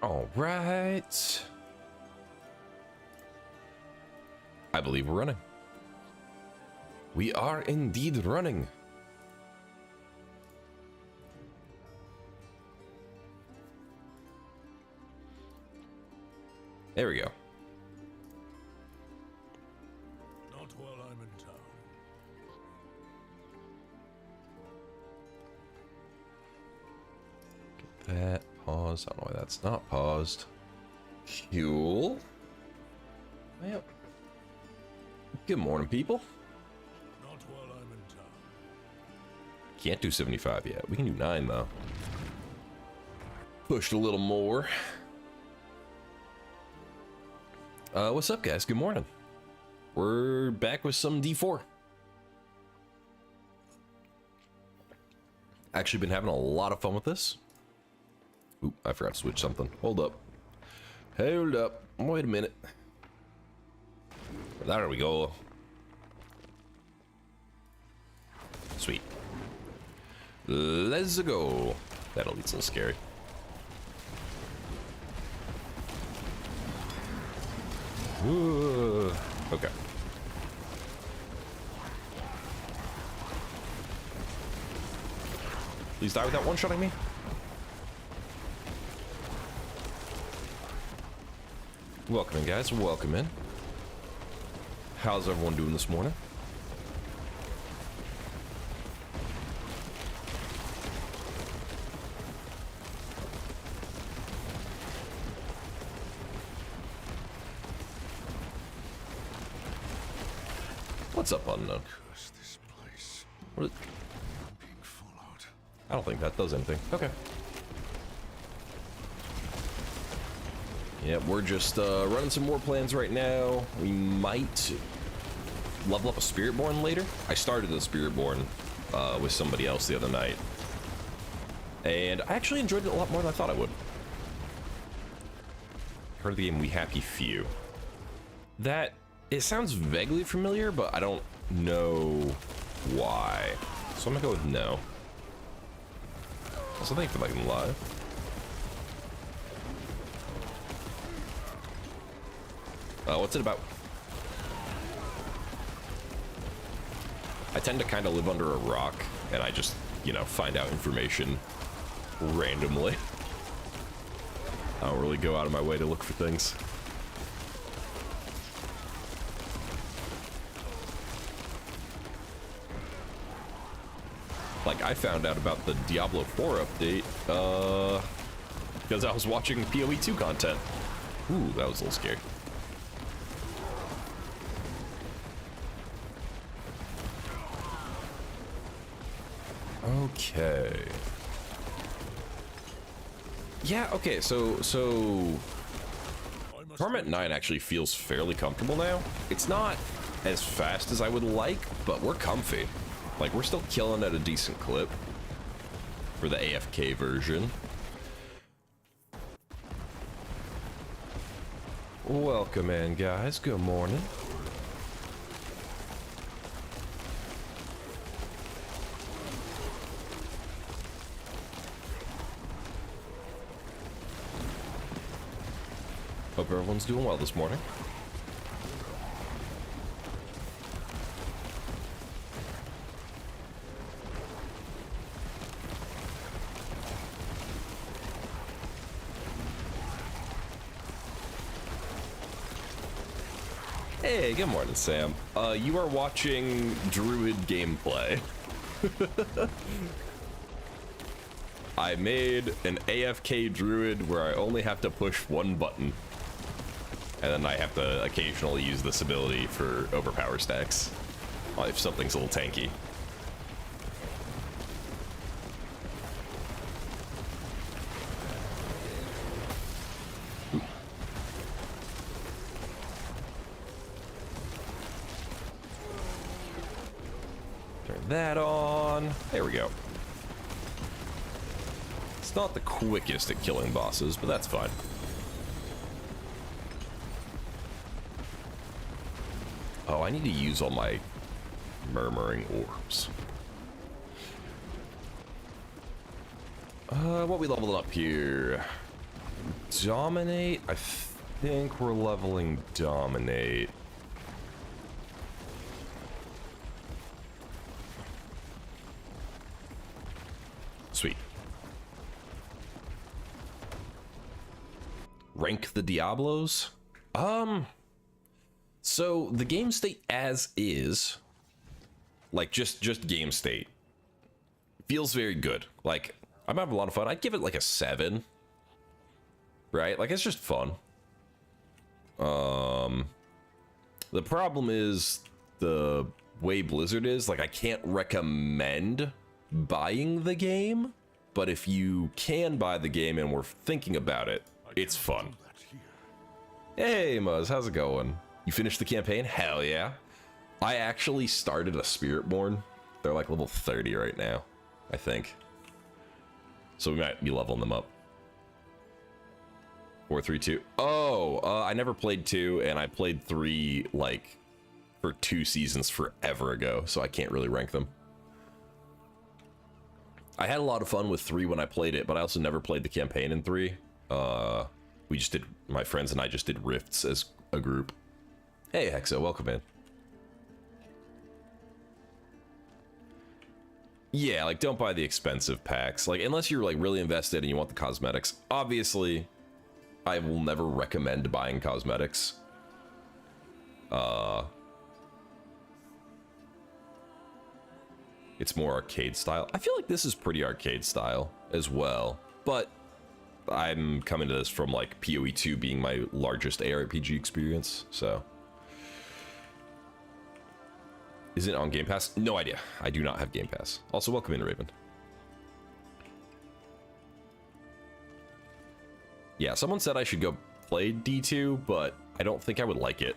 All right. I believe we're running. We are indeed running. There we go. Not while I'm in town. Get that. Pause. I don't know why that's not paused. Cool. Well. Good morning, people. Not while I'm in town. Can't do 75 yet. We can do 9, though. Pushed a little more. What's up, guys? Good morning. We're back with some D4. Actually been having a lot of fun with this. Oop, I forgot to switch something. Hold up. Hold up. Wait a minute. There we go. Sweet. Let's go. That'll be so scary. Ooh. Okay. Please die without one-shotting me. Welcome in, guys. Welcome in. How's everyone doing this morning? What's up, unknown? Curse this place. What is... I'm being followed. I don't think that does anything. Okay. Yeah, we're just running some more plans right now. We might level up a Spiritborn later. I started the Spiritborn with somebody else the other night. And I actually enjoyed it a lot more than I thought I would. Heard of the game We Happy Few. That, it sounds vaguely familiar, but I don't know why. So I'm gonna go with no. Also, thank you for liking live. What's it about? I tend to kind of live under a rock, and I just, you know, find out information randomly. I don't really go out of my way to look for things. Like, I found out about the Diablo 4 update, because I was watching PoE 2 content. Ooh, that was a little scary. Okay. Yeah, okay, so Torment 9 actually feels fairly comfortable now. It's not as fast as I would like, but we're comfy. Like, we're still killing at a decent clip for the AFK version. Welcome in, guys. Good morning. Hope everyone's doing well this morning. Hey, good morning, Sam. You are watching Druid gameplay. I made an AFK Druid where I only have to push one button. And then I have to occasionally use this ability for overpower stacks if something's a little tanky. Turn that on. There we go. It's not the quickest at killing bosses, but that's fine. Oh, I need to use all my murmuring orbs. What we leveled up here? Dominate, I think we're leveling Dominate. Sweet. Rank the Diablos? So the game state as is, like just game state, feels very good. Like, I'm having a lot of fun. I'd give it like a 7. Right? Like, it's just fun. The problem is the way Blizzard is, like, I can't recommend buying the game, but if you can buy the game and we're thinking about it, it's fun. Hey, Muzz, how's it going? You finished the campaign? Hell yeah. I actually started a Spiritborn. They're like level 30 right now, I think. So we might be leveling them up. 4, 3, 2. Oh, I never played 2, and I played 3 like for 2 seasons forever ago, so I can't really rank them. I had a lot of fun with 3 when I played it, but I also never played the campaign in 3. We just did, my friends and I just did rifts as a group. Hey, Hexo, welcome in. Yeah, like, don't buy the expensive packs. Like, unless you're, like, really invested and you want the cosmetics. Obviously, I will never recommend buying cosmetics. It's more arcade style. I feel like this is pretty arcade style as well, but I'm coming to this from, like, PoE 2 being my largest ARPG experience, so. Is it on Game Pass? No idea. I do not have Game Pass. Also, welcome in, Raven. Yeah, someone said I should go play D2, but I don't think I would like it.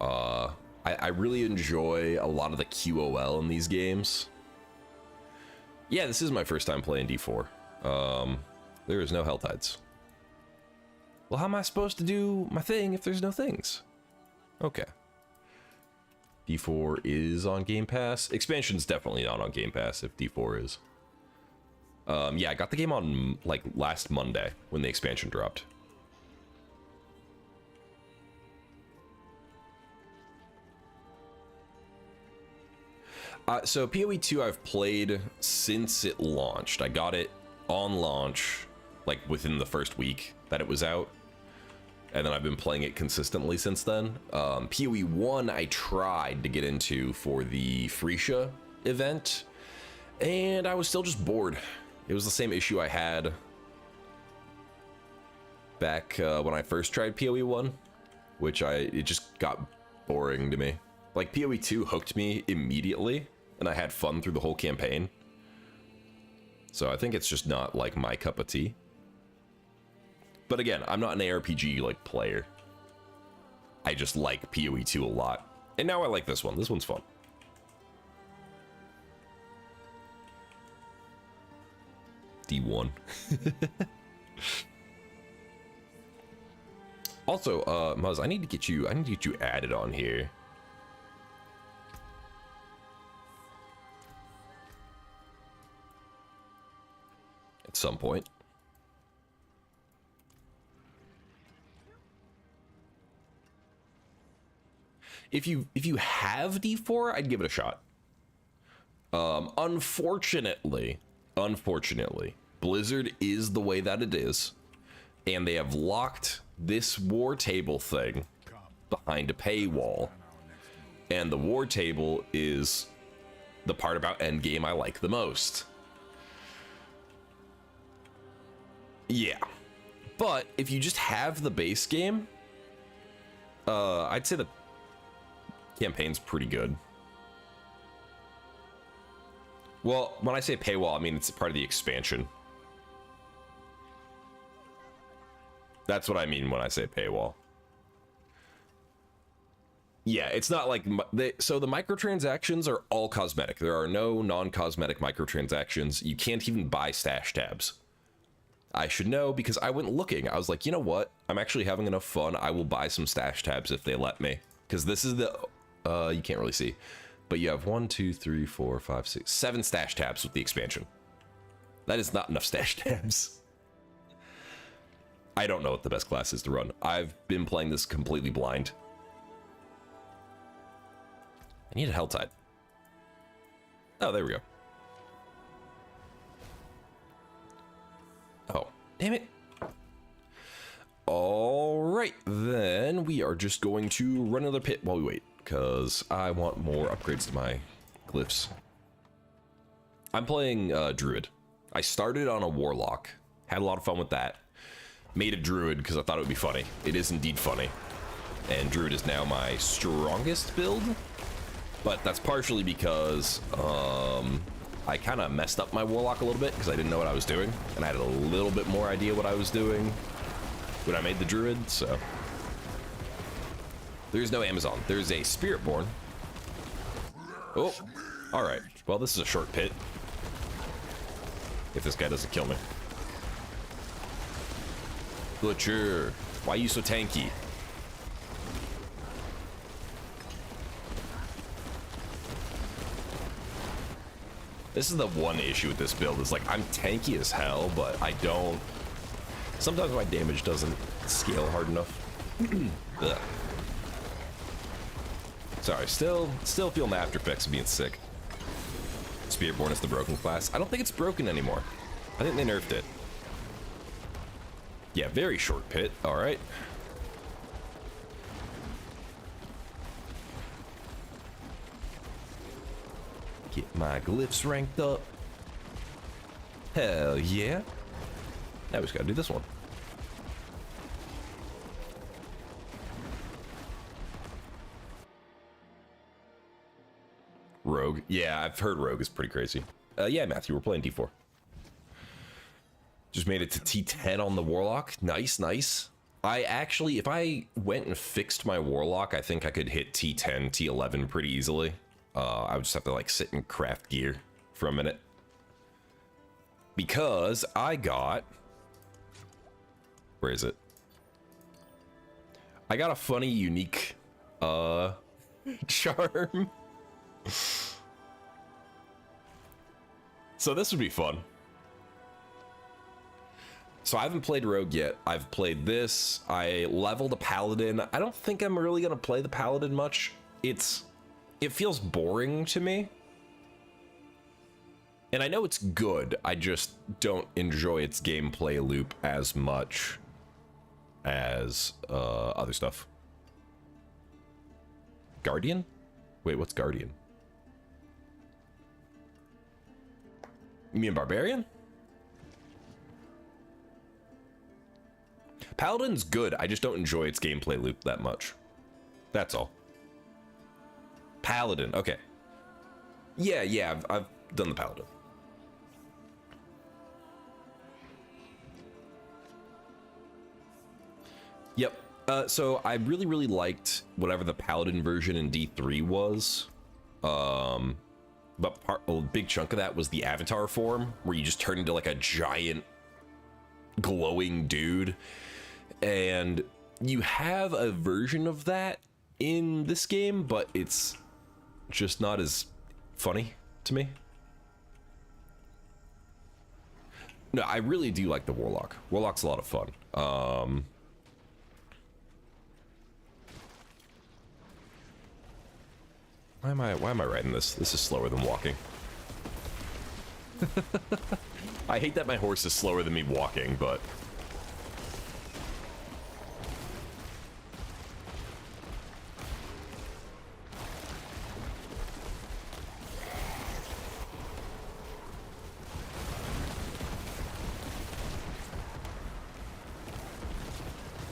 I really enjoy a lot of the QOL in these games. Yeah, this is my first time playing D4. There is no Helltides. Well, how am I supposed to do my thing if there's no things? Okay. D4 is on Game Pass. Expansion's definitely not on Game Pass if D4 is. Yeah, I got the game on, like, last Monday when the expansion dropped. So PoE 2 I've played since it launched. I got it on launch, like, within the first week that it was out. And then I've been playing it consistently since then. PoE 1 I tried to get into for the Freesia event, and I was still just bored. It was the same issue I had back when I first tried PoE 1, which it just got boring to me. Like, PoE 2 hooked me immediately, and I had fun through the whole campaign. So I think it's just not, like, my cup of tea. But again, I'm not an ARPG, like, player. I just like PoE 2 a lot. And now I like this one. This one's fun. D1. Also, Muzz, I need to get you added on here. At some point. If you have D4, I'd give it a shot. Unfortunately, Blizzard is the way that it is, and they have locked this war table thing behind a paywall. And the war table is the part about endgame I like the most. Yeah, but if you just have the base game, I'd say the campaign's pretty good. Well, when I say paywall, I mean it's part of the expansion. That's what I mean when I say paywall. Yeah, it's not like so the microtransactions are all cosmetic. There are no non-cosmetic microtransactions. You can't even buy stash tabs. I should know because I went looking. I was like, you know what? I'm actually having enough fun. I will buy some stash tabs if they let me. Because this is the you can't really see, but you have 1, 2, 3, 4, 5, 6, 7 stash tabs with the expansion. That is not enough stash tabs. I don't know what the best class is to run. I've been playing this completely blind. I need a Helltide. Oh, there we go. Oh, damn it. All right, then we are just going to run another pit while we wait, because I want more upgrades to my glyphs. I'm playing Druid. I started on a Warlock, had a lot of fun with that. Made a Druid because I thought it would be funny. It is indeed funny. And Druid is now my strongest build, but that's partially because I kind of messed up my Warlock a little bit because I didn't know what I was doing, and I had a little bit more idea what I was doing when I made the Druid, so. There's no Amazon. There's a Spiritborn. Oh, all right. Well, this is a short pit. If this guy doesn't kill me. Butcher, why are you so tanky? This is the one issue with this build, is like I'm tanky as hell, but I don't. Sometimes my damage doesn't scale hard enough. Ugh. Sorry, still feeling the after effects of being sick. Spiritborn is the broken class. I don't think it's broken anymore. I think they nerfed it. Yeah, very short pit. All right. Get my glyphs ranked up. Hell yeah. Now we just gotta do this one. Rogue. Yeah, I've heard Rogue is pretty crazy. Yeah, Matthew, we're playing D4. Just made it to T10 on the Warlock. Nice, nice. I actually, if I went and fixed my Warlock, I think I could hit T10, T11 pretty easily. I would just have to like sit and craft gear for a minute. Because I got... Where is it? I got a funny, unique charm. So this would be fun. So I haven't played Rogue yet. I've played this. I leveled a Paladin. I don't think I'm really gonna play the Paladin much. It feels boring to me. And I know it's good. I just don't enjoy its gameplay loop as much as other stuff. Guardian? Wait, what's Guardian? You mean Barbarian? Paladin's good. I just don't enjoy its gameplay loop that much. That's all. Paladin. Okay. Yeah. I've done the Paladin. Yep. So I really liked whatever the Paladin version in D3 was. But a big chunk of that was the avatar form, where you just turn into like a giant glowing dude. And you have a version of that in this game, but it's just not as funny to me. No, I really do like the Warlock. Warlock's a lot of fun. Why am I riding this? This is slower than walking. I hate that my horse is slower than me walking, but...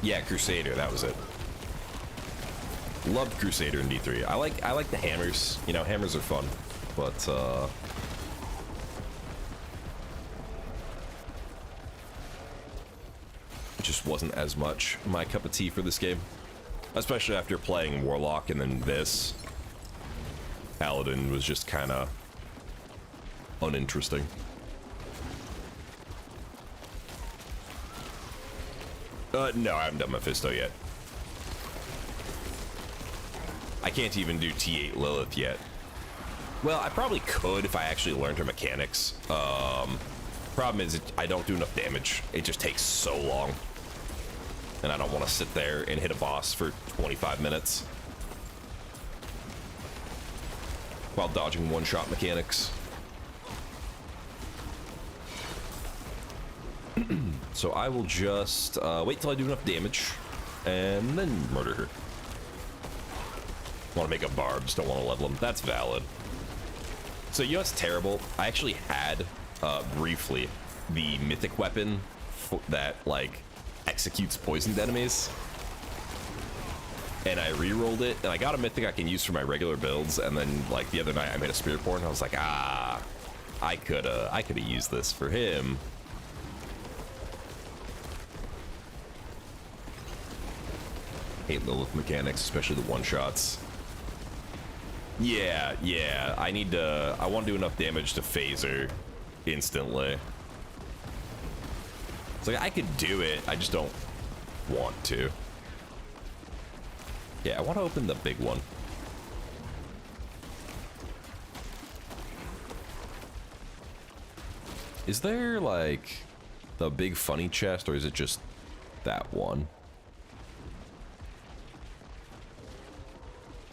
Yeah, Crusader, that was it. Loved Crusader in D3. I like the hammers. You know, hammers are fun, but it just wasn't as much my cup of tea for this game, especially after playing Warlock and then this. Paladin was just kind of uninteresting. No, I haven't done Mephisto yet. I can't even do T8 Lilith yet. Well, I probably could if I actually learned her mechanics. Problem is, I don't do enough damage. It just takes so long. and I don't want to sit there and hit a boss for 25 minutes while dodging one-shot mechanics. So I will just wait till I do enough damage and then murder her. Want to make up barbs, don't want to level them. That's valid. So you know what's terrible? I actually had briefly the mythic weapon that like executes poisoned enemies, and I re-rolled it, and I got a mythic I can use for my regular builds. And then like the other night I made a spiritborn, and I was like, I could have used this for him. Hate Lilith mechanics, especially the one-shots. Yeah, I want to do enough damage to phase her instantly. It's like, I could do it, I just don't want to. Yeah, I want to open the big one. Is there, like, the big funny chest, or is it just that one?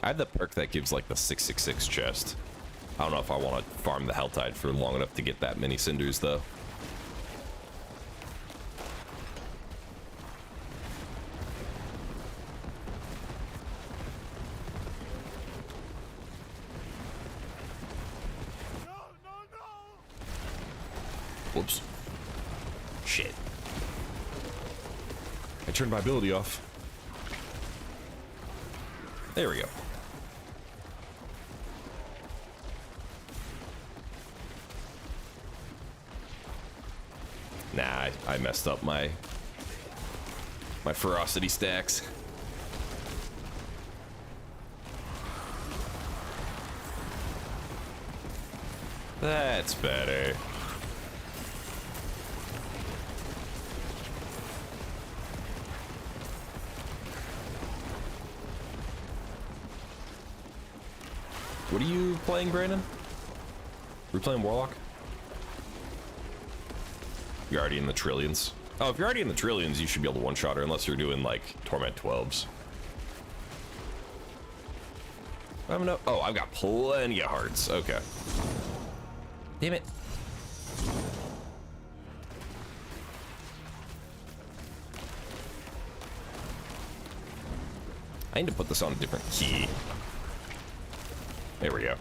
I have the perk that gives like the 666 chest. I don't know if I want to farm the Helltide for long enough to get that many cinders though. Whoops. Shit. I turned my ability off. There we go. Nah, I messed up my ferocity stacks. That's better. What are you playing, Brandon? We're playing Warlock? You're already in the trillions. Oh, if you're already in the trillions, you should be able to one-shot her, unless you're doing, like, Torment 12s. I have no... Oh, I've got plenty of hearts. Okay. Damn it. I need to put this on a different key. There we go.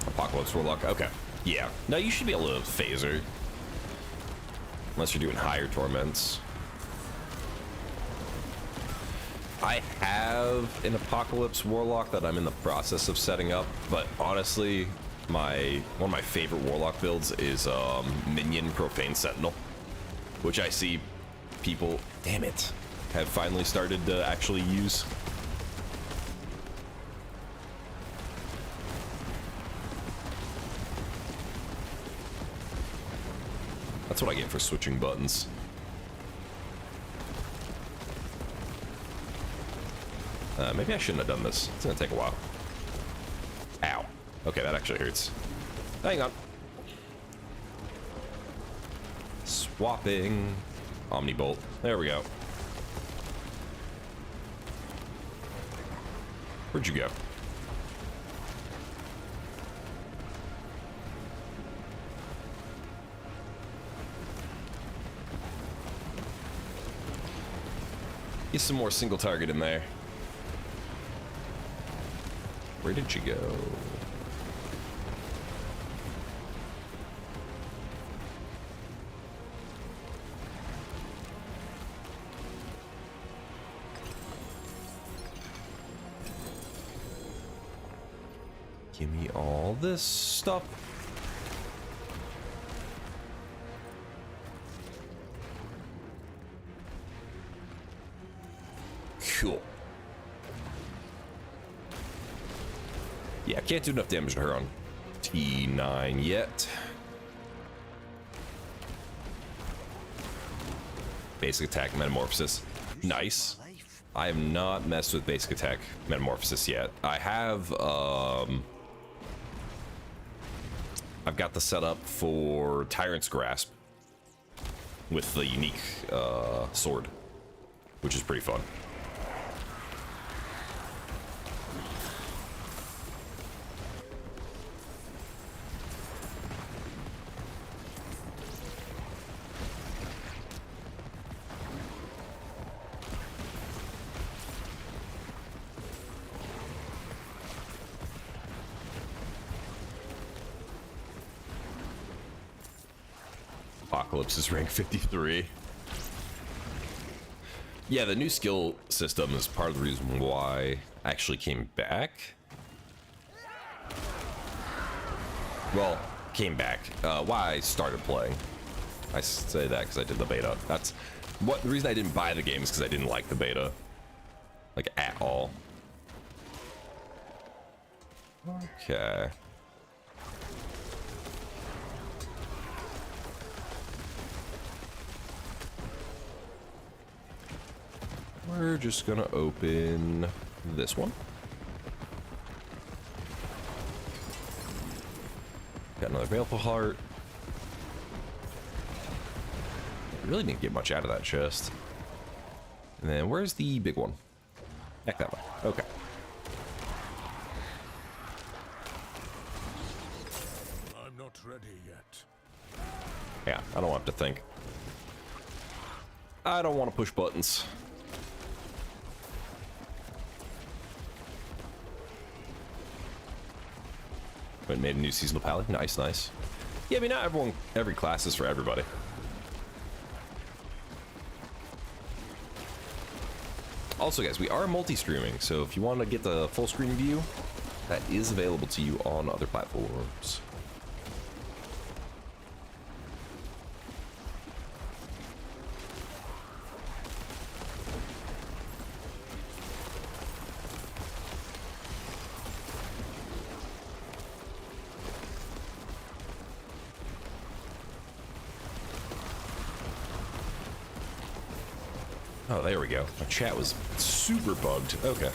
Apocalypse Warlock. Okay. Yeah. No, you should be able to phaser. Unless you're doing higher torments. I have an Apocalypse Warlock that I'm in the process of setting up, but honestly, one of my favorite Warlock builds is Minion Profane Sentinel, which I see people, damn it, have finally started to actually use. That's what I get for switching buttons. Maybe I shouldn't have done this. It's gonna take a while. Ow. Okay, that actually hurts. Hang on. Swapping. Omnibolt. There we go. Where'd you go? Get some more single target in there. Where did you go? Give me all this stuff. Cool. Yeah, can't do enough damage to her on T9 yet. Basic attack metamorphosis. Nice. I have not messed with basic attack metamorphosis yet. I have I've got the setup for Tyrant's Grasp with the unique sword, which is pretty fun. Apocalypse is rank 53. Yeah, the new skill system is part of the reason why I actually came back. Well, came back. Why I started playing. I say that because I did the beta. That's what the reason I didn't buy the game is because I didn't like the beta, like at all. Okay. We're just gonna open this one. Got another baleful heart. Really didn't get much out of that chest. And then where's the big one? Heck, that one. Okay. I'm not ready yet. Yeah, I don't have to think. I don't want to push buttons. But made a new seasonal palette. Nice, nice. Yeah, I mean, not every class is for everybody. Also, guys, we are multi-streaming, so if you want to get the full screen view, that is available to you on other platforms. Oh, there we go. My chat was super bugged. Okay.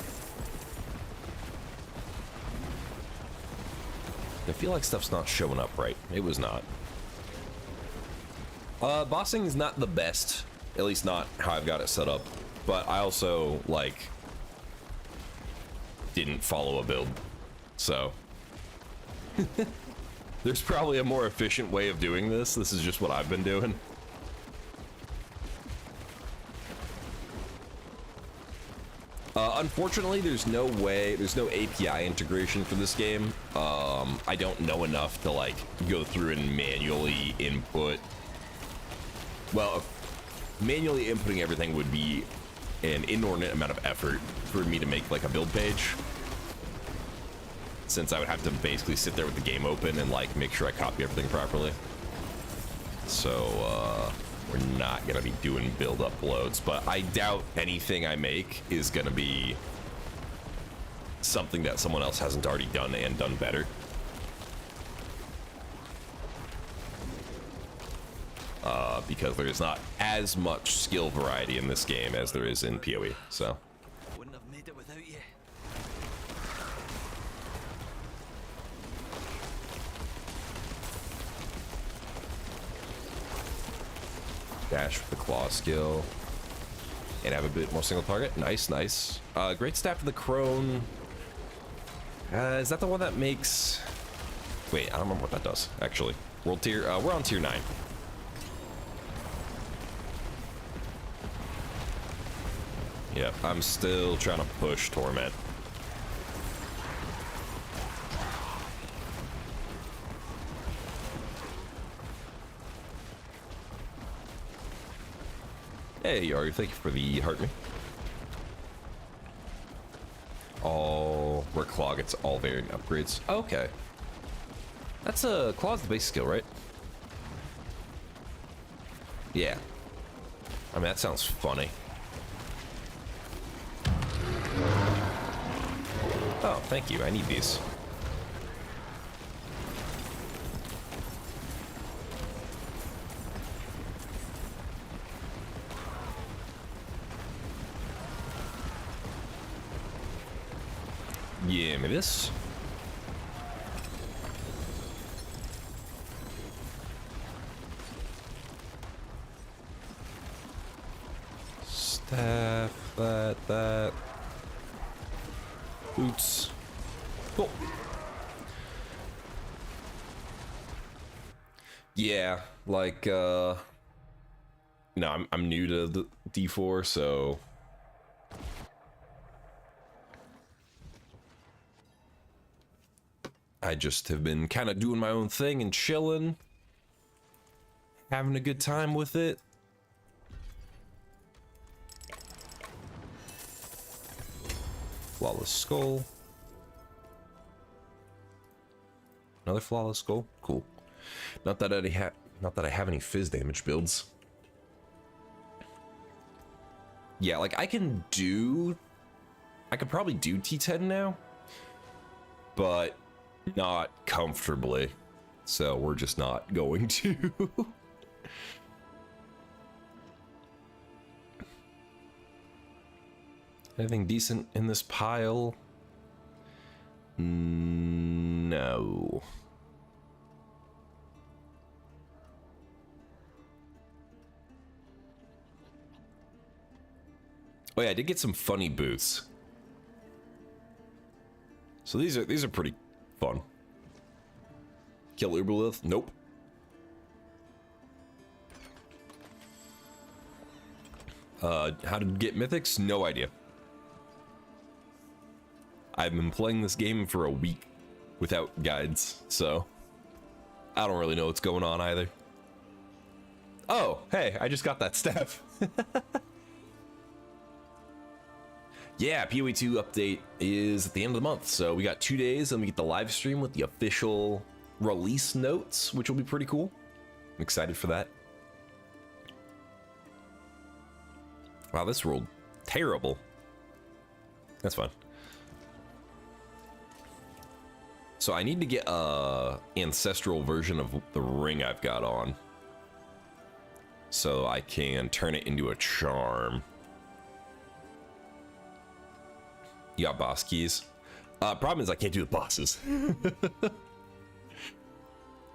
I feel like stuff's not showing up right. It was not. Bossing is not the best. At least not how I've got it set up. But I also, like, didn't follow a build. So. There's probably a more efficient way of doing this. This is just what I've been doing. Unfortunately, there's no API integration for this game. I don't know enough to like go through and manually input. Well, manually inputting everything would be an inordinate amount of effort for me to make like a build page. Since I would have to basically sit there with the game open and like make sure I copy everything properly. So, we're not gonna be doing build uploads, but I doubt anything I make is gonna be something that someone else hasn't already done and done better. Because there's not as much skill variety in this game as there is in PoE, so. Wouldn't have made it without you. Dash with the claw skill. And have a bit more single target. Nice, nice. Great staff of the crone. Is that the one that makes... Wait, I don't remember what that does, actually. World tier, we're on tier 9. Yep, I'm still trying to push Torment. Hey, Yari, thank you for the heart me. All where Claw gets all variant upgrades. Okay. That's a Claw's the base skill, right? Yeah. I mean, that sounds funny. Oh, thank you. I need these. Yeah, maybe this. Staff, that. Boots. Cool. Yeah, like, you know, I'm new to the D4, so I just have been kind of doing my own thing and chilling, having a good time with it. Flawless skull. Another flawless skull. Cool. Not that I have any fizz damage builds. Yeah, like I could probably do T10 now, but not comfortably. So we're just not going to. Anything decent in this pile? No. Oh yeah, I did get some funny boots. So these are pretty fun. Kill Uberlith? Nope. How to get mythics? No idea. I've been playing this game for a week without guides, so I don't really know what's going on either. Oh, hey, I just got that staff. Yeah, PoE 2 update is at the end of the month, so we got 2 days and we get the live stream with the official release notes, which will be pretty cool. I'm excited for that. Wow, this rolled terrible. That's fine. So I need to get a ancestral version of the ring I've got on, so I can turn it into a charm. You got boss keys. Problem is I can't do the bosses.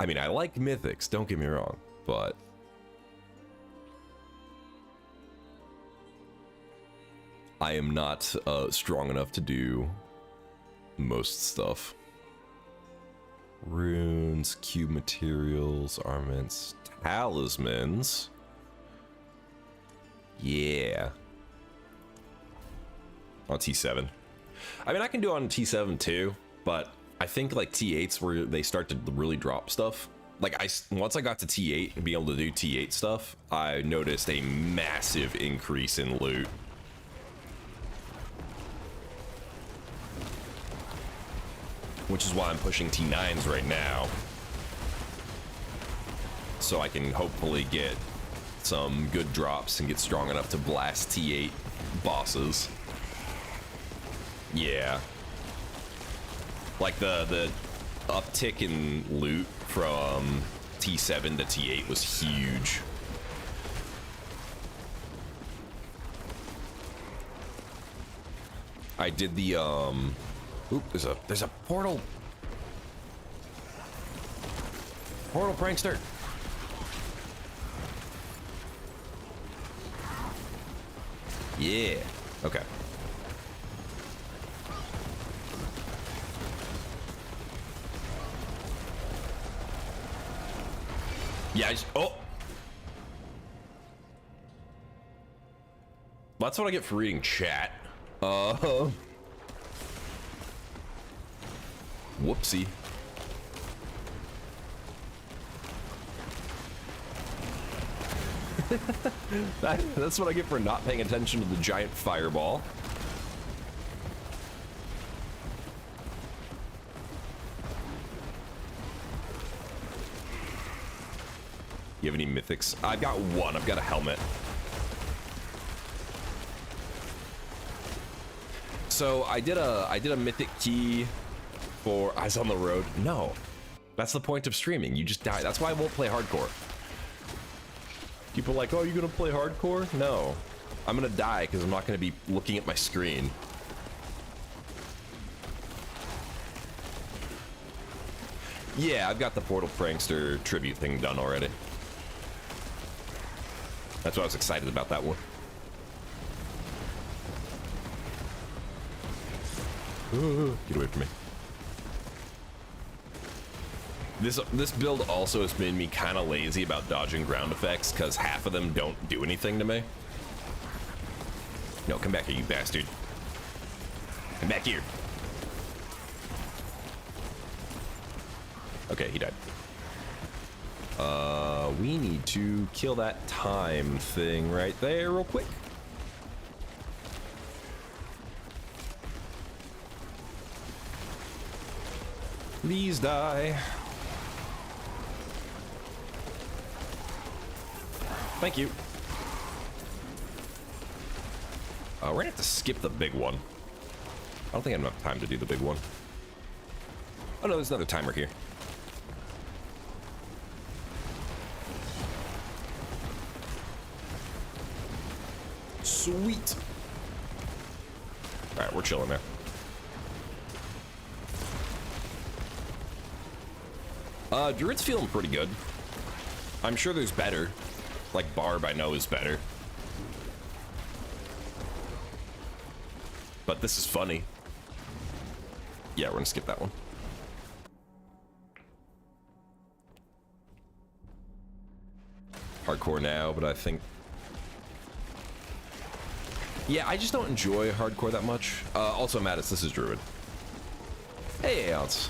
I mean, I like mythics, don't get me wrong, but I am not strong enough to do most stuff. Runes, cube materials, armaments, talismans. Yeah. On T7. I mean, I can do it on T7 too, but I think like T8's where they start to really drop stuff. Like once I got to T8 and being able to do T8 stuff, I noticed a massive increase in loot. Which is why I'm pushing T9s right now. So I can hopefully get some good drops and get strong enough to blast T8 bosses. Yeah. Like the uptick in loot from T7 to T8 was huge. I did the oop, there's a portal prankster. Yeah. Okay. Yeah, oh. That's what I get for reading chat. Whoopsie. That's what I get for not paying attention to the giant fireball. You have any mythics? I've got one. I've got a helmet. So I did a mythic key for Eyes on the Road. No, that's the point of streaming. You just die. That's why I won't play hardcore. People are like, oh, you gonna play hardcore? No, I'm gonna die because I'm not gonna be looking at my screen. Yeah, I've got the Portal Prankster tribute thing done already. That's why I was excited about that one. Get away from me. This build also has made me kind of lazy about dodging ground effects because half of them don't do anything to me. No, come back here, you bastard. Come back here. Okay, he died. We need to kill that time thing right there real quick. Please die. Thank you. We're gonna have to skip the big one. I don't think I have enough time to do the big one. Oh no, there's another timer here. Sweet. All right, we're chilling now. Druid's feeling pretty good. I'm sure there's better. Like Barb, I know is better. But this is funny. Yeah, we're gonna skip that one. Hardcore now, but I think... Yeah, I just don't enjoy hardcore that much. Also, Mattis, this is Druid. Hey, Aeons.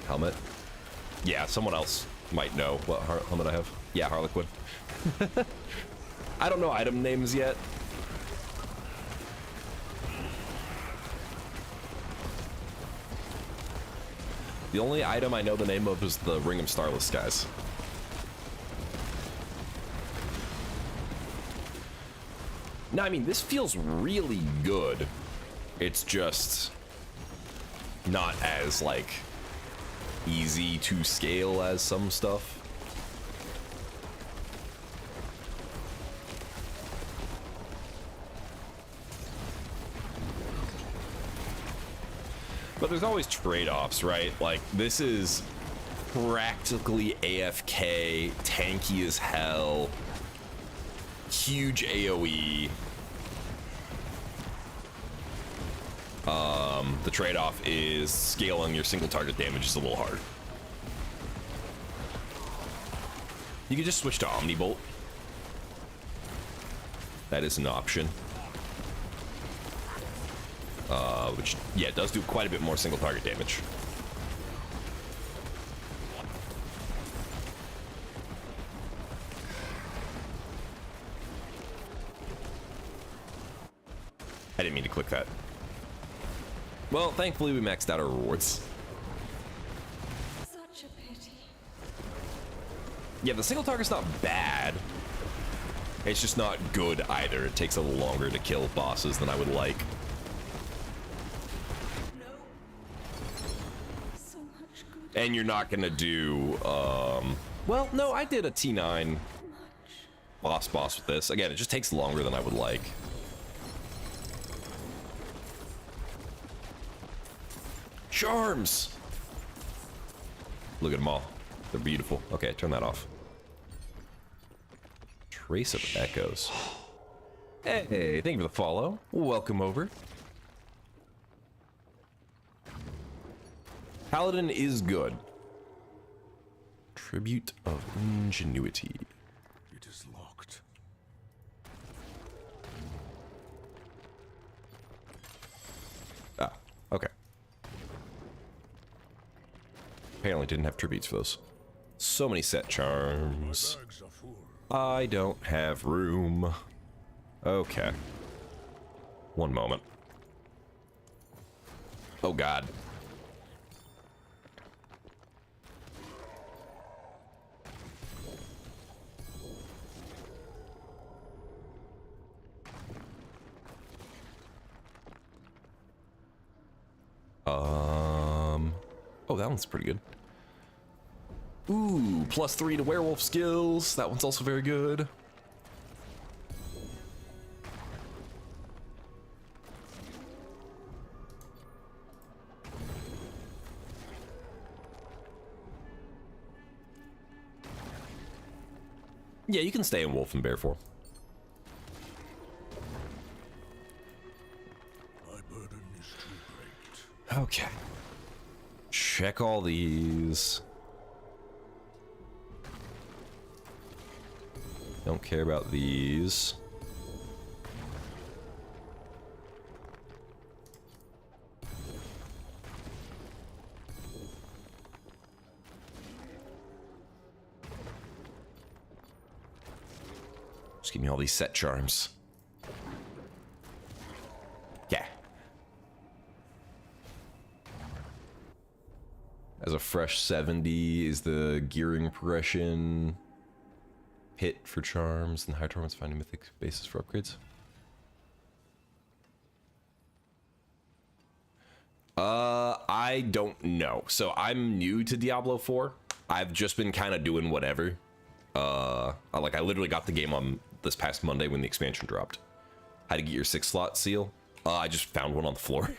Helmet. Yeah, someone else might know what helmet I have. Yeah, Harlequin. I don't know item names yet. The only item I know the name of is the Ring of Starless Skies. No, I mean, this feels really good. It's just not as, like, easy to scale as some stuff. But there's always trade-offs, right? Like, this is practically AFK, tanky as hell, huge AoE. The trade-off is scaling your single target damage is a little hard. You can just switch to Omnibolt. That is an option. Which, yeah, does do quite a bit more single target damage. I didn't mean to click that. Well, thankfully we maxed out our rewards. Such a pity. Yeah, the single target's not bad. It's just not good either. It takes a little longer to kill bosses than I would like. So much good. And you're not gonna do, well, no, I did a T9 boss with this. Again, it just takes longer than I would like. Charms! Look at them all. They're beautiful. Okay, turn that off. Trace of Echoes. Hey, thank you for the follow. Welcome over. Paladin is good. Tribute of Ingenuity. It is locked. Ah, okay. Apparently didn't have tributes for those. So many set charms. Bags are full. I don't have room. Okay. One moment. Oh God. Oh, that one's pretty good. Ooh, +3 to werewolf skills. That one's also very good. Yeah, you can stay in wolf and bear form. Okay. Check all these. Don't care about these. Just give me all these set charms. Yeah. As a fresh 70 is the gearing progression. Hit for charms and high tournaments finding mythic basis for upgrades. I don't know. So I'm new to Diablo 4. I've just been kind of doing whatever. I literally got the game on this past Monday when the expansion dropped. How to get your 6-slot seal? I just found one on the floor.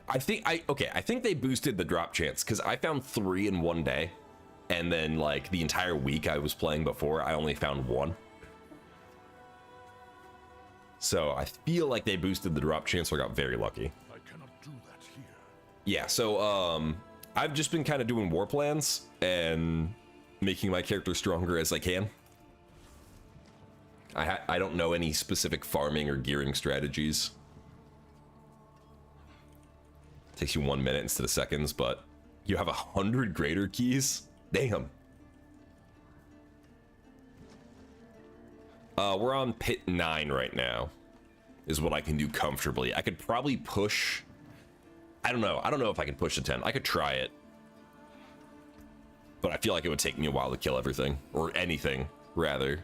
I think they boosted the drop chance because I found 3 in one day. And then, like, the entire week I was playing before, I only found 1. So I feel like they boosted the drop chance, so I got very lucky. I cannot do that here. Yeah, so I've just been kind of doing war plans and making my character stronger as I can. I don't know any specific farming or gearing strategies. Takes you 1 minute instead of seconds, but you have 100 greater keys? Damn. We're on pit 9 right now, is what I can do comfortably. I could probably push. I don't know if I can push to 10. I could try it, but I feel like it would take me a while to kill everything, or anything, rather.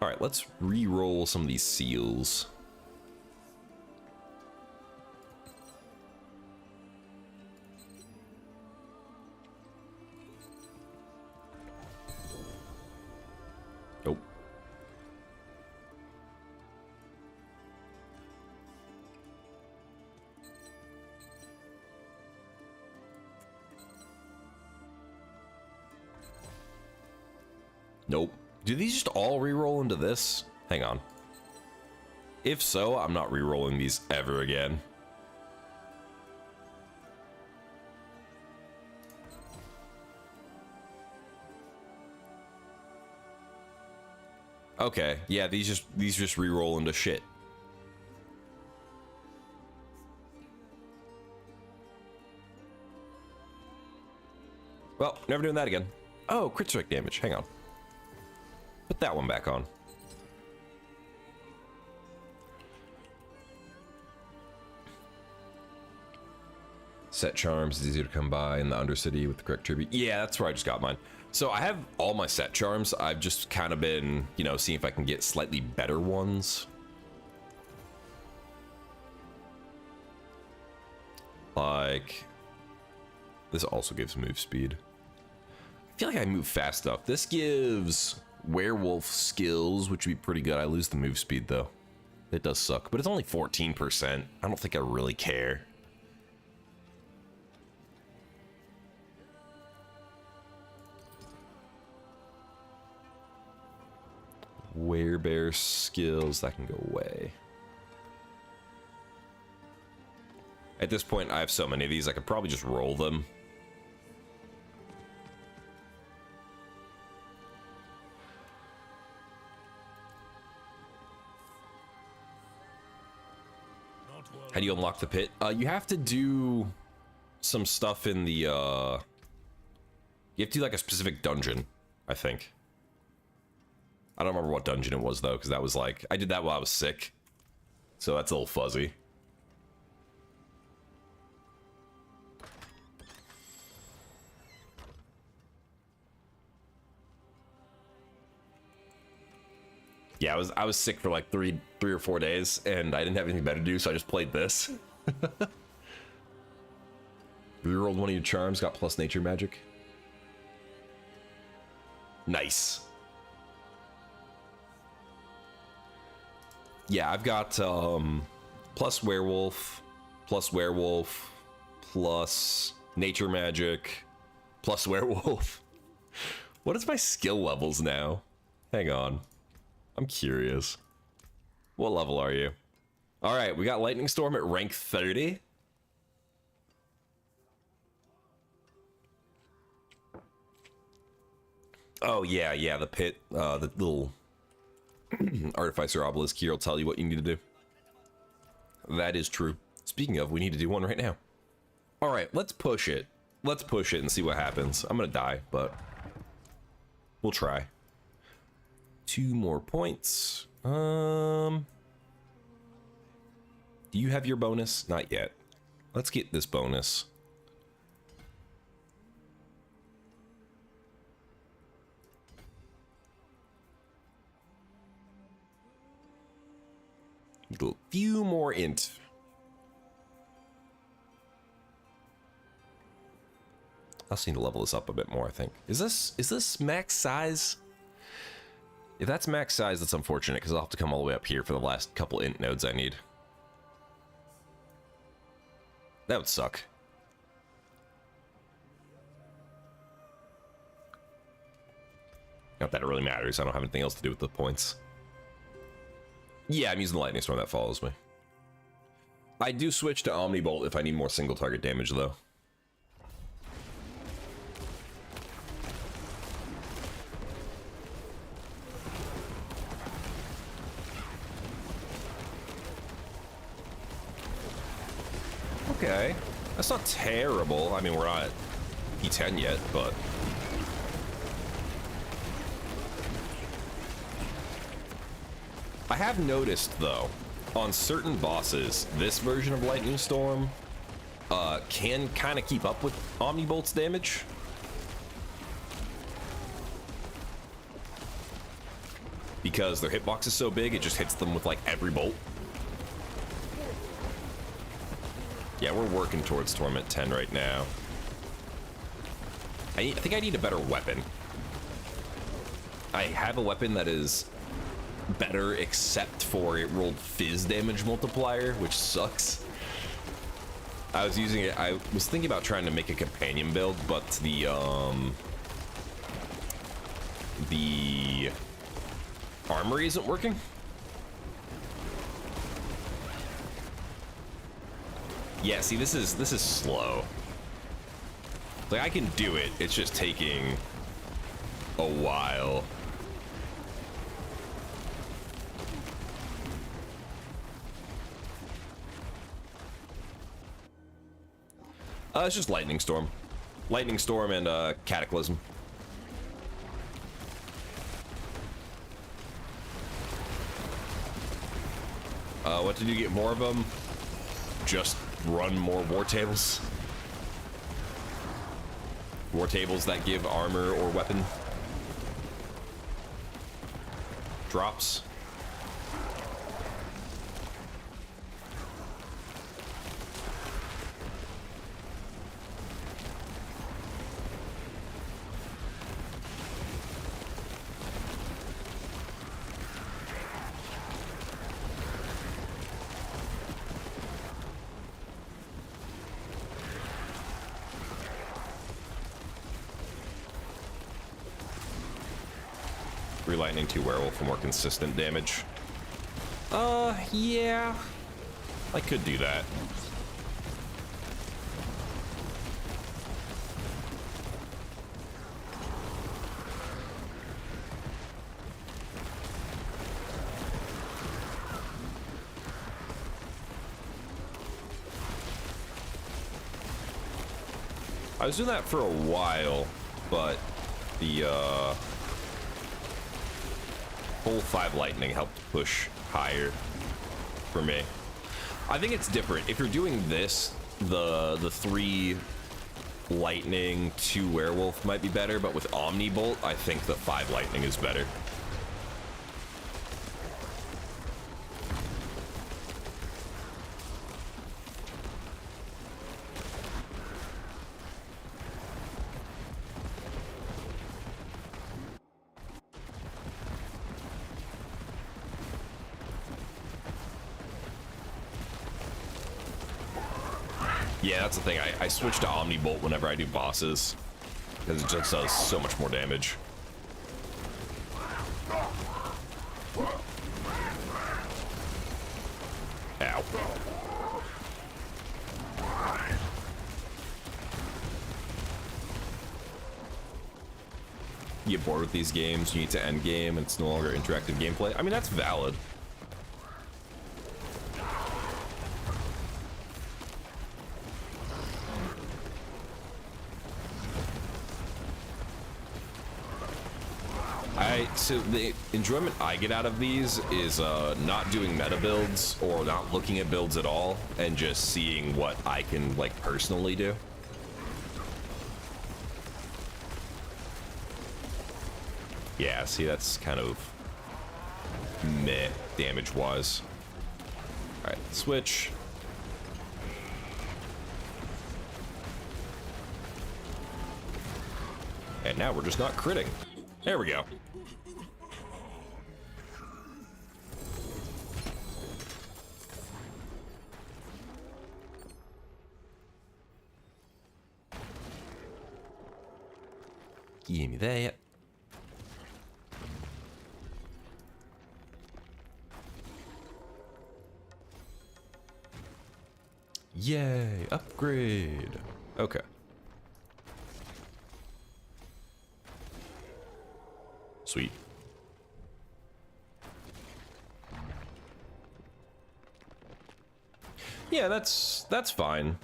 All right, let's re-roll some of these seals. Nope. Nope. Do these just all re-roll into this? Hang on. If so, I'm not re-rolling these ever again. Okay, yeah, these just re-roll into shit. Well, never doing that again. Oh, crit strike damage. Hang on. Put that one back on. Set charms is easier to come by in the Undercity with the correct tribute. Yeah, that's where I just got mine. So I have all my set charms. I've just kind of been, you know, seeing if I can get slightly better ones. Like, this also gives move speed. I feel like I move fast enough. This gives werewolf skills, which would be pretty good. I lose the move speed though. It does suck, but it's only 14%. I don't think I really care. Werebear skills, that can go away. At this point, I have so many of these, I could probably just roll them. How do you unlock the pit? You have to do some stuff in the, you have to do like a specific dungeon, I think. I don't remember what dungeon it was though, because that was like, I did that while I was sick. So that's a little fuzzy. Yeah, I was sick for like three or 4 days, and I didn't have anything better to do, so I just played this. Rerolled one of your charms, got plus nature magic. Nice. Yeah, I've got plus werewolf, plus nature magic, plus werewolf. What is my skill levels now? Hang on. I'm curious. What level are you? All right, we got Lightning Storm at rank 30. Oh, yeah, the pit, the little Artificer Obelisk here will tell you what you need to do. That is true. Speaking of, we need to do one right now. All right, let's push it. Let's push it and see what happens. I'm gonna die, but we'll try. 2 more points. Do you have your bonus? Not yet. Let's get this bonus. Do a few more int. I also need to level this up a bit more, I think. Is this max size? If that's max size, that's unfortunate, because I'll have to come all the way up here for the last couple int nodes I need. That would suck. Not that it really matters. I don't have anything else to do with the points. Yeah, I'm using the Lightning Storm that follows me. I do switch to Omnibolt if I need more single target damage, though. Okay, that's not terrible. I mean, we're not at P10 yet, but... I have noticed, though, on certain bosses, this version of Lightning Storm can kind of keep up with Omnibolt's damage. Because their hitbox is so big, it just hits them with, like, every bolt. Yeah, we're working towards Torment 10 right now. I think I need a better weapon. I have a weapon that is better except for it rolled fizz damage multiplier, which sucks. I was using it, I was thinking about trying to make a companion build, but the armory isn't working. Yeah, see, this is slow. Like, I can do it, it's just taking a while. It's just Lightning Storm. Lightning Storm and Cataclysm. What did you get more of them? Just run more war tables. War tables that give armor or weapon drops. Lightning 2 Werewolf for more consistent damage. Yeah. I could do that. I was doing that for a while, but the whole 5 lightning helped push higher for me. I think it's different. If you're doing this, the 3 lightning, 2 werewolf might be better, but with Omnibolt, I think the 5 lightning is better. Yeah, that's the thing. I switch to Omnibolt whenever I do bosses, because it just does so much more damage. Ow. You get bored with these games, you need to end game, and it's no longer interactive gameplay. I mean, that's valid. So the enjoyment I get out of these is not doing meta builds or not looking at builds at all and just seeing what I can like personally do. Yeah, see, that's kind of meh damage wise. All right, switch. And now we're just not critting. There we go. Give me that. Yay, upgrade. Okay. Sweet. Yeah, that's fine.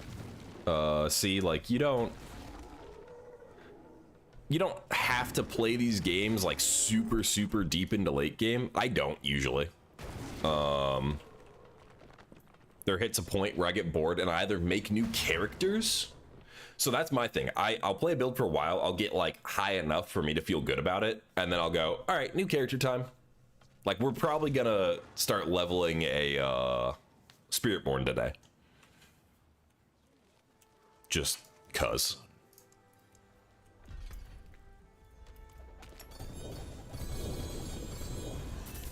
See, like you don't have to play these games like super deep into late game. I don't usually. There hits a point where I get bored and I either make new characters. So that's my thing. I'll play a build for a while. I'll get like high enough for me to feel good about it. And then I'll go, all right, new character time. Like we're probably gonna start leveling a Spiritborn today. Just cuz.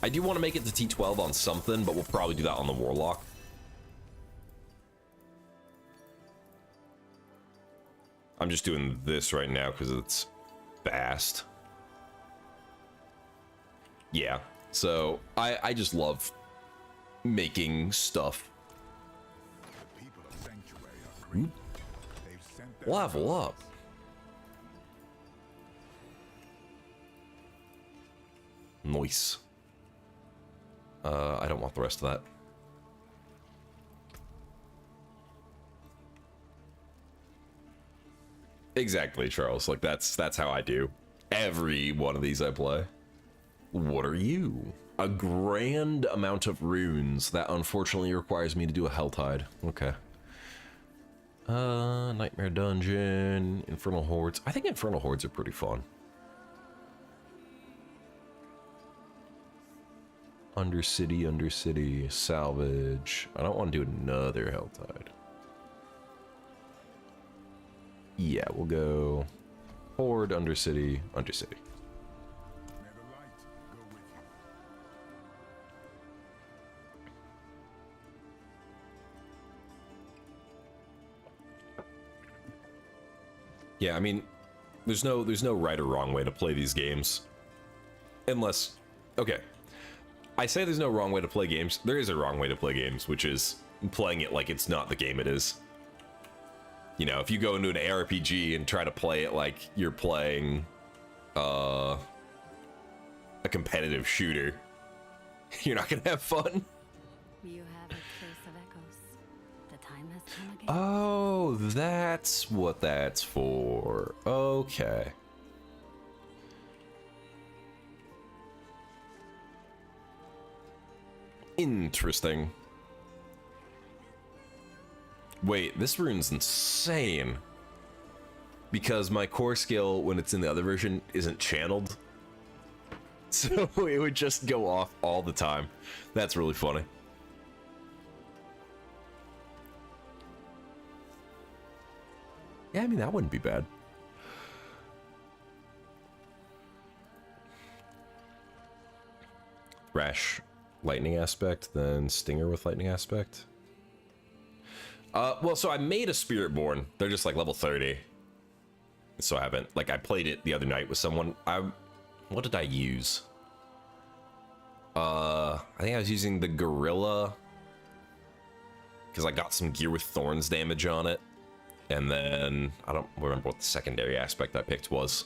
I do want to make it to T12 on something, but we'll probably do that on the Warlock. I'm just doing this right now because it's fast. Yeah, so I just love making stuff. Level up. Nice. I don't want the rest of that. Exactly, Charles. Like that's how I do every one of these I play. What are you? A grand amount of runes. That unfortunately requires me to do a Helltide. Okay. Nightmare Dungeon, Infernal Hordes. I think Infernal Hordes are pretty fun. Undercity, Salvage. I don't want to do another Helltide. Yeah, we'll go Horde, Undercity. Yeah, I mean, there's no right or wrong way to play these games. Unless, okay. I say there's no wrong way to play games. There is a wrong way to play games, which is playing it like it's not the game it is. You know, if you go into an ARPG and try to play it like you're playing a competitive shooter, you're not gonna have fun. You have a case of echoes. The time has come again. Oh, that's what that's for. Okay. Interesting. Wait, this rune's insane. Because my core skill, when it's in the other version, isn't channeled. So it would just go off all the time. That's really funny. Yeah, I mean, that wouldn't be bad. Rash, lightning aspect, then Stinger with lightning aspect. Well, so I made a Spiritborn. They're just like level 30. So I haven't, like, I played it the other night with someone. What did I use? I think I was using the Gorilla because I got some gear with thorns damage on it. And then I don't remember what the secondary aspect I picked was.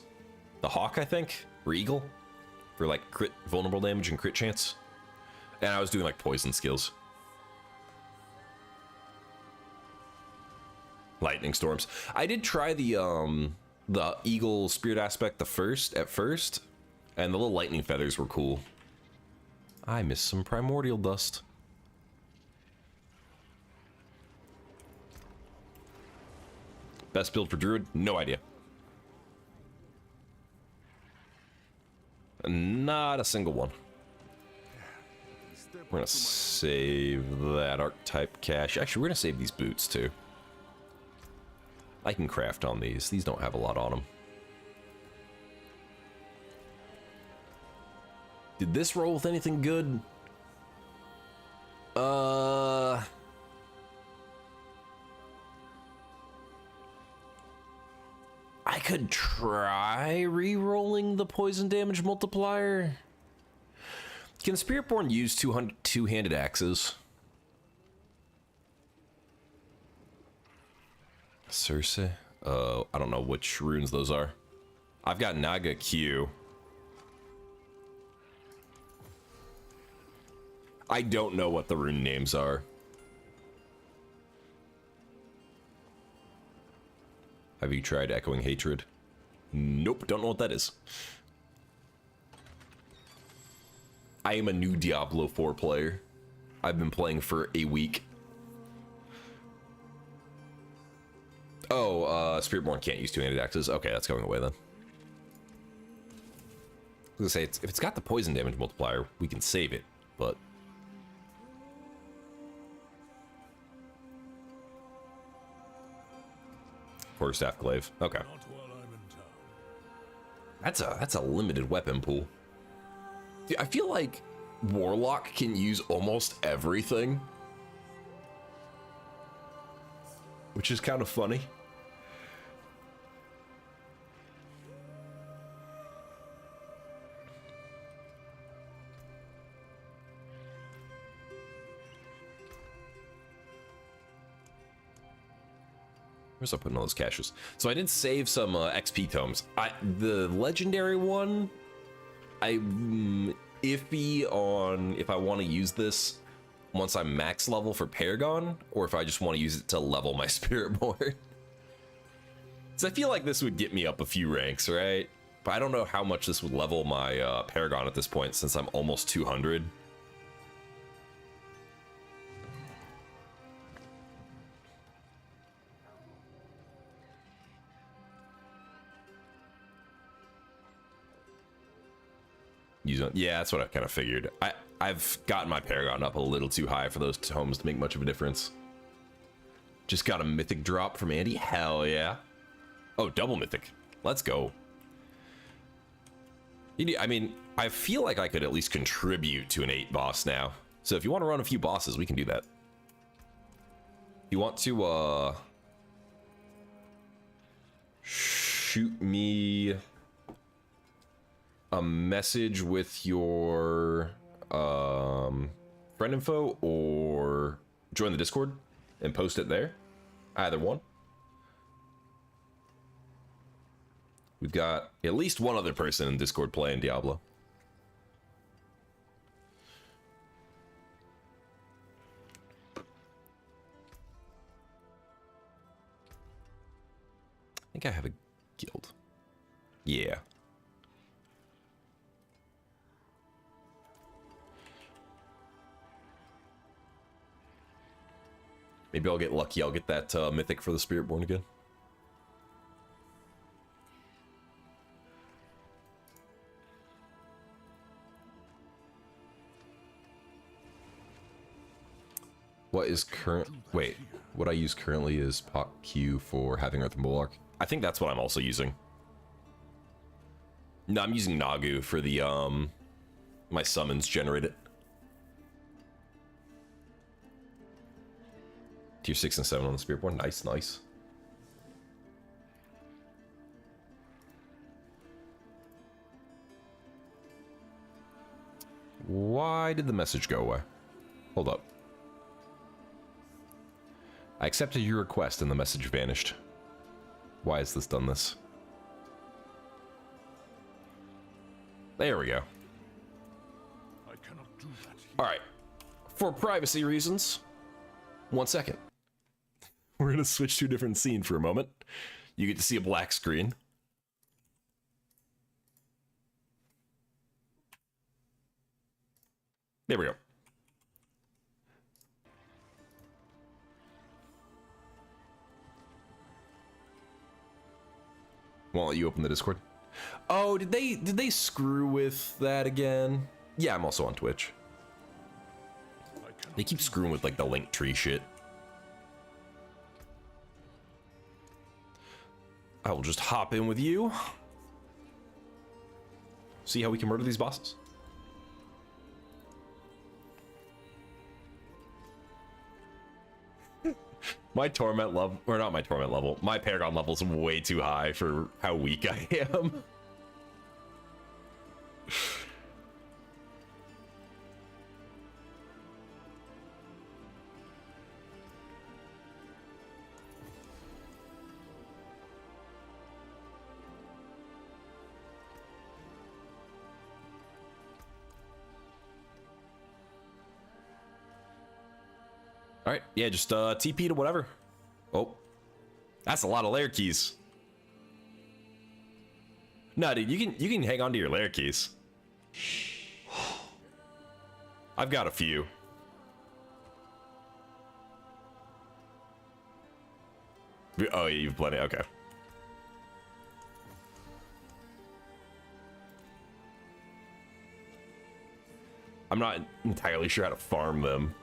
The hawk, I think, or eagle, for like crit vulnerable damage and crit chance. And I was doing like poison skills. Lightning storms. I did try the eagle spirit aspect at first, and the little lightning feathers were cool. I missed some primordial dust. Best build for druid? No idea. Not a single one. We're gonna save that archetype cache. Actually, we're gonna save these boots too. I can craft on these. These don't have a lot on them. Did this roll with anything good? I could try re-rolling the poison damage multiplier. Can Spiritborn use two-handed axes? Circe? I don't know which runes those are. I've got Naga Q. I don't know what the rune names are. Have you tried Echoing Hatred? Nope, don't know what that is. I am a new Diablo 4 player. I've been playing for a week. Oh, Spiritborn can't use two-handed axes. Okay, that's going away then. I was gonna say, if it's got the poison damage multiplier, we can save it, but... Quarterstaff glaive. Okay. That's a limited weapon pool. Dude, I feel like Warlock can use almost everything, which is kind of funny. Where's I putting all those caches? So I did save some XP tomes. The legendary one, I'm iffy on if I want to use this once I'm max level for Paragon, or if I just want to use it to level my Spiritborn. So I feel like this would get me up a few ranks, right? But I don't know how much this would level my Paragon at this point, since I'm almost 200. Yeah, that's what I kind of figured. I've gotten my Paragon up a little too high for those tomes to make much of a difference. Just got a mythic drop from Andy. Hell yeah. Oh, double mythic. Let's go. I mean, I feel like I could at least contribute to an 8 boss now. So if you want to run a few bosses, we can do that. You want to shoot me a message with your friend info, or join the Discord and post it there. Either one. We've got at least one other person in Discord playing Diablo. I think I have a guild. Yeah. Maybe I'll get lucky. I'll get that mythic for the Spiritborn again. What is current? Wait, what I use currently is Pot Q for having Earth and Bulwark. I think that's what I'm also using. No, I'm using Nagu for the my summons generated. Tier 6 and 7 on the Spiritborn. Nice, nice. Why did the message go away? Hold up. I accepted your request and the message vanished. Why has this done this? There we go. I cannot do that. All right. For privacy reasons, 1 second. We're going to switch to a different scene for a moment. You get to see a black screen. There we go. Won't let you open the Discord. Oh, did they screw with that again? Yeah, I'm also on Twitch. They keep screwing with like the link tree shit. I will just hop in with you. See how we can murder these bosses. My torment level, or not my torment level, my Paragon level is way too high for how weak I am. All right, yeah, just TP to whatever. Oh, that's a lot of lair keys. No, dude, you can hang on to your lair keys. I've got a few. Oh, yeah, you've plenty. Okay. I'm not entirely sure how to farm them.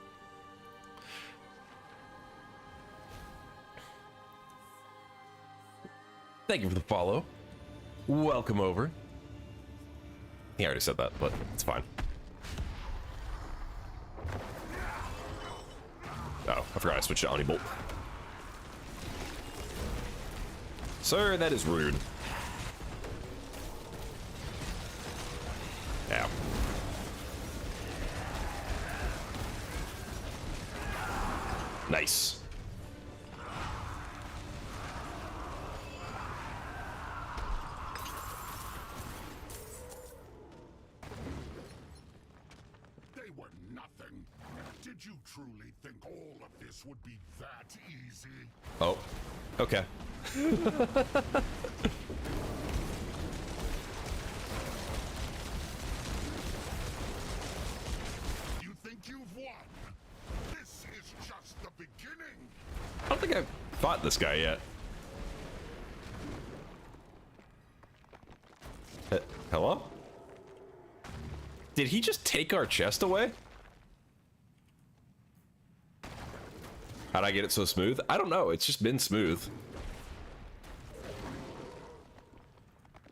Thank you for the follow. Welcome over. He already said that, but it's fine. Oh, I forgot I switched to Omni Bolt. Sir, that is rude. Yeah. Nice. Did you truly think all of this would be that easy? Oh, okay. You think you've won? This is just the beginning. I don't think I've fought this guy yet. Hello? Did he just take our chest away? How'd I get it so smooth? I don't know. It's just been smooth.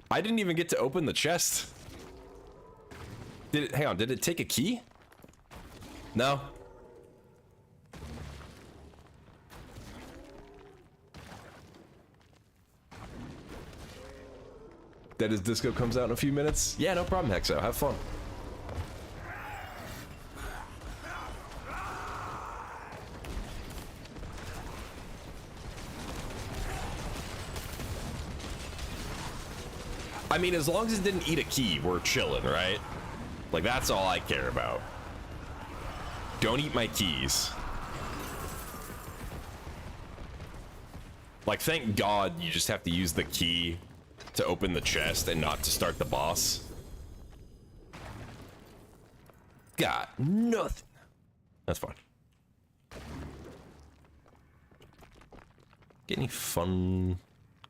I didn't even get to open the chest. Did it? Hang on. Did it take a key? No. That is Disco comes out in a few minutes. Yeah, no problem, Hexo. Have fun. I mean, as long as it didn't eat a key, we're chilling, right? Like, that's all I care about. Don't eat my keys. Like, thank God you just have to use the key to open the chest and not to start the boss. Got nothing. That's fine. Get any fun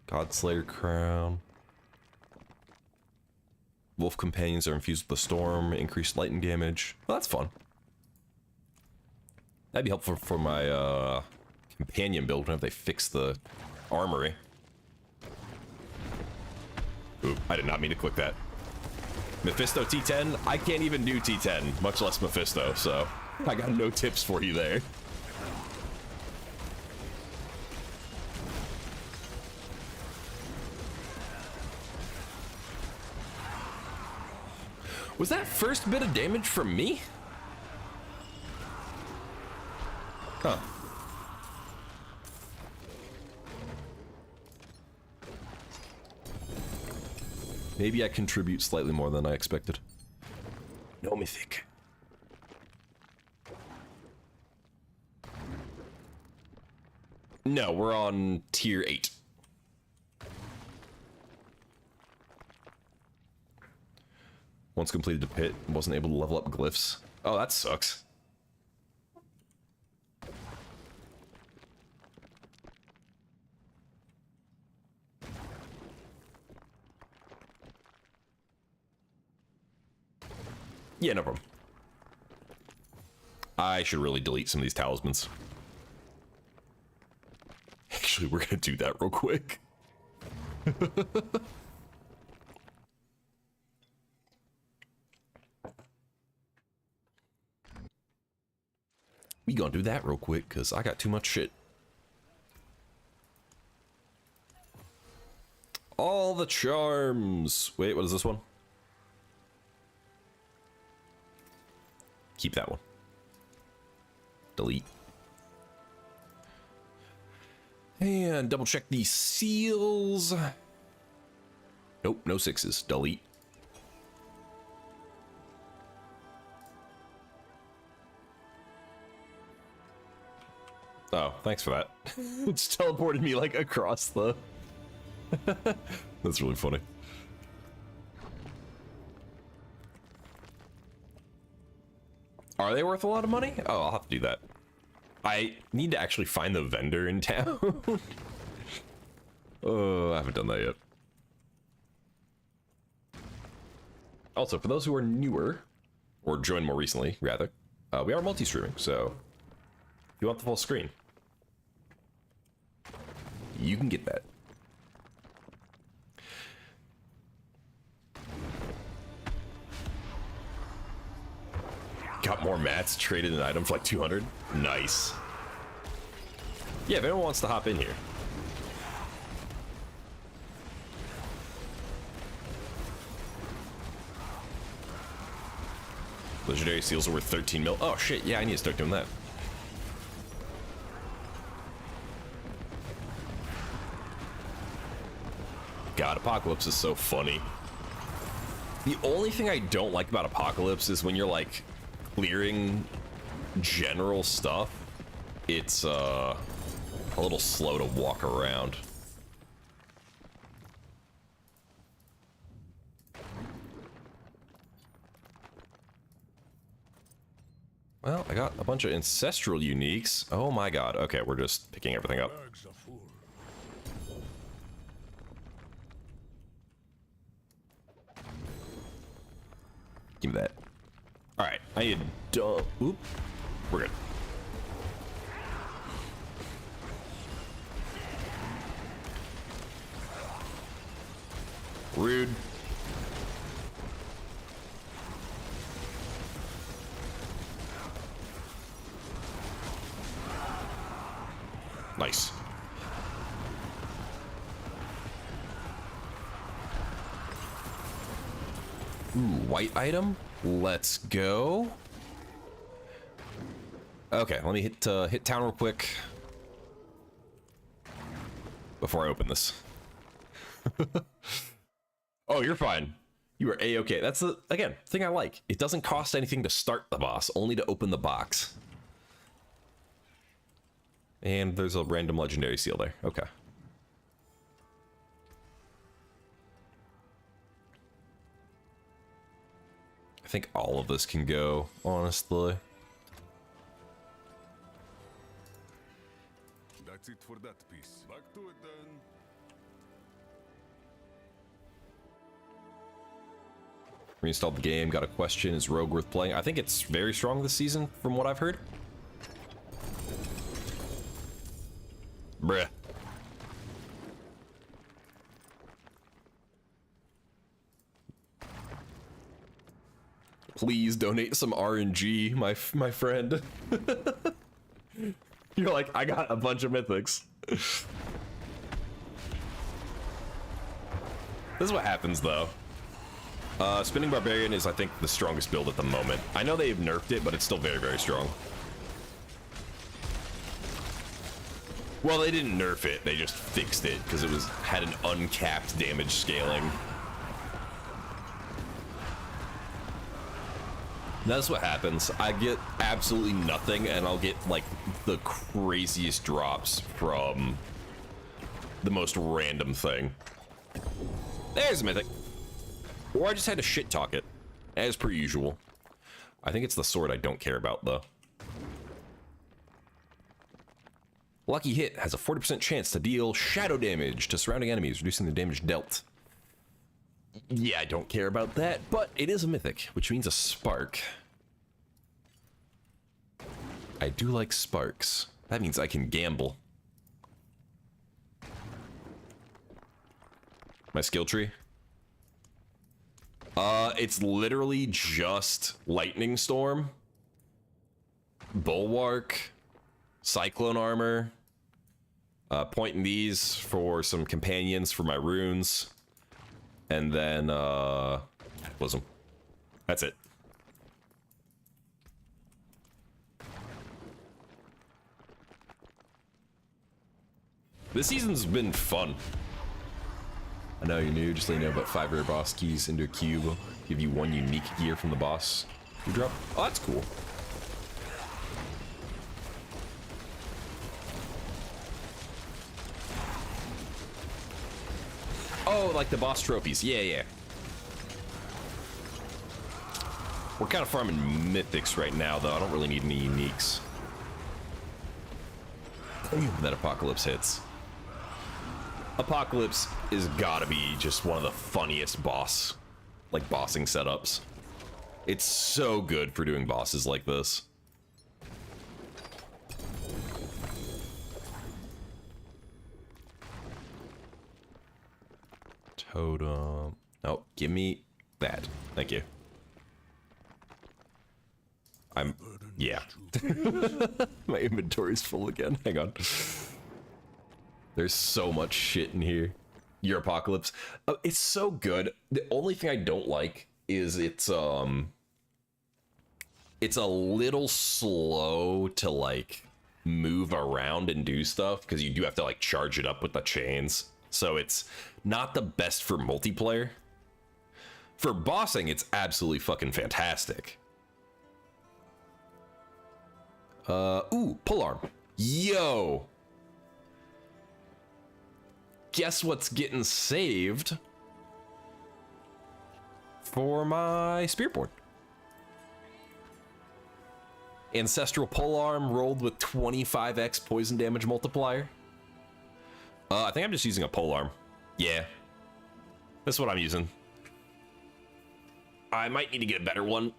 Godslayer crown? Wolf companions are infused with the storm, increased lightning damage. Well, that's fun. That'd be helpful for my companion build whenever they fix the armory. Oop, I did not mean to click that. Mephisto T10? I can't even do T10, much less Mephisto, so I got no tips for you there. Was that first bit of damage from me? Huh. Maybe I contribute slightly more than I expected. No mythic. No, we're on tier 8. Once completed the pit, wasn't able to level up glyphs. Oh, that sucks. Yeah, no problem. I should really delete some of these talismans. Actually, we're gonna do that real quick. We gonna do that real quick, because I got too much shit. All the charms. Wait, what is this one? Keep that one. Delete. And double check these seals. Nope, no 6s. Delete. Oh, thanks for that. It's teleported me like across the... That's really funny. Are they worth a lot of money? Oh, I'll have to do that. I need to actually find the vendor in town. Oh, I haven't done that yet. Also, for those who are newer, or joined more recently, rather, we are multi-streaming, so if you want the full screen, you can get that. Got more mats, traded an item for like 200. Nice. Yeah, if anyone wants to hop in here. Legendary seals are worth 13 mil. Oh shit, yeah, I need to start doing that. God, Apocalypse is so funny. The only thing I don't like about Apocalypse is when you're like clearing general stuff, it's a little slow to walk around. Well, I got a bunch of ancestral uniques. Oh my god. Okay, we're just picking everything up. Give me that. Alright, I need to dump. Oop. We're good. Rude. Nice. Ooh, white item. Let's go. Okay, let me hit town real quick before I open this. Oh, you're fine. You are a-okay. That's the again thing I like. It doesn't cost anything to start the boss, only to open the box. And there's a random legendary seal there. Okay. I think all of this can go, honestly. That's it for that piece. Back to it then. Reinstalled the game, got a question, is Rogue worth playing? I think it's very strong this season, from what I've heard. Bruh. Please donate some RNG, my friend. You're like, I got a bunch of mythics. This is what happens, though. Spinning Barbarian is, I think, the strongest build at the moment. I know they've nerfed it, but it's still very, very strong. Well, they didn't nerf it, they just fixed it, because it had an uncapped damage scaling. That's what happens. I get absolutely nothing, and I'll get like the craziest drops from the most random thing. There's a mythic. Or I just had to shit talk it, as per usual. I think it's the sword I don't care about, though. Lucky Hit has a 40% chance to deal shadow damage to surrounding enemies, reducing the damage dealt. Yeah, I don't care about that, but it is a mythic, which means a spark. I do like sparks. That means I can gamble. My skill tree? It's literally just Lightning Storm, Bulwark, Cyclone Armor, pointing these for some companions for my runes, and then, Cataclysm. That's it. This season's been fun. I know you're new, just let you know about 5 rare boss keys into a cube. Give you 1 unique gear from the boss you drop. Oh, that's cool. Oh, like the boss trophies. Yeah, yeah. We're kind of farming mythics right now, though. I don't really need any uniques. That Apocalypse hits. Apocalypse is gotta be just one of the funniest bossing setups. It's so good for doing bosses like this. Totem. Oh, give me that. Thank you. Yeah. My inventory's full again. Hang on. There's so much shit in here. Your Apocalypse. It's so good. The only thing I don't like is it's a little slow to like move around and do stuff because you do have to like charge it up with the chains. So it's not the best for multiplayer. For bossing, it's absolutely fucking fantastic. Ooh, polearm. Yo! Guess what's getting saved for my Spearboard? Ancestral polearm rolled with 25x poison damage multiplier. I think I'm just using a polearm. Yeah. That's what I'm using. I might need to get a better one.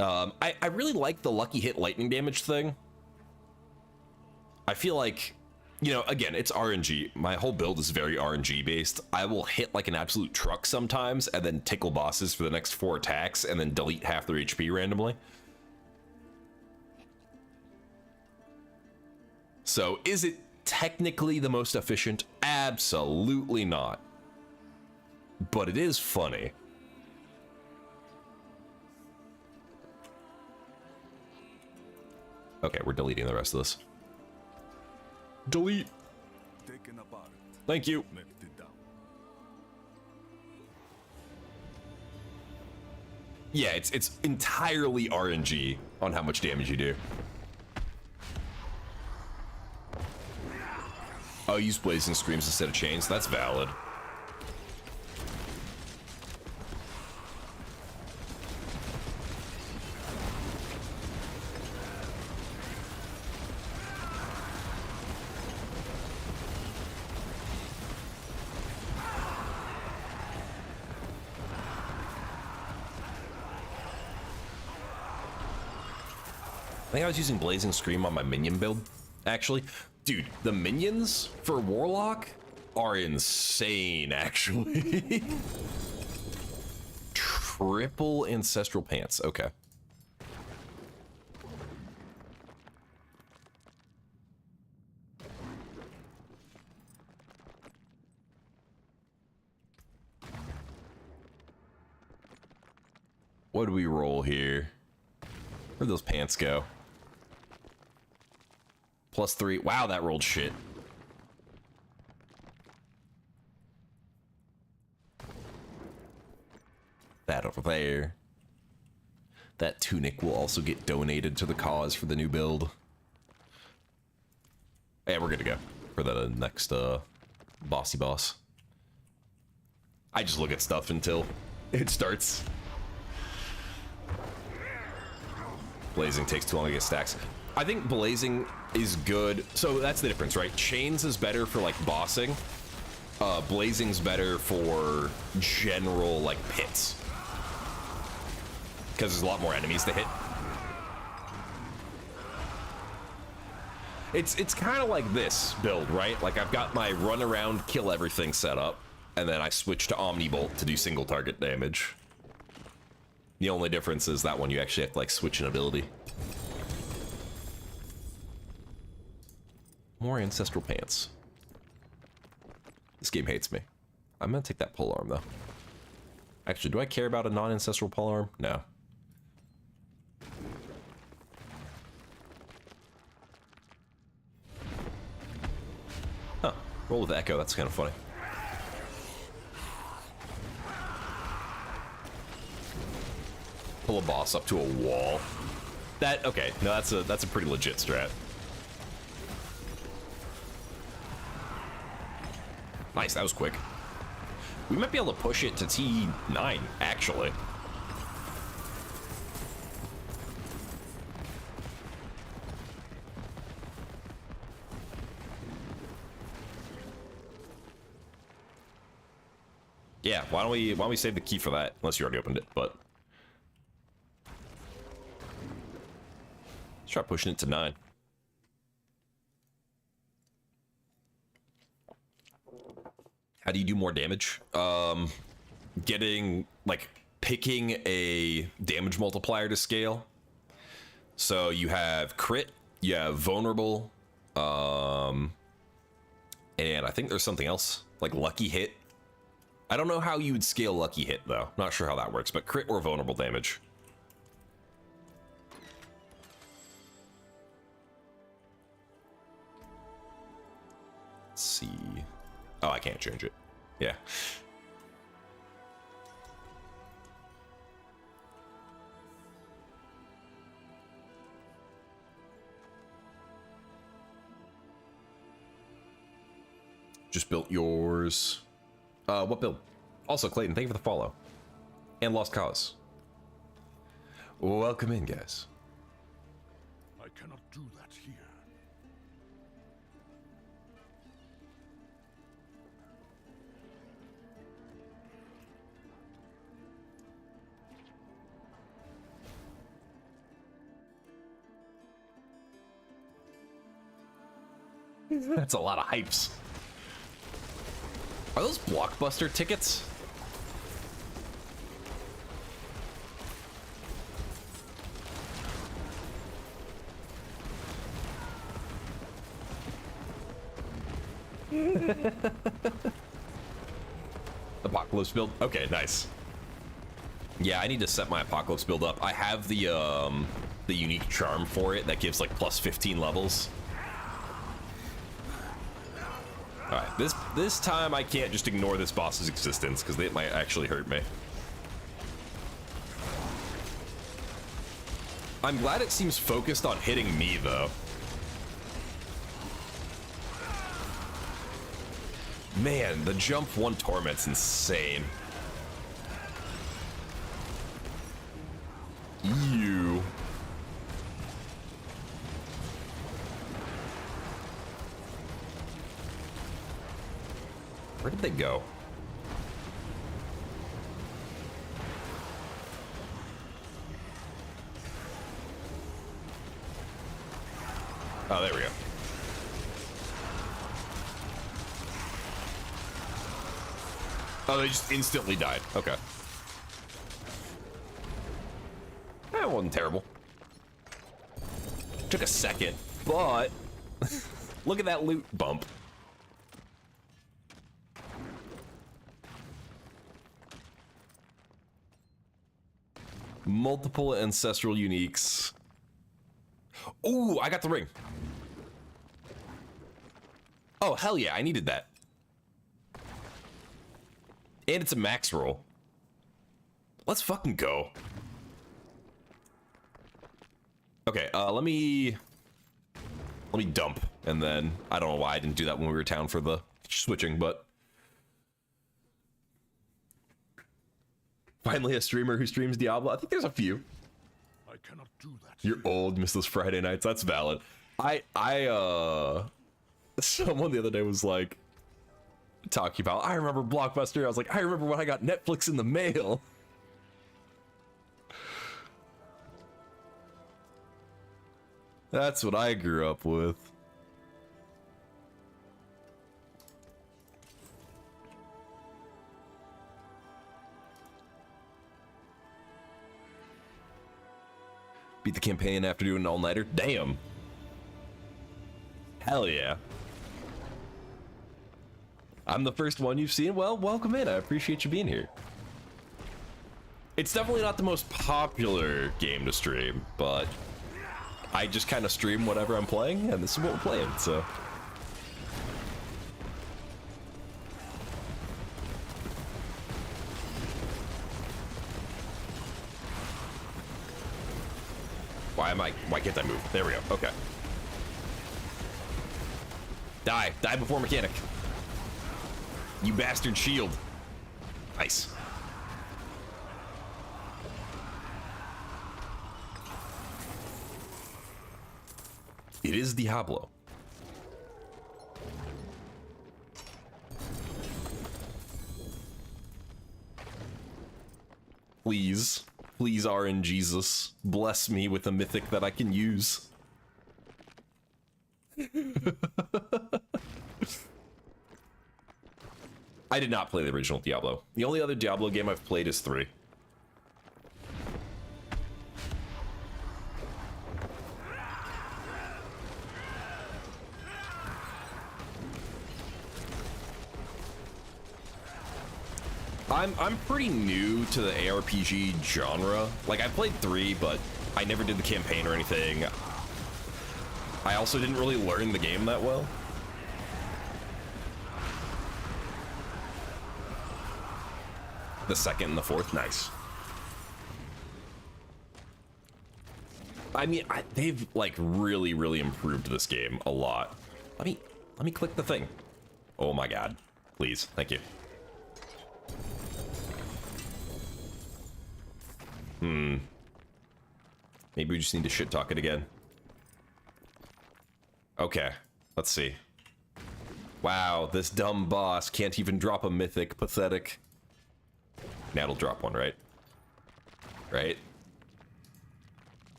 I really like the lucky hit lightning damage thing. I feel like, you know, again, it's RNG. My whole build is very RNG based. I will hit like an absolute truck sometimes and then tickle bosses for the next 4 attacks and then delete half their HP randomly. So is it technically the most efficient? Absolutely not. But it is funny. Okay, we're deleting the rest of this. Delete. Thank you. Yeah, it's entirely RNG on how much damage you do. Oh, use blazing screams instead of chains. That's valid. I think I was using Blazing Scream on my minion build, actually. Dude, the minions for Warlock are insane, actually. Triple Ancestral Pants, okay. What do we roll here? Where'd those pants go? +3. Wow, that rolled shit. That over there. That tunic will also get donated to the cause for the new build. Yeah, we're good to go for the next bossy boss. I just look at stuff until it starts. Blazing takes too long to get stacks. I think blazing is good. So that's the difference, right? Chains is better for like bossing. Blazing's better for general like pits. Because there's a lot more enemies to hit. It's kind of like this build, right? Like I've got my run around, kill everything set up, and then I switch to Omnibolt to do single target damage. The only difference is that one you actually have to like switch an ability. More ancestral pants. This game hates me. I'm gonna take that polearm though. Actually, do I care about a non-ancestral polearm? No. Huh. Roll with Echo, that's kind of funny. Pull a boss up to a wall. That, okay, no, that's a pretty legit strat. Nice, that was quick. We might be able to push it to T9, actually. Yeah, why don't we save the key for that? Unless you already opened it, but let's try pushing it to 9. How do you do more damage? Getting, like, picking a damage multiplier to scale. So you have crit, you have vulnerable, and I think there's something else, like lucky hit. I don't know how you would scale lucky hit, though. Not sure how that works, but crit or vulnerable damage. Let's see. Oh, I can't change it. Yeah. Just built yours. What build? Also, Clayton, thank you for the follow. And Lost Cause. Welcome in, guys. I cannot do that here. That's a lot of hypes. Are those Blockbuster tickets? Apocalypse build? Okay, nice. Yeah, I need to set my Apocalypse build up. I have the unique charm for it that gives like plus 15 levels. Alright, this time I can't just ignore this boss's existence, because it might actually hurt me. I'm glad it seems focused on hitting me, though. Man, the jump 1 torment's insane. Ew. Where did they go? Oh, there we go. Oh, they just instantly died. Okay. That wasn't terrible. Took a second, but look at that loot bump. Multiple ancestral uniques. Ooh, I got the ring. Oh, hell yeah, I needed that. And it's a max roll. Let's fucking go. Okay, let me dump, and then I don't know why I didn't do that when we were down for the switching, but finally a streamer who streams Diablo. I think there's a few. I cannot do that. You're old, miss those Friday nights. That's valid. Someone the other day was like talking about, I remember Blockbuster. I was like, I remember when I got Netflix in the mail. That's what I grew up with. Beat the campaign after doing an all-nighter? Damn. Hell yeah. I'm the first one you've seen? Well, welcome in. I appreciate you being here. It's definitely not the most popular game to stream, but I just kind of stream whatever I'm playing, and this is what we're playing, so. Why can't I move? There we go, okay. Die before mechanic. You bastard shield. Nice. It is Diablo. Please, RNGesus, bless me with a mythic that I can use. I did not play the original Diablo. The only other Diablo game I've played is 3. I'm pretty new to the ARPG genre. Like, I played 3, but I never did the campaign or anything. I also didn't really learn the game that well. The second and the fourth, nice. I mean, they've like really improved this game a lot. Let me click the thing. Oh my god, please, thank you. Maybe we just need to shit talk it again. Okay, let's see. Wow, this dumb boss can't even drop a mythic. Pathetic. Now it'll drop one, right? Right?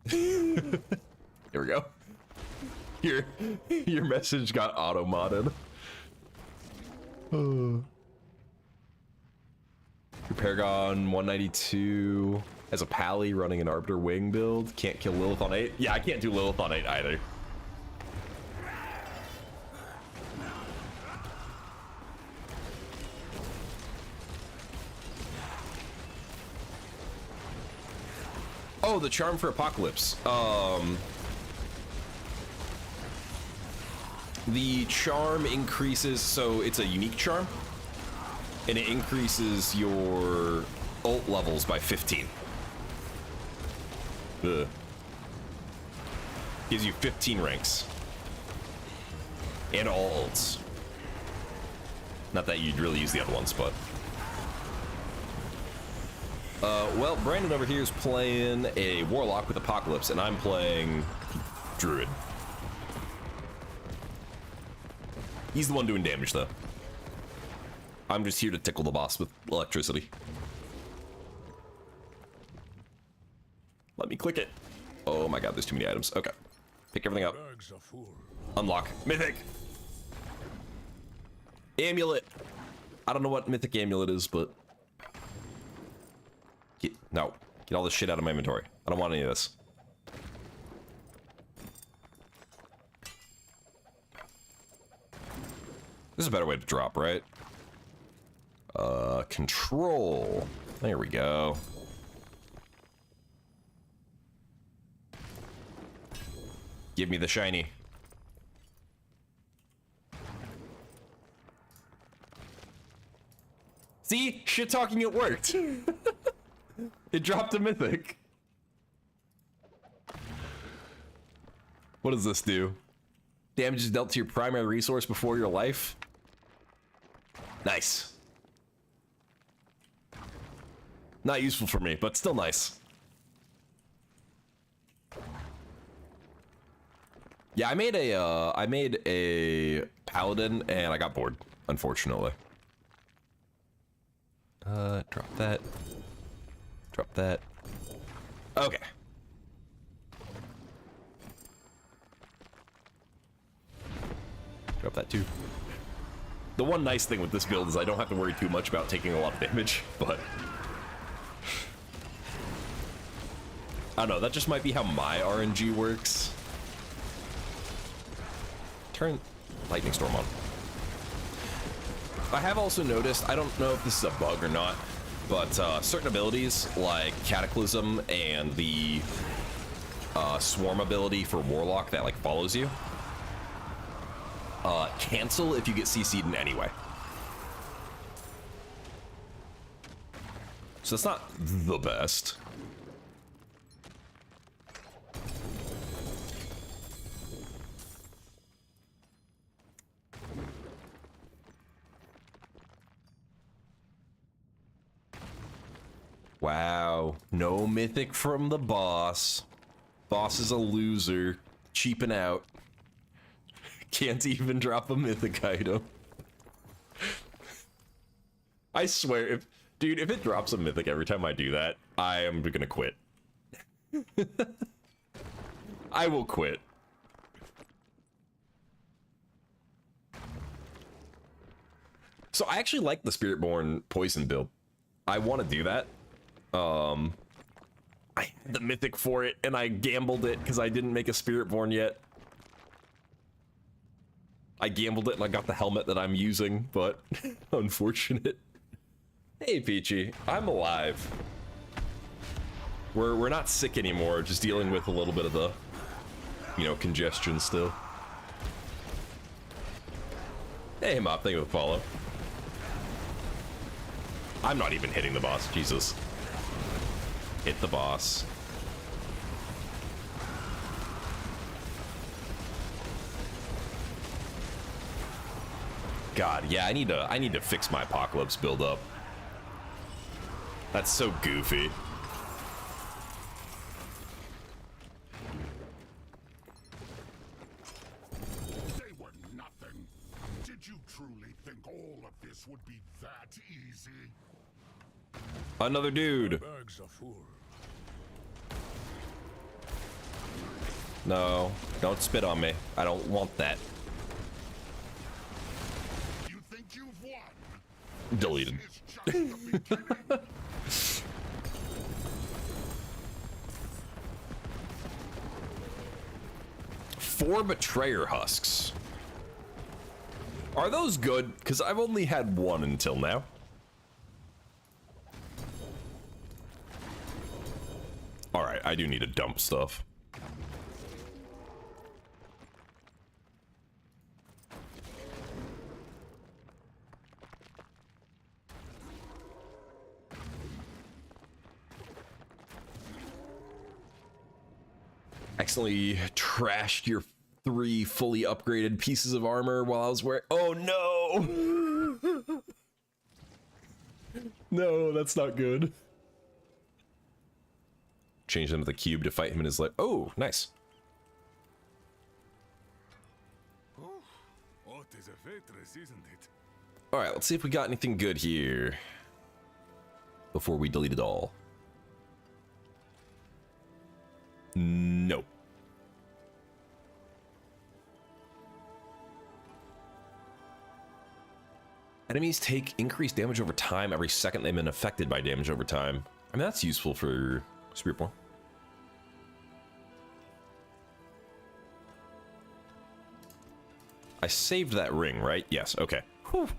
Here we go. Your message got auto-modded. Your Paragon 192 has a Pally running an Arbiter Wing build. Can't kill Lilith on 8. Yeah, I can't do Lilith on 8 either. Oh, the charm for Apocalypse. The charm increases, so it's a unique charm, and it increases your ult levels by 15. Ugh. Gives you 15 ranks. And all ults. Not that you'd really use the other ones, but... well, Brandon over here is playing a Warlock with Apocalypse, and I'm playing Druid. He's the one doing damage, though. I'm just here to tickle the boss with electricity. Let me click it. Oh my god, there's too many items. Okay. Pick everything up. Unlock. Mythic! Amulet! I don't know what Mythic Amulet is, but... Get all this shit out of my inventory. I don't want any of this. This is a better way to drop, right? Control. There we go. Give me the shiny. See? Shit talking, it worked. It dropped a mythic. What does this do? Damage is dealt to your primary resource before your life. Nice. Not useful for me, but still nice. Yeah, I made a paladin and I got bored, unfortunately. Drop that. Drop that. Okay. Drop that too. The one nice thing with this build is I don't have to worry too much about taking a lot of damage, but I don't know, that just might be how my RNG works. Turn Lightning Storm on. I have also noticed, I don't know if this is a bug or not, but certain abilities like Cataclysm and the Swarm ability for Warlock that like follows you, cancel if you get CC'd in any way. So that's not the best. Wow, no mythic from the boss. Boss is a loser, cheaping out. Can't even drop a mythic item. I swear, dude, if it drops a mythic every time I do that, I am gonna quit. I will quit. So I actually like the Spiritborn poison build. I want to do that. I had the mythic for it and I gambled it because I didn't make a Spiritborn yet. I gambled it and I got the helmet that I'm using, but unfortunate. Hey Peachy, I'm alive. We're not sick anymore, just dealing with a little bit of the, you know, congestion still. Hey Mop, thank you for the follow. I'm not even hitting the boss, Jesus. Hit the boss. God, yeah, I need to fix my Apocalypse build up. That's so goofy. They were nothing. Did you truly think all of this would be that easy? Another dude. Bags are full. No, don't spit on me. I don't want that. You think you've won? Deleted. It's just the beginning. 4 Betrayer Husks. Are those good? Because I've only had 1 until now. Alright, I do need to dump stuff. Accidentally trashed your 3 fully upgraded pieces of armor while I was wearing. Oh no! No, that's not good. Change them to the cube to fight him in his life. Oh, nice. Oh, what is a waitress, isn't it? All right, let's see if we got anything good here before we delete it all. Nope. Enemies take increased damage over time every second they've been affected by damage over time. I mean, that's useful for Spiritborn. I saved that ring, right? Yes, okay. Whew.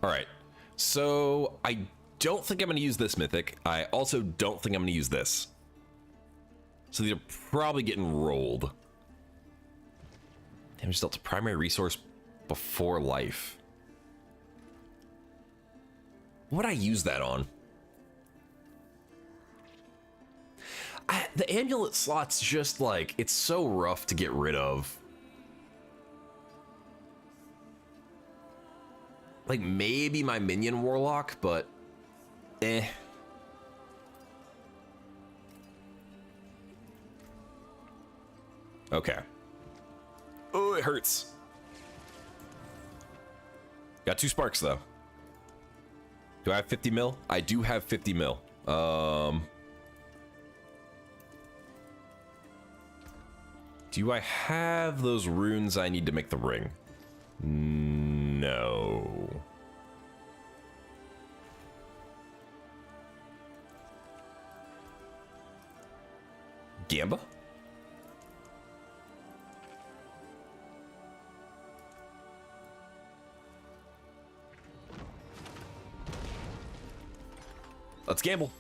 All right, so I don't think I'm going to use this mythic. I also don't think I'm going to use this. So these are probably getting rolled. Damage dealt to primary resource before life. What would I use that on? the amulet slot's just like, it's so rough to get rid of. Like maybe my minion warlock, but eh. Okay. Oh, it hurts. Got 2 sparks though. Do I have 50 mil? I do have 50 mil. Do I have those runes I need to make the ring? No. Gamba? Let's gamble.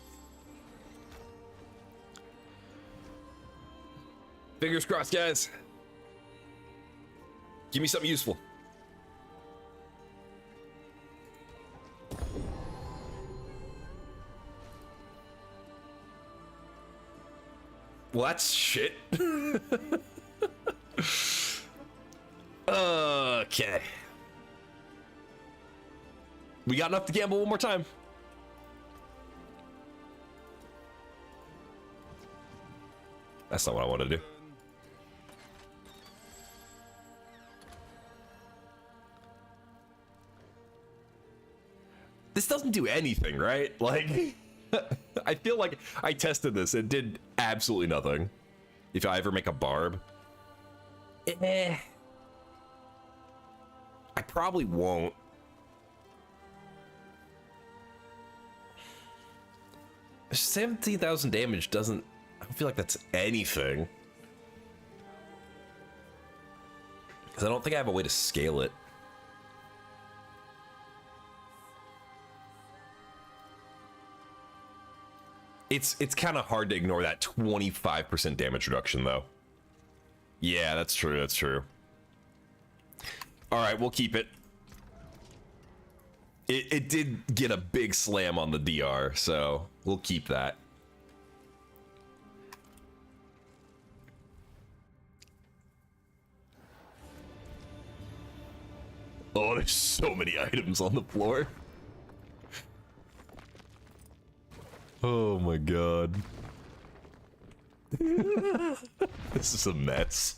Fingers crossed, guys. Give me something useful. Well, that's shit. Okay. We got enough to gamble one more time. That's not what I want to do. This doesn't do anything, right? Like, I feel like I tested this. It did absolutely nothing. If I ever make a barb. I probably won't. 17,000 damage doesn't... I don't feel like that's anything. Because I don't think I have a way to scale it. It's kind of hard to ignore that 25% damage reduction, though. Yeah, that's true, that's true. Alright, we'll keep it. It did get a big slam on the DR, so we'll keep that. Oh, there's so many items on the floor. Oh my god. This is a mess.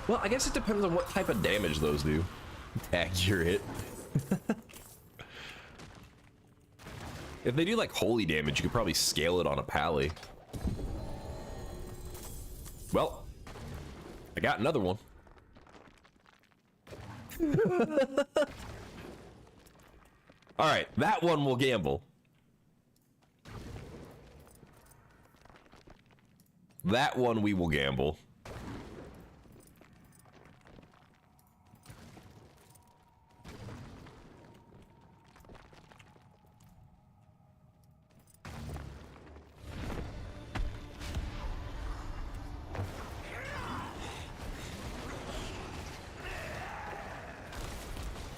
Well, I guess it depends on what type of damage those do. Accurate. If they do like holy damage, you could probably scale it on a pally. Well, I got another one. All right, that one will gamble. That one we will gamble.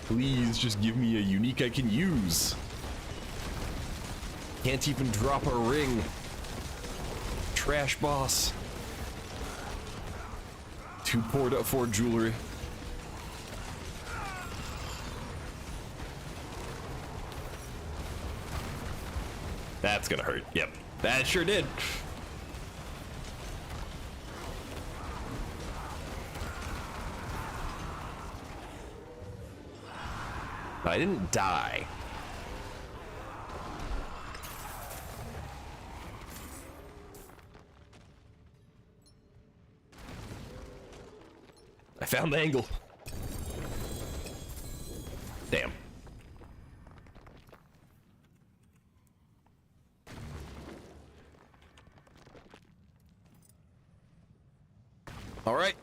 Please just give me a unique I can use. Can't even drop a ring. Trash boss. Too poor to afford jewelry. That's gonna hurt. Yep, that sure did. I didn't die. I found the angle. Damn. All right,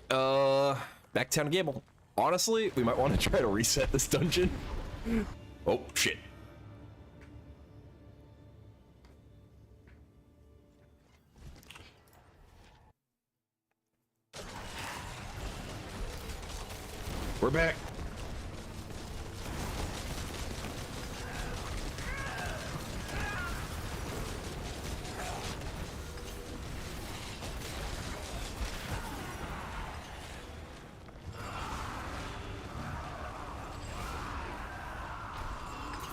back to town to gamble. Honestly, we might want to try to reset this dungeon. Oh, shit. We're back.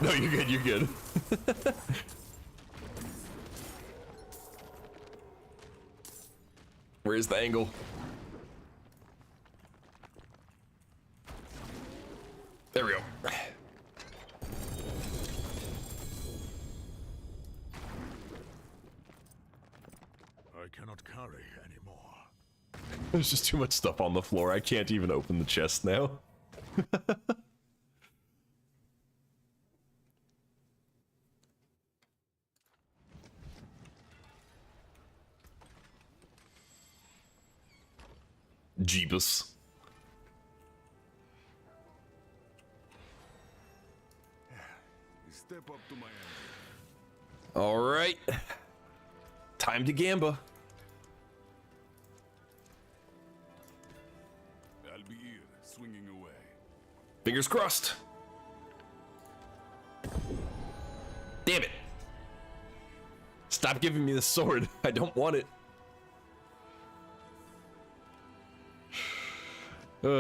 No, you're good, you're good. Where's the angle? There we go. I cannot carry anymore. There's just too much stuff on the floor. I can't even open the chest now. Jeebus. Step up to my end. All right. Time to gamba. I'll be here, swinging away. Fingers crossed. Damn it. Stop giving me the sword. I don't want it. Back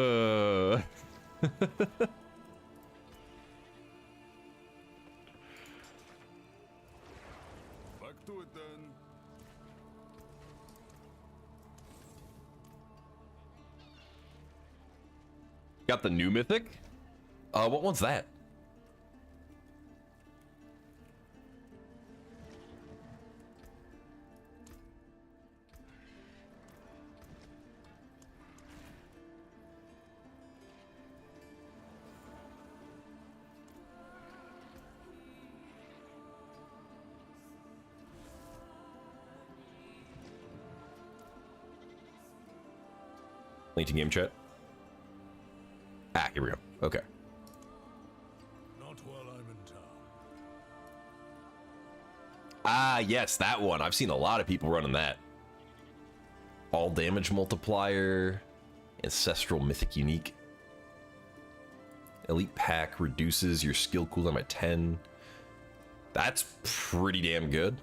to it then. Got the new mythic? What one's that? Link to game chat. Ah, here we go. Okay. Not while I'm in town. Ah, yes, that one. I've seen a lot of people running that. All damage multiplier, ancestral mythic unique. Elite pack reduces your skill cooldown by 10. That's pretty damn good.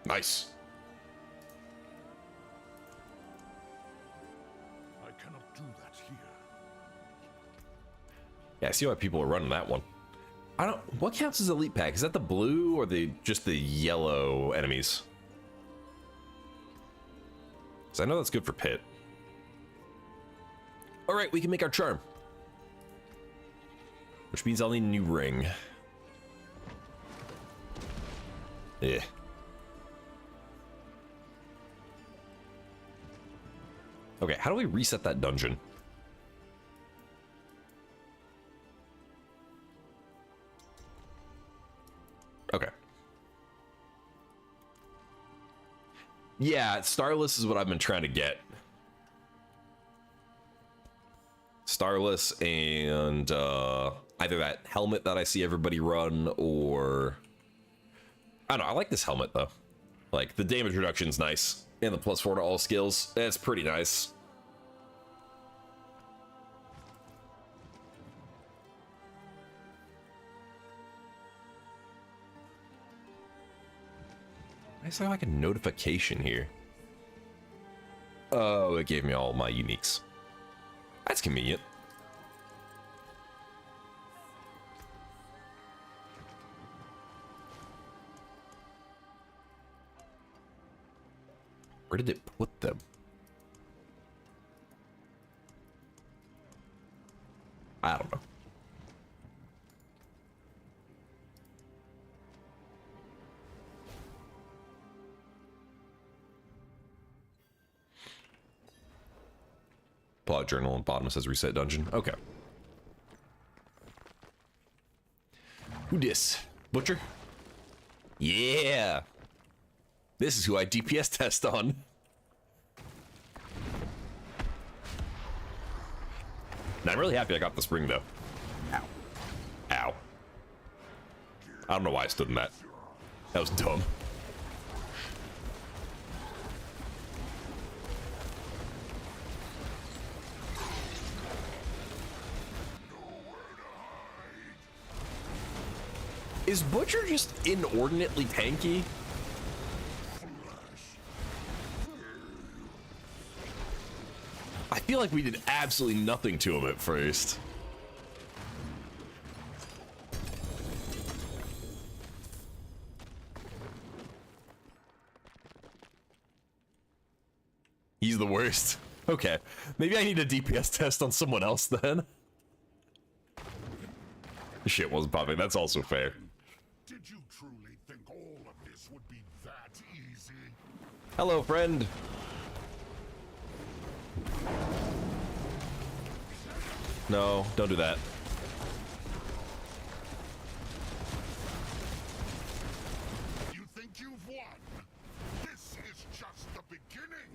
Nice. I cannot do that here. Yeah, I see why people are running that one. I don't. What counts as elite pack? Is that the blue or just the yellow enemies? Because I know that's good for pit. All right, we can make our charm, which means I'll need a new ring. Yeah. Okay, how do we reset that dungeon? Okay. Yeah, Starless is what I've been trying to get. Starless and either that helmet that I see everybody run or... I don't know, I like this helmet though. Like, the damage reduction's nice. And the +4 to all skills. That's pretty nice. Why is there like a notification here? Oh, it gave me all my uniques. That's convenient. Where did it put them? I don't know. Plot journal and bottom says reset dungeon. Okay. Who dis? Butcher? Yeah. This is who I DPS test on. And I'm really happy I got the spring, though. Ow. Ow. I don't know why I stood in that. That was dumb. Is Butcher just inordinately tanky? I feel like we did absolutely nothing to him at first. He's the worst. Okay, maybe I need a DPS test on someone else then. Shit wasn't popping, that's also fair. Did you truly think all of this would be that easy? Hello, friend. No, don't do that. You think you've won? This is just the beginning.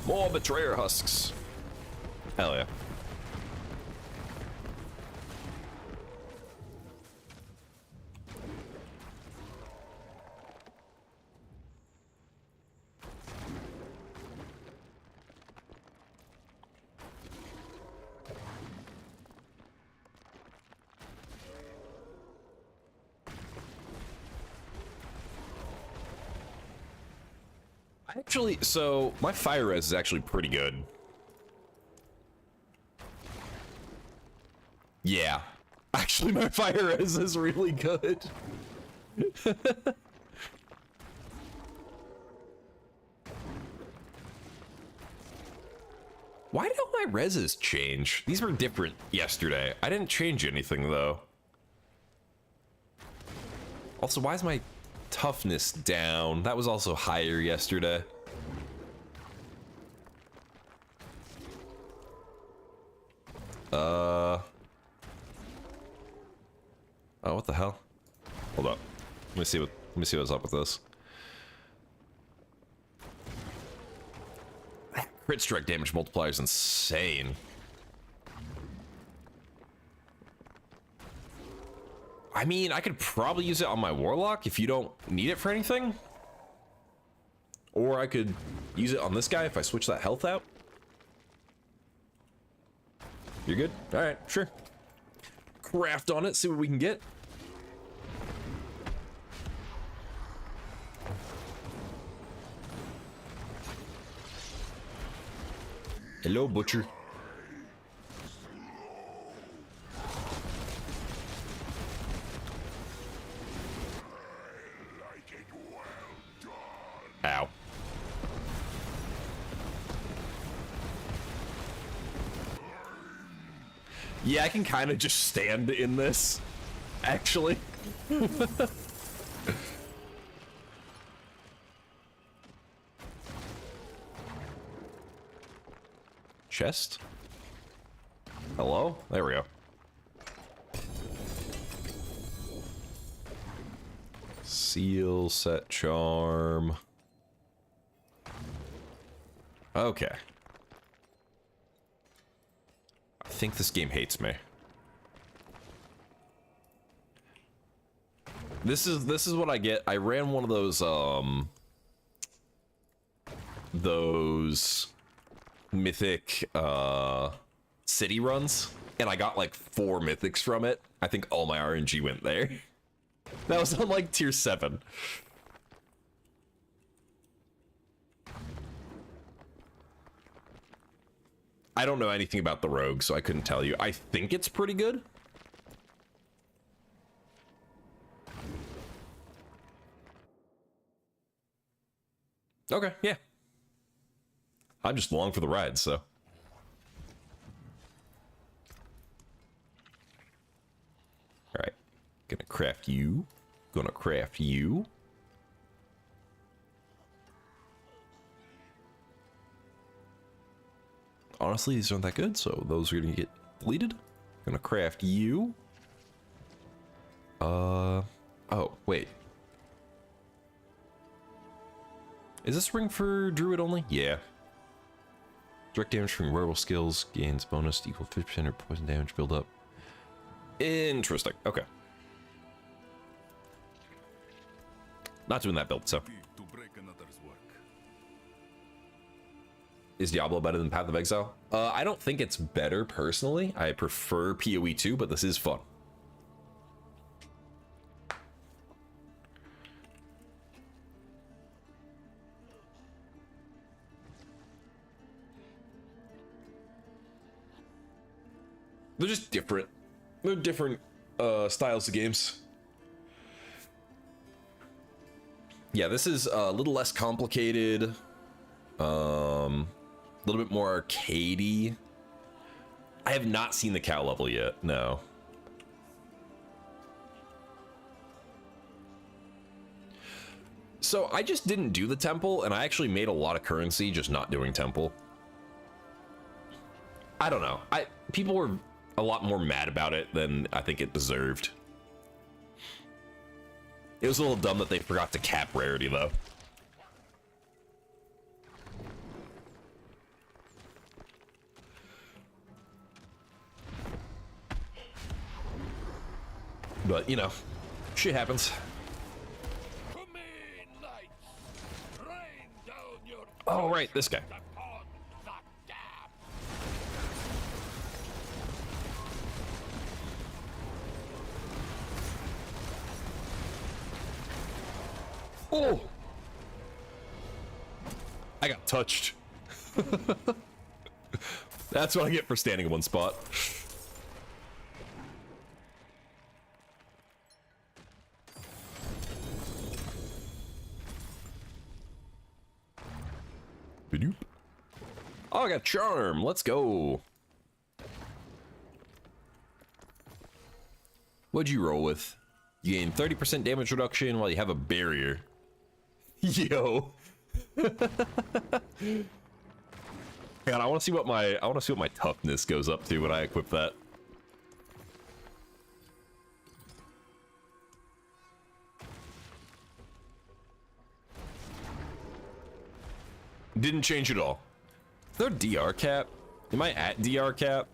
More betrayer husks. Hell yeah. Actually, so my fire res is actually pretty good. Yeah. Actually, my fire res is really good. Why don't my reses change? These were different yesterday. I didn't change anything, though. Also, why is my toughness down? That was also higher yesterday. Oh, what the hell? Hold up. Let me see what's up with this. Crit strike damage multiplier is insane. I mean, I could probably use it on my warlock if you don't need it for anything. Or I could use it on this guy if I switch that health out. You're good? Alright, sure. Craft on it, see what we can get. Hello, Butcher. Ow. Yeah, I can kind of just stand in this, actually. Chest? Hello? There we go. Seal, set charm. Okay. I think this game hates me. This is what I get. I ran one of those mythic city runs, and I got like 4 mythics from it. I think all my RNG went there. That was on like tier 7. I don't know anything about the rogue, so I couldn't tell you. I think it's pretty good. Okay, yeah. I'm just along for the ride, so. Alright. Gonna craft you. Gonna craft you. Honestly, these aren't that good, so those are gonna get deleted. Gonna craft you. Oh, wait. Is this ring for druid only? Yeah. Direct damage from wearable skills gains bonus equal 50% or poison damage build up. Interesting. Okay. Not doing that build, so. Is Diablo better than Path of Exile? I don't think it's better personally. I prefer PoE 2, but this is fun. They're just different. They're different styles of games. Yeah, this is a little less complicated. A little bit more arcadey. I have not seen the cow level yet, no. So I just didn't do the temple, and I actually made a lot of currency just not doing temple. I don't know. People were a lot more mad about it than I think it deserved. It was a little dumb that they forgot to cap rarity, though. But, you know, shit happens. Oh, right, this guy. Oh! I got touched. That's what I get for standing in one spot. Oh, I got charm. Let's go. What'd you roll with? You gain 30% damage reduction while you have a barrier. Yo. God, I want to see what my toughness goes up to when I equip that. Didn't change at all. Is there a DR cap? Am I at DR cap?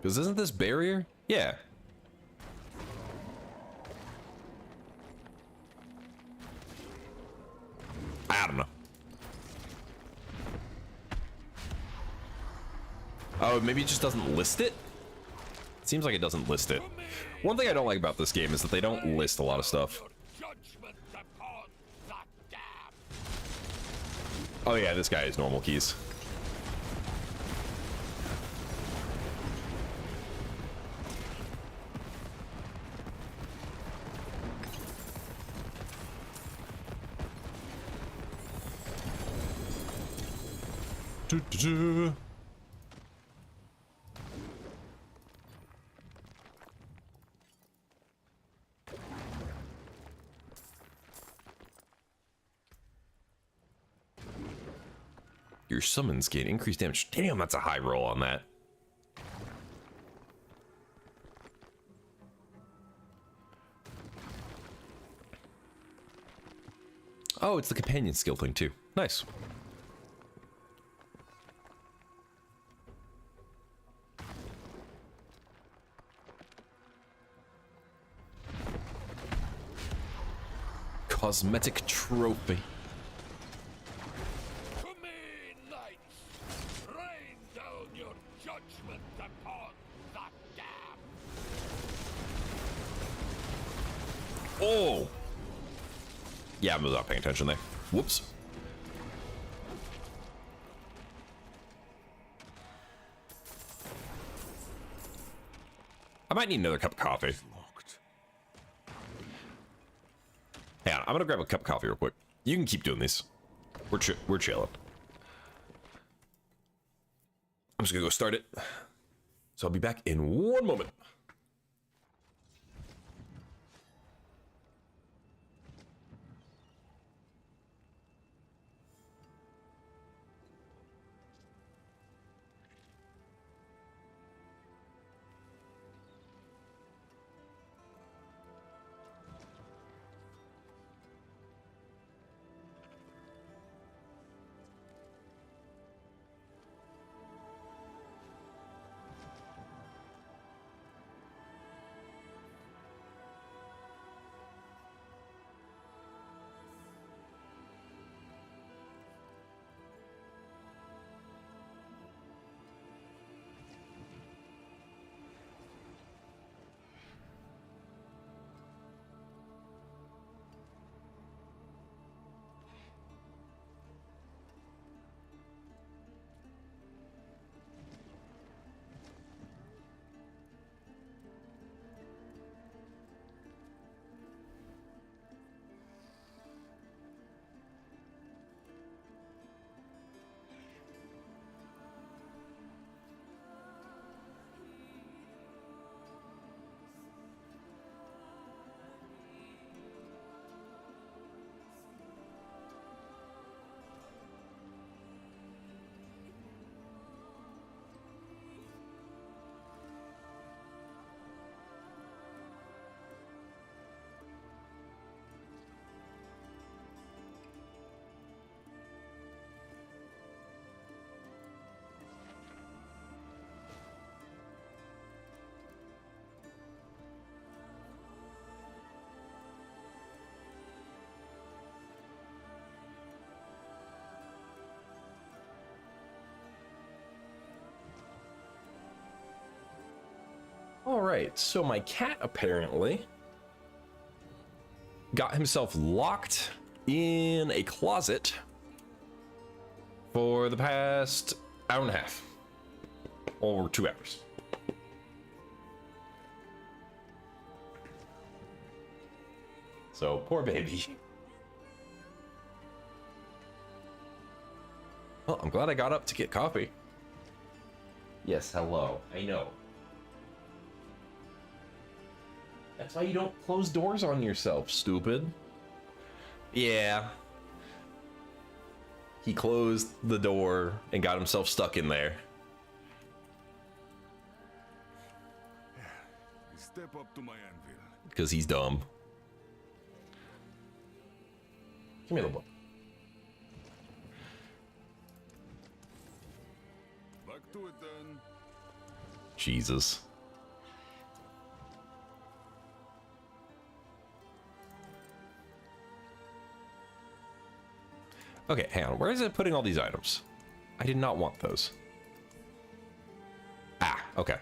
Because isn't this barrier? Yeah. I don't know. Oh, maybe it just doesn't list it? It seems like it doesn't list it. One thing I don't like about this game is that they don't list a lot of stuff. Oh yeah, this guy is normal keys. Your summons gain increased damage. Damn, that's a high roll on that. Oh, it's the companion skill thing too. Nice. Cosmetic trophy. Oh! Yeah, I was not paying attention there. Whoops. I might need another cup of coffee. Hang on, I'm gonna grab a cup of coffee real quick. You can keep doing these. We're chilling. I'm just gonna go start it. So I'll be back in one moment. right, so my cat apparently got himself locked in a closet for the past hour and a half, or 2 hours. So, poor baby. Well, I'm glad I got up to get coffee. Yes, hello. I know. That's why you don't close doors on yourself, stupid. Yeah. He closed the door and got himself stuck in there. Step up to my anvil. Because he's dumb. Give me the book. Back to it then. Jesus. Okay, hang on. Where is it putting all these items? I did not want those. Ah, okay.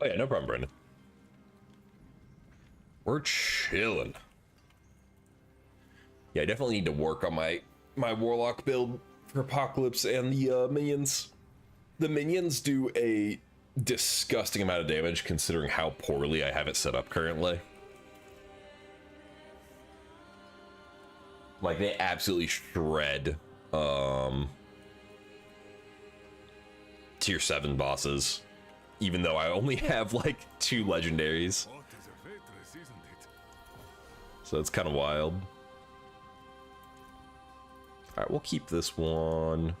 Oh yeah, no problem, Brendan. We're chilling. Yeah, I definitely need to work on my warlock build for Apocalypse and the minions. The minions do a disgusting amount of damage considering how poorly I have it set up currently. Like, they absolutely shred tier 7 bosses, even though I only have like 2 legendaries. Hot as a waitress, isn't it? So it's kind of wild. All right, we'll keep this one.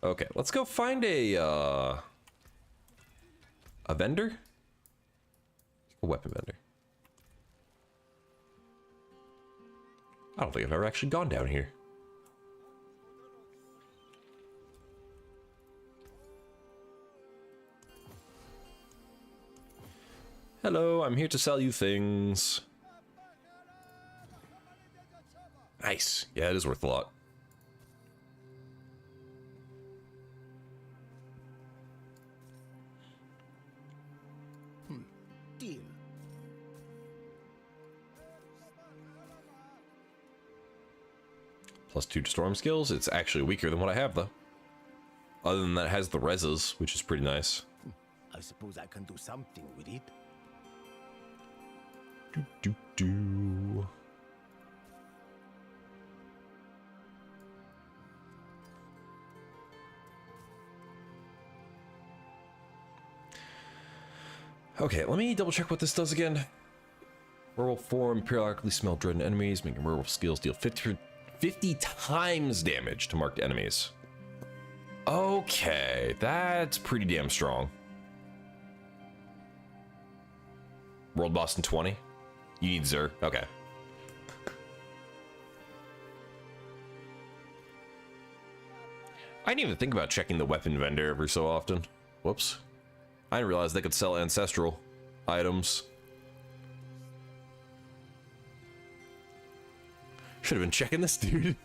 Okay, let's go find a vendor? A weapon vendor. I don't think I've ever actually gone down here. Hello, I'm here to sell you things. Nice. Yeah, it is worth a lot. Deal. +2 to storm skills. It's actually weaker than what I have, though. Other than that, it has the reses, which is pretty nice. I suppose I can do something with it. Do. Okay, let me double check what this does again. Werewolf form, periodically smell dreaded enemies, making werewolf skills deal 50 times damage to marked enemies. Okay, that's pretty damn strong. World boss in 20? You need Xur. Okay. I didn't even think about checking the weapon vendor every so often. Whoops. I didn't realize they could sell ancestral items. Should have been checking this, dude.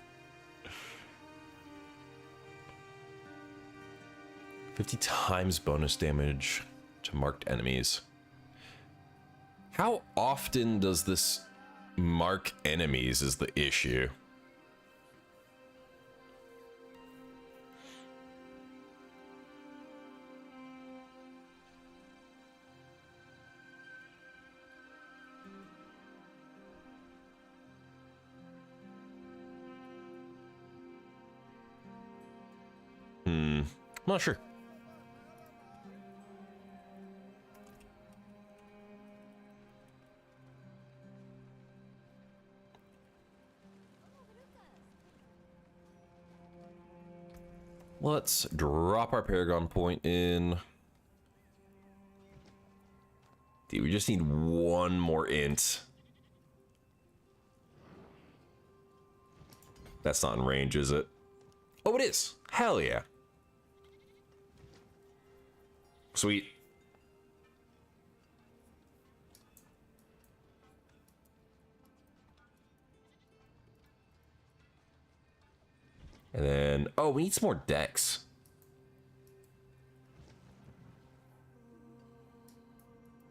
50 times bonus damage to marked enemies. How often does this mark enemies is the issue? I'm not sure. Let's drop our Paragon point in. Dude, we just need one more int. That's not in range, is it? Oh, it is. Hell yeah. Sweet. And then, oh, we need some more decks.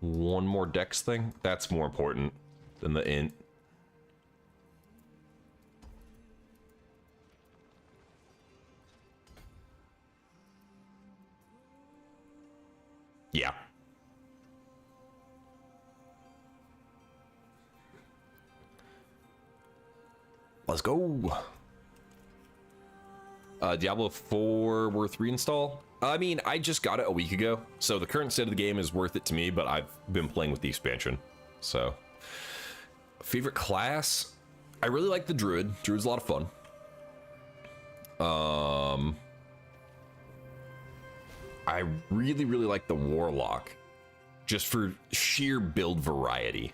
One more dex thing? That's more important than the int. Yeah. Let's go. Diablo 4 worth reinstall? I mean, I just got it a week ago, so the current state of the game is worth it to me, but I've been playing with the expansion. So, favorite class? I really like the Druid. Druid's a lot of fun. I really, really like the Warlock, just for sheer build variety.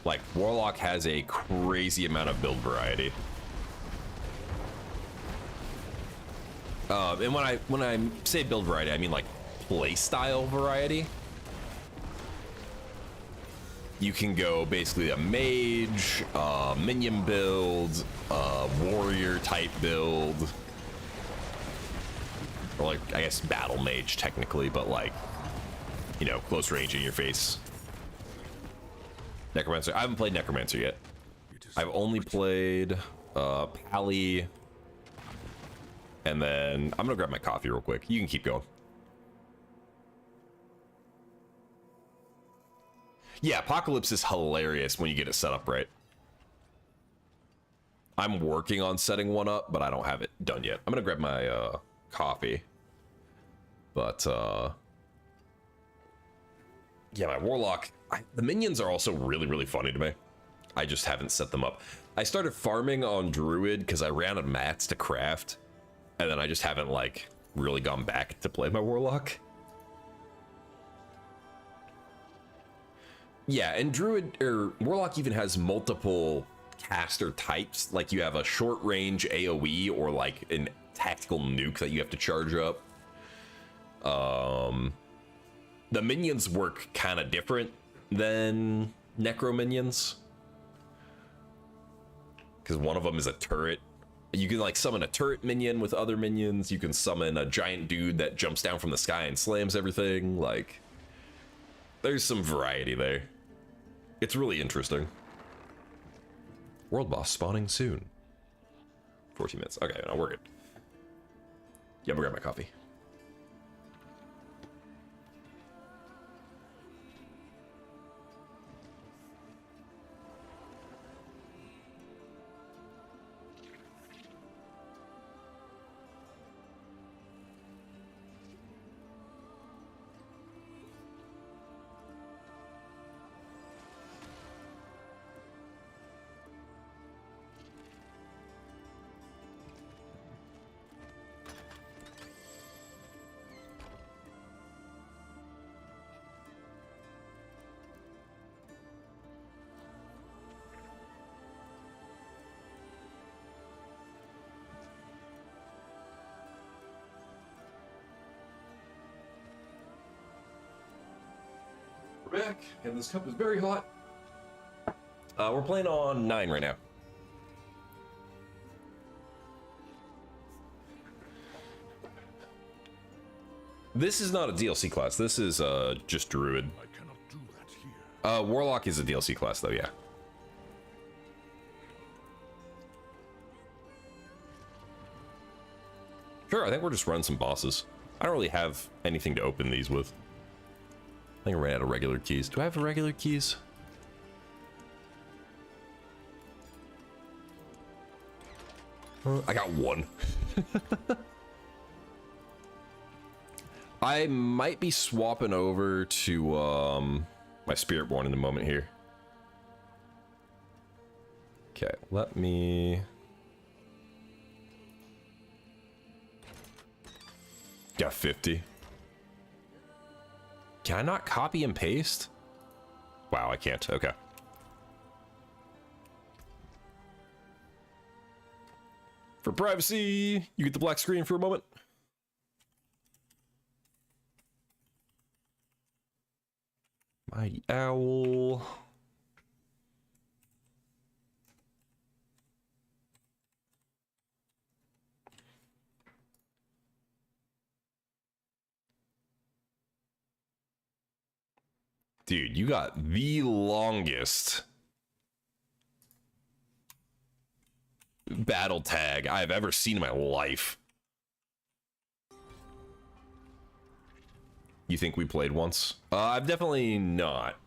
Like, Warlock has a crazy amount of build variety. And when I say build variety, I mean like playstyle variety. You can go basically a mage, minion build, warrior type build, or like, I guess battle mage technically, but like, you know, close range in your face. Necromancer. I haven't played Necromancer yet. I've only played Pally, and then I'm gonna grab my coffee real quick. You can keep going. Yeah, Apocalypse is hilarious when you get it set up right. I'm working on setting one up, but I don't have it done yet. I'm gonna grab my coffee. But yeah, my Warlock, the minions are also really, really funny to me. I just haven't set them up. I started farming on Druid because I ran out of mats to craft, and then I just haven't like really gone back to play my Warlock. Yeah, and Druid or Warlock even has multiple caster types. Like you have a short range AoE or like an tactical nuke that you have to charge up. The minions work kind of different than Necro minions, because one of them is a turret. You can like summon a turret minion with other minions. You can summon a giant dude that jumps down from the sky and slams everything. Like, there's some variety there. It's really interesting. World boss spawning soon. 14 minutes. Okay, now we're good. Yeah, I'm gonna grab my coffee. Back, and this cup is very hot. We're playing on 9 right now. This is not a DLC class. This is just Druid. I cannot do that here. Warlock is a DLC class, though. Yeah. Sure. I think we're just running some bosses. I don't really have anything to open these with. I think I ran out of regular keys. Do I have regular keys? I got one. I might be swapping over to my Spiritborn in a moment here. Okay, let me... Got 50. Can I not copy and paste? Wow, I can't. Okay. For privacy, you get the black screen for a moment. Mighty Owl. Dude, you got the longest battle tag I've ever seen in my life. You think we played once? I've definitely not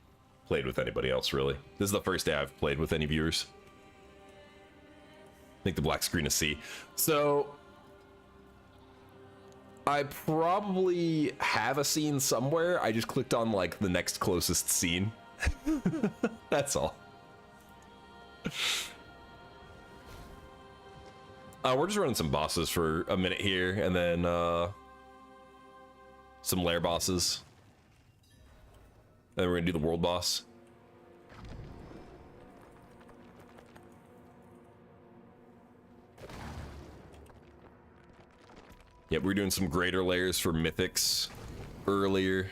played with anybody else, really. This is the first day I've played with any viewers. I think the black screen is C. So I probably have a scene somewhere. I just clicked on like the next closest scene. That's all. We're just running some bosses for a minute here, and then some lair bosses. Then we're gonna do the world boss. Yep, we're doing some greater layers for mythics earlier.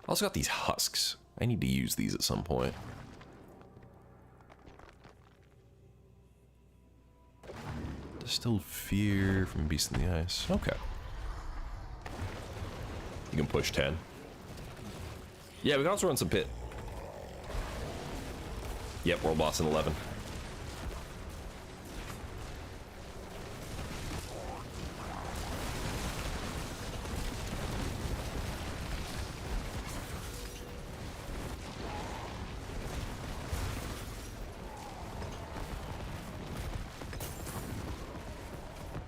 Also got these husks. I need to use these at some point. Distilled fear from Beast in the Ice. Okay. You can push 10. Yeah, we can also run some pit. Yep, world boss in 11.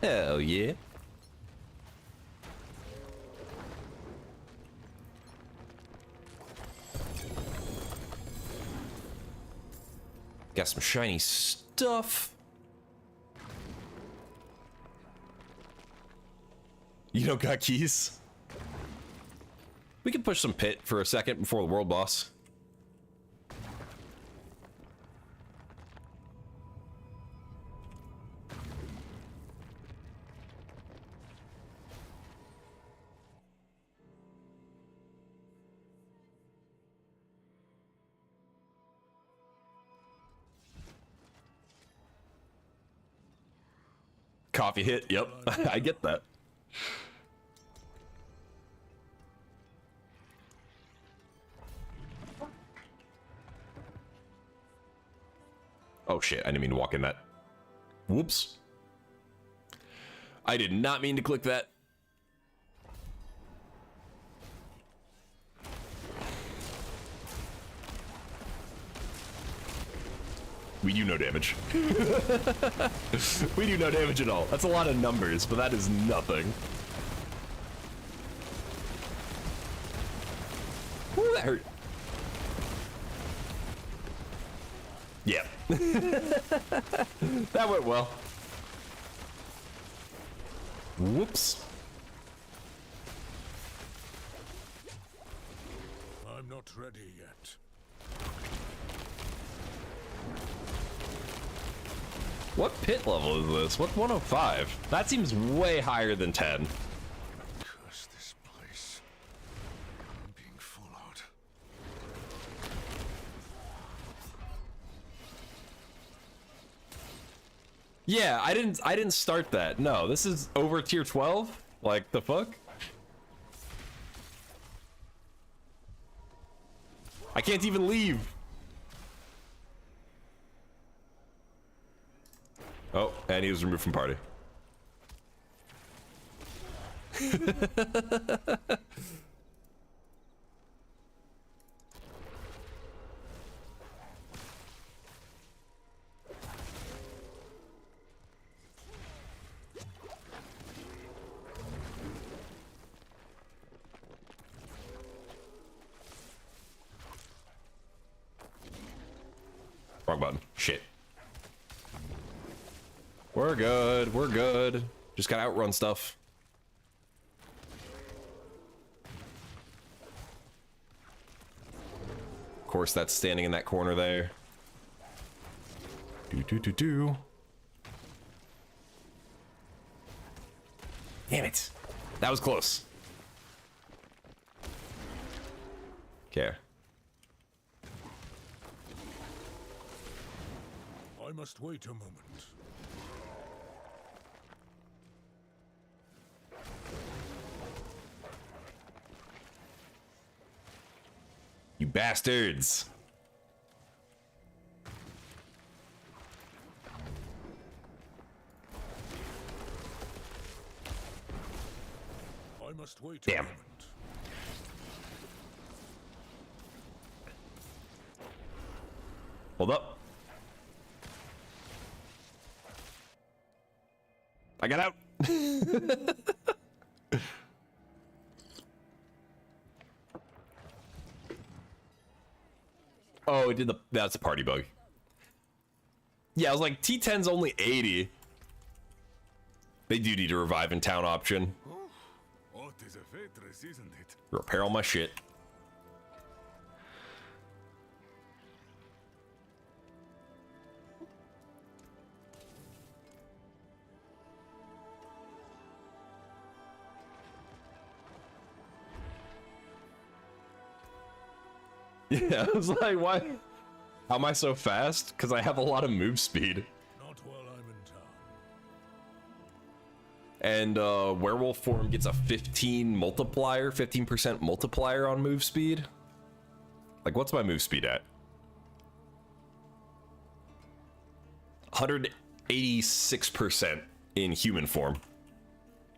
Hell yeah. Got some shiny stuff. You don't got keys? We can push some pit for a second before the world boss. Coffee hit, yep. I get that. Oh shit, I didn't mean to walk in that. Whoops. I did not mean to click that. We do no damage. We do no damage at all. That's a lot of numbers, but that is nothing. Ooh, that hurt. Yeah. That went well. Whoops. I'm not ready yet. What pit level is this? What's 105? That seems way higher than 10. Curse this place. I'm being followed. Yeah, I didn't start that. No, this is over tier 12? Like the fuck? I can't even leave. Oh, and he was removed from party. Wrong button. Shit. We're good. We're good. Just gotta outrun stuff. course, that's standing in that corner there. Do. Damn it. That was close. Okay. I must wait a moment. You bastards. I must wait Damn. a moment. Hold up. I got out. Oh, it did that's a party bug. Yeah, I was like, T10's only 80. They do need a revive in town option. Oh, it is a waitress, isn't it? Repair all my shit. Yeah, I was like, why? How am I so fast? Because I have a lot of move speed. Not while I'm in town. And werewolf form gets a 15% multiplier on move speed. Like, what's my move speed at? 186% in human form.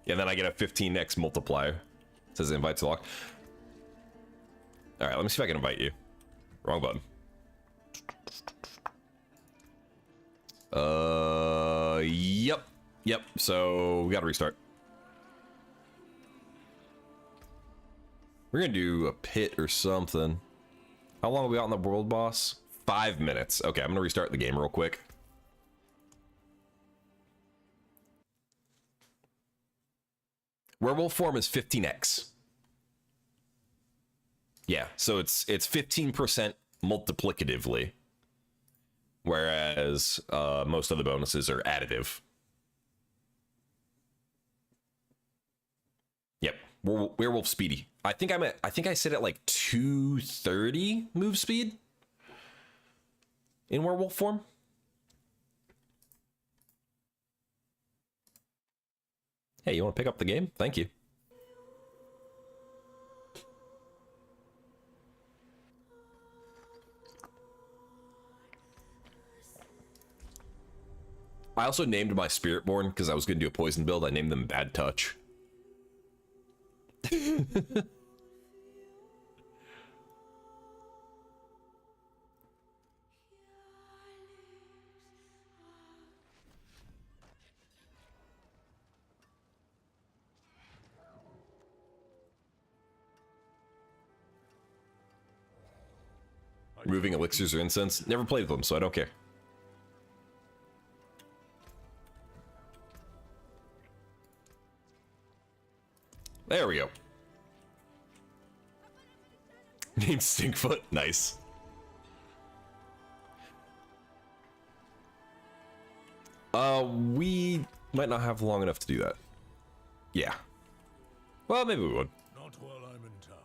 And then I get a 15x multiplier. It says invite to lock. All right, let me see if I can invite you. Wrong button. Yep. So we gotta restart. We're gonna do a pit or something. How long are we out on the world boss? 5 minutes. Okay, I'm gonna restart the game real quick. Werewolf form is 15x. Yeah, so it's 15% multiplicatively, whereas most of the bonuses are additive. Yep, werewolf speedy. I think I sit at like 230 move speed in werewolf form. Hey, you want to pick up the game? Thank you. I also named my Spiritborn because I was going to do a poison build. I named them Bad Touch. Removing elixirs or incense. Never played them, so I don't care. There we go. Named Stinkfoot. Nice. We might not have long enough to do that. Yeah. Well, maybe we would. Not while I'm in town.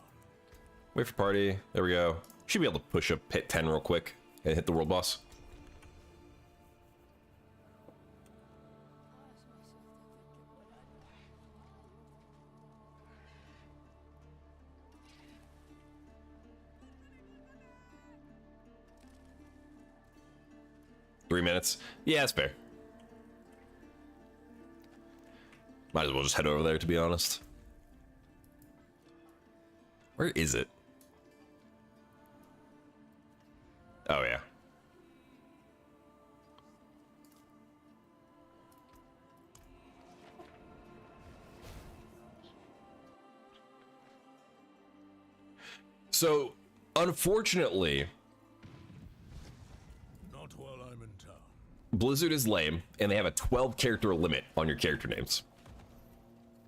Wait for party. There we go. Should be able to push up hit 10 real quick and hit the world boss. Three minutes. Yeah, that's fair. Might as well just head over there, to be honest. Where is it? Oh, yeah. So, unfortunately, Not while I'm in town. Blizzard is lame, and they have a 12 character limit on your character names.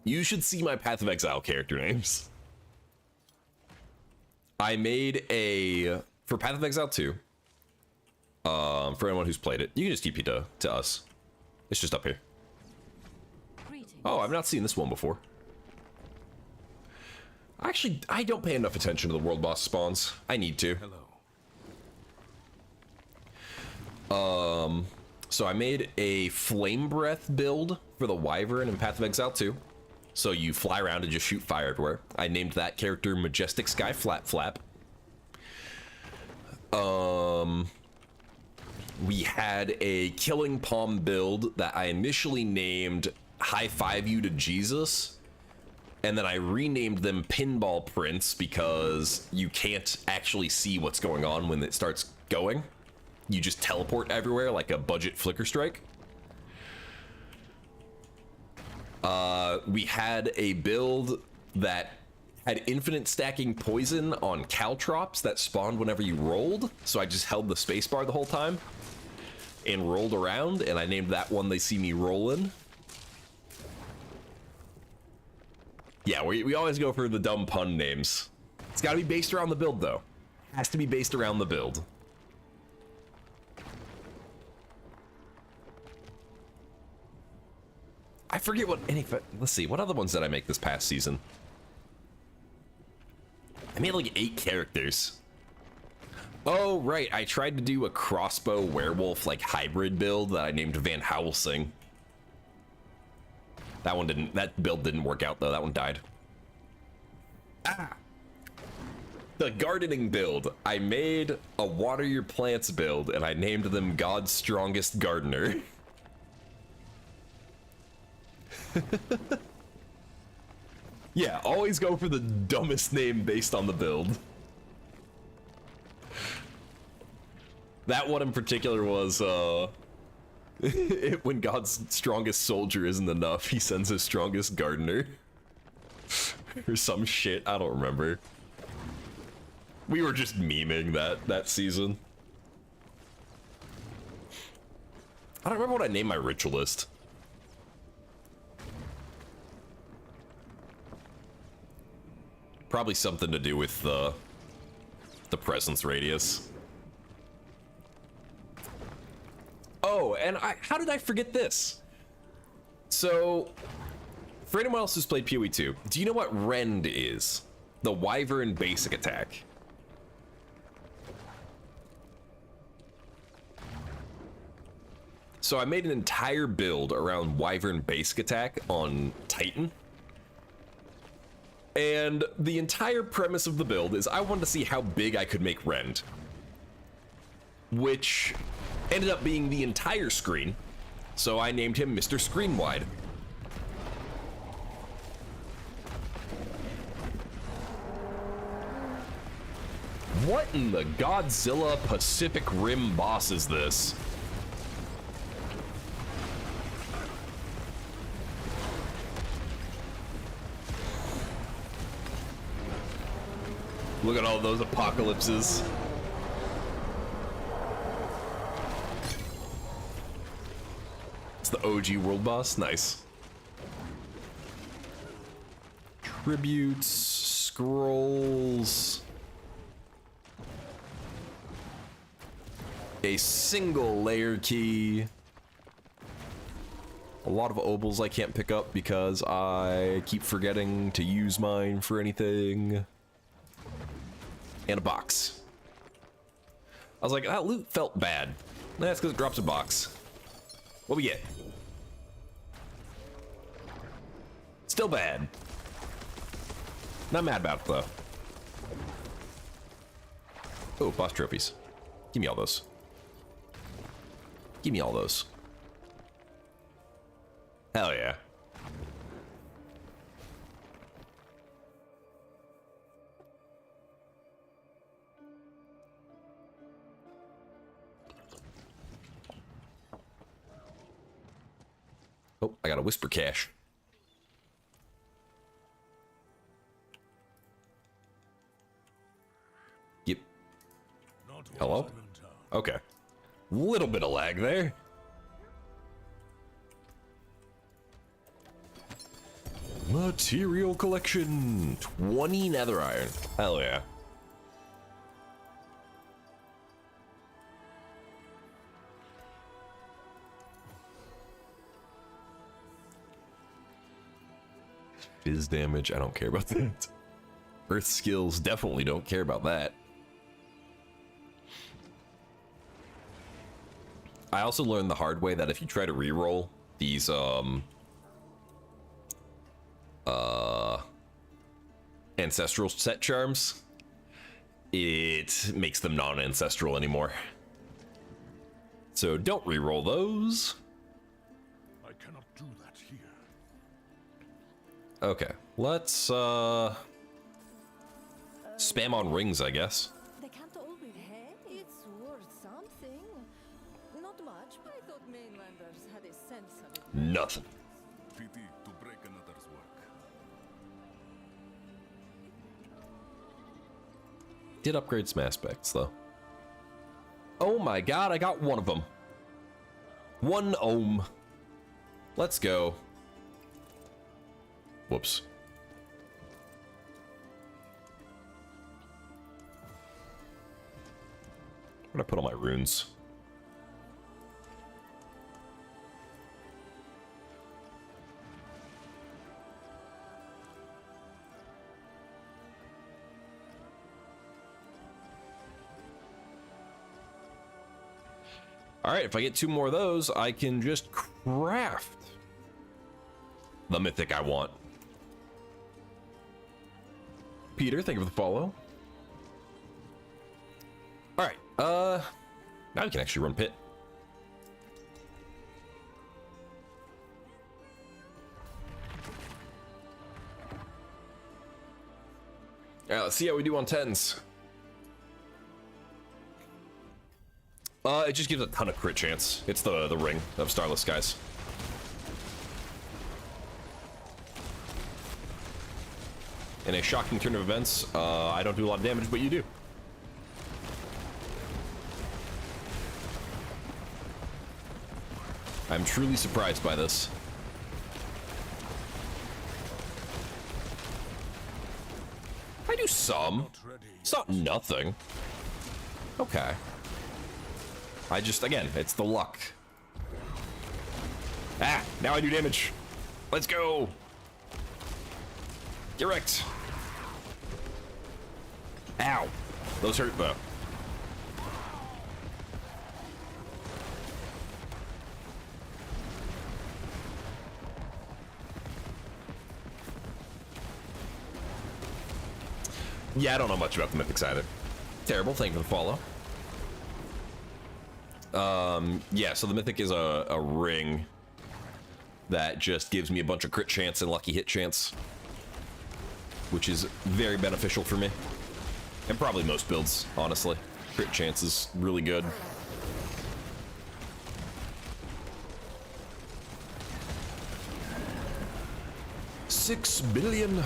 You should see my Path of Exile character names. I made a for Path of Exile 2, for anyone who's played it, you can just TP to us. It's just up here. Greetings. Oh, I've not seen this one before. Actually, I don't pay enough attention to the world boss spawns. I need to. Hello. So I made a Flame Breath build for the Wyvern in Path of Exile 2. So you fly around and just shoot fire everywhere. I named that character Majestic Sky Flap. We had a Killing Palm build that I initially named High Five You to Jesus. And then I renamed them Pinball Prince because you can't actually see what's going on when it starts going. You just teleport everywhere like a budget flicker strike. We had a build that had infinite stacking poison on caltrops that spawned whenever you rolled. So I just held the spacebar the whole time and rolled around, and I named that one They See Me Rollin'. Yeah, we always go for the dumb pun names. It's got to be based around the build, though. Has to be based around the build. I forget what any. Let's see, what other ones did I make this past season? I made like 8 characters. Oh, right, I tried to do a crossbow werewolf like hybrid build that I named Van Helsing. That build didn't work out though, that one died. The gardening build. I made a water your plants build and I named them God's Strongest Gardener. Yeah, always go for the dumbest name based on the build. That one in particular was, when God's strongest soldier isn't enough, he sends his strongest gardener. Or some shit, I don't remember. We were just memeing that season. I don't remember what I named my ritualist. Probably something to do with the presence radius. Oh, and how did I forget this? So, for anyone else who's played PoE 2, do you know what Rend is? The Wyvern basic attack. So I made an entire build around Wyvern basic attack on Titan. And the entire premise of the build is I wanted to see how big I could make Rend. Which ended up being the entire screen. So I named him Mr. Screen Wide. What in the Godzilla Pacific Rim boss is this? Look at all those apocalypses. It's the OG world boss. Nice. Tributes, scrolls. A single layer key. A lot of obols I can't pick up because I keep forgetting to use mine for anything. And a box. I was like, that loot felt bad. That's because it drops a box. What we get? Still bad. Not mad about it though. Oh, boss trophies. Give me all those. Give me all those. Hell yeah. Oh, I got a whisper cache. Yep. Hello? Okay. Little bit of lag there. Material collection. 20 nether iron. Hell yeah. Fizz damage, I don't care about that. Earth skills, definitely don't care about that. I also learned the hard way that if you try to reroll these ancestral set charms, it makes them non-ancestral anymore. So don't reroll those. I cannot do that here. Okay, let's spam on rings, I guess. They can't all be hey, it's worth something. Not much, but I thought mainlanders had a sense of it. Nothing. Pity to break another's work. Did upgrade some aspects, though. Oh my god, I got one of them. 1 ohm. Let's go. Whoops. I'm gonna put all my runes. All right, if I get 2 more of those, I can just craft the mythic I want. Peter, thank you for the follow. All right, now we can actually run pit. All right, let's see how we do on 10s. It just gives a ton of crit chance. It's the ring of Starless Skies. In a shocking turn of events, I don't do a lot of damage, but you do. I'm truly surprised by this. I do some. It's not nothing. Okay. I just, again, it's the luck. Ah, now I do damage. Let's go. Get wrecked. Ow. Those hurt, though. Yeah, I don't know much about the mythics either. Terrible, thank you for the follow. Yeah, so the mythic is a ring that just gives me a bunch of crit chance and lucky hit chance, which is very beneficial for me. And probably most builds, honestly. Crit chance is really good. $6 billion.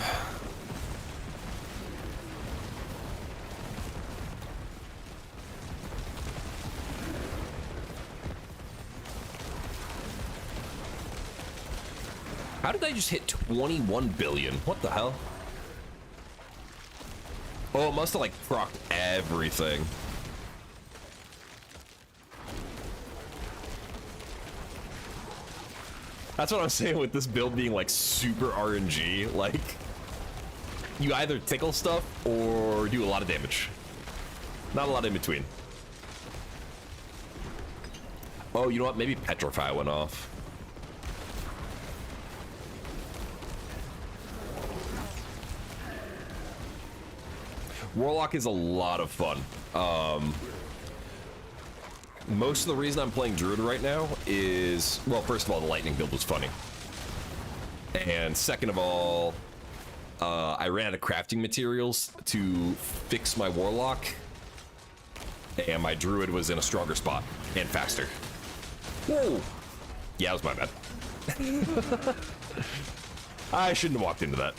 How did I just hit 21 billion? What the hell? Oh, it must have like procced everything. That's what I'm saying with this build being like super RNG. Like, you either tickle stuff or do a lot of damage. Not a lot in between. Oh, you know what? Maybe Petrify went off. Warlock is a lot of fun. Most of the reason I'm playing Druid right now is, well, first of all, the lightning build was funny. And second of all, I ran out of crafting materials to fix my Warlock. And my Druid was in a stronger spot and faster. Whoa! Yeah, that was my bad. I shouldn't have walked into that.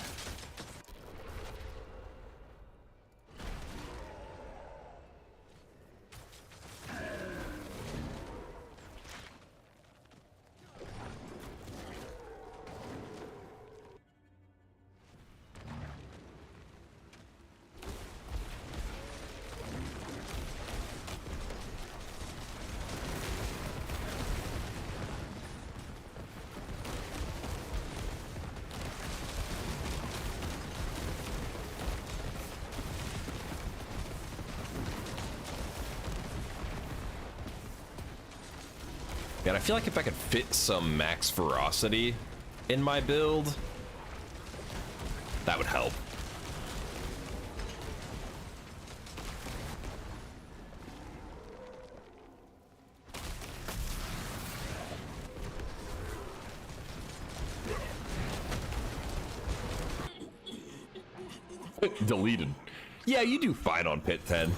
Man, I feel like if I could fit some max ferocity in my build, that would help. Deleted. Yeah, you do fine on Pit 10.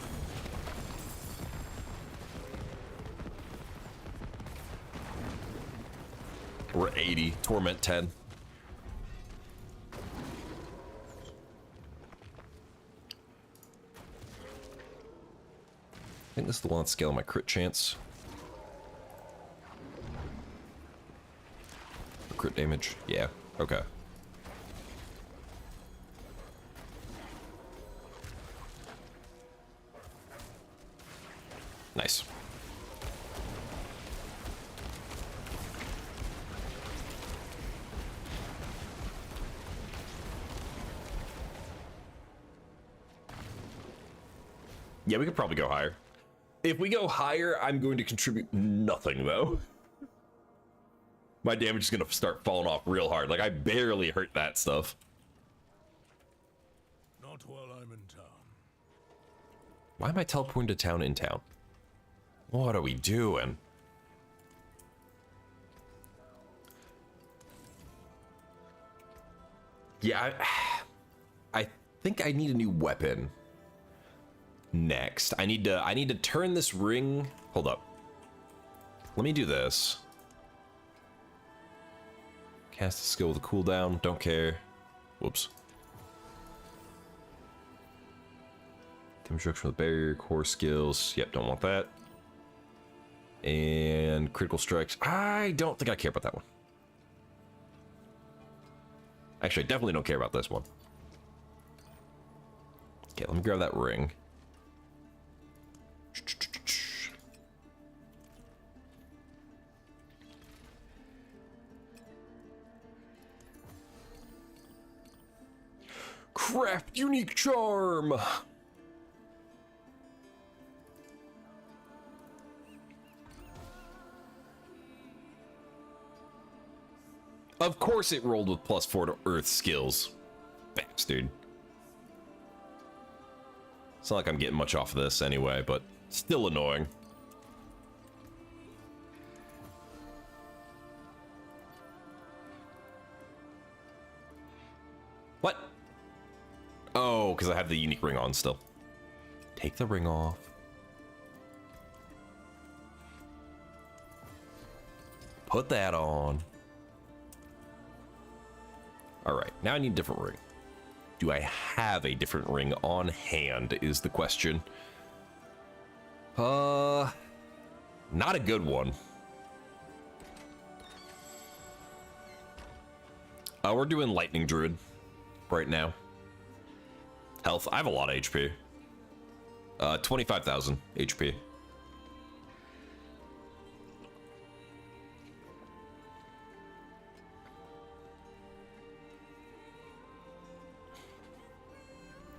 We're 80. Torment 10. I think this is the one that's scaling my crit chance. Crit damage. Yeah. Okay. Nice. Yeah, we could probably go higher. If we go higher, I'm going to contribute nothing, though. My damage is going to start falling off real hard. Like, I barely hurt that stuff. Not while I'm in town. Why am I teleporting to town in town? What are we doing? Yeah, I think I need a new weapon. Next, I need to turn this ring. Hold up. Let me do this. Cast a skill with a cooldown. Don't care. Whoops. Damage reduction with barrier, core skills. Yep, don't want that. And critical strikes. I don't think I care about that one. Actually, I definitely don't care about this one. Okay, let me grab that ring. Craft unique charm. Of course it rolled with +4 to earth skills. Bastard. It's not like I'm getting much off of this anyway, but still annoying. What? Oh, because I have the unique ring on still. Take the ring off. Put that on. All right, now I need a different ring. Do I have a different ring on hand is the question. Not a good one. We're doing Lightning Druid right now. Health, I have a lot of HP. 25,000 HP.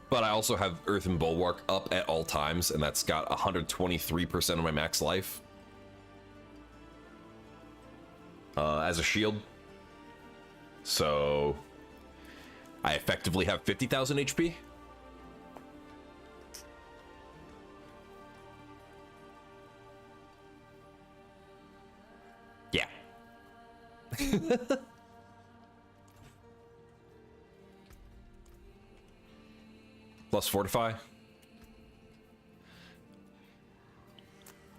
But I also have Earthen Bulwark up at all times, and that's got 123% of my max life. As a shield. So I effectively have 50,000 HP. Yeah. Plus fortify.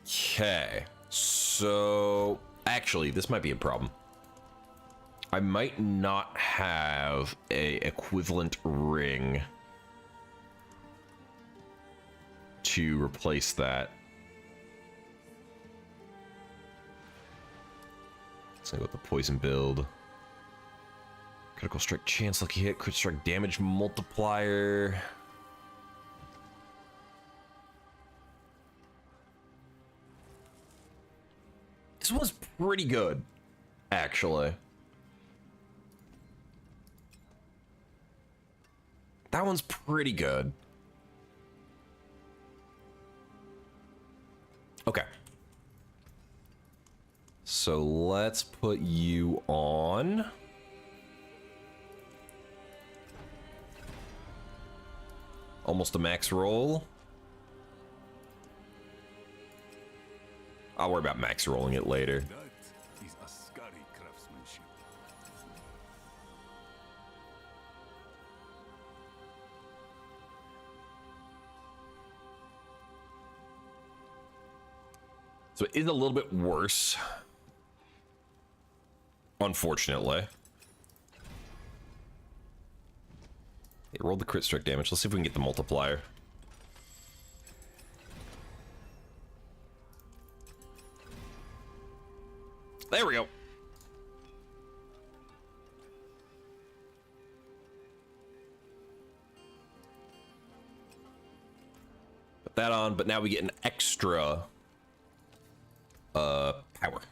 Okay. So actually, this might be a problem. I might not have a equivalent ring to replace that. Let's go with the poison build. Critical strike chance, lucky hit, crit strike damage multiplier. This was pretty good, actually. That one's pretty good. Okay. So let's put you on. Almost a max roll. I'll worry about max rolling it later. That is Ascari craftsmanship. So it is a little bit worse. Unfortunately. It rolled the crit strike damage. Let's see if we can get the multiplier. There we go. Put that on, but now we get an extra power.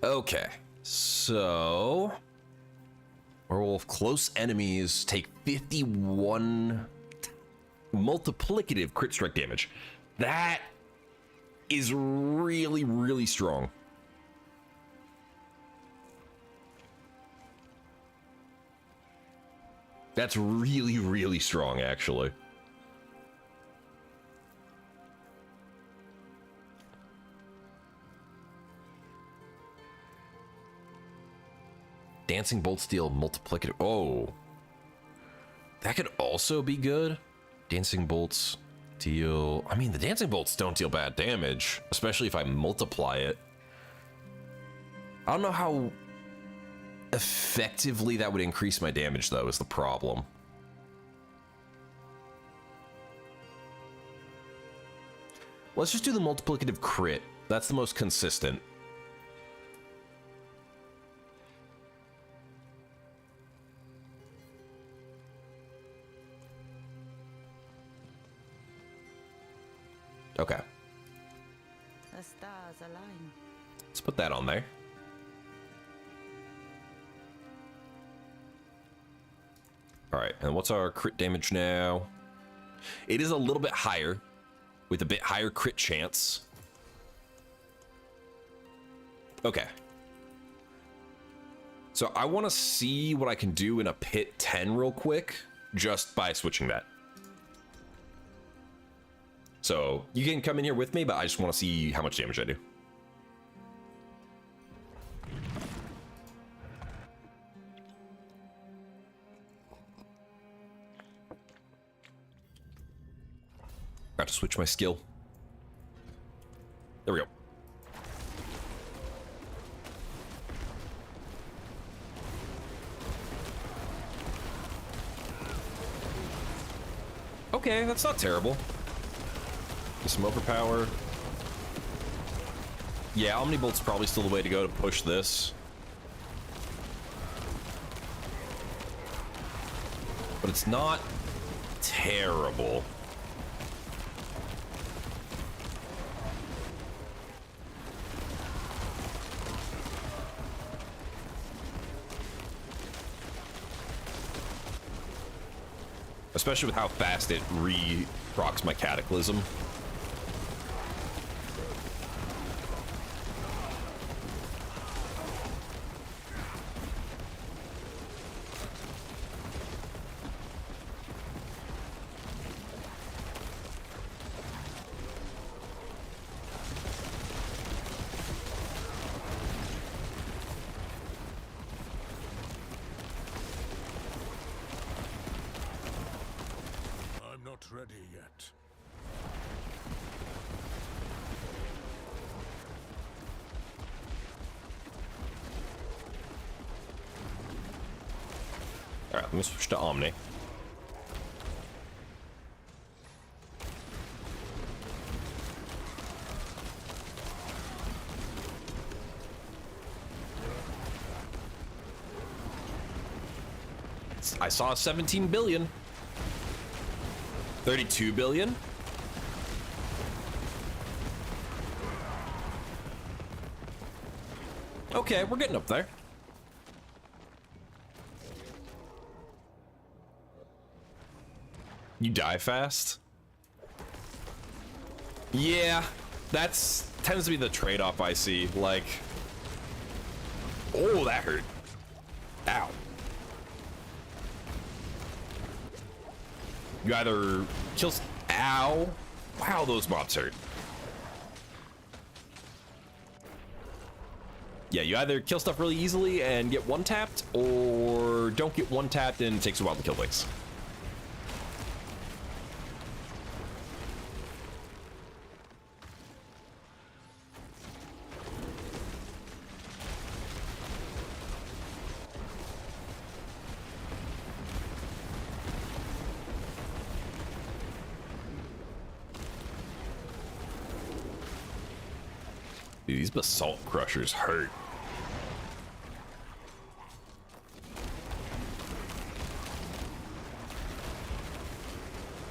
Okay, so werewolf close enemies take 51 multiplicative crit strike damage. That is really, really strong. That's really, really strong, actually. Dancing Bolts deal multiplicative. Oh. That could also be good. Dancing Bolts deal... I mean, the Dancing Bolts don't deal bad damage, especially if I multiply it. I don't know how effectively that would increase my damage, though, is the problem. Let's just do the multiplicative crit. That's the most consistent. Okay. The stars align. Let's put that on there. All right, and what's our crit damage now? It is a little bit higher, with a bit higher crit chance. Okay. So I want to see what I can do in a pit 10 real quick, just by switching that. So you can come in here with me, but I just want to see how much damage I do. Got to switch my skill. There we go. Okay, that's not terrible. Get some overpower. Yeah, Omnibolt's probably still the way to go to push this. But it's not terrible. Especially with how fast it re-procs my Cataclysm. I'm not ready yet. All right, let me switch to Omni. I saw 17 billion. 32 billion. Okay, we're getting up there. You die fast? Yeah. That's tends to be the trade-off I see. Like, oh, that hurt. Ow. You either kill. Ow. Wow, those mobs hurt. Yeah, you either kill stuff really easily and get one-tapped, or don't get one-tapped and it takes a while to kill things. Dude, these basalt crushers hurt.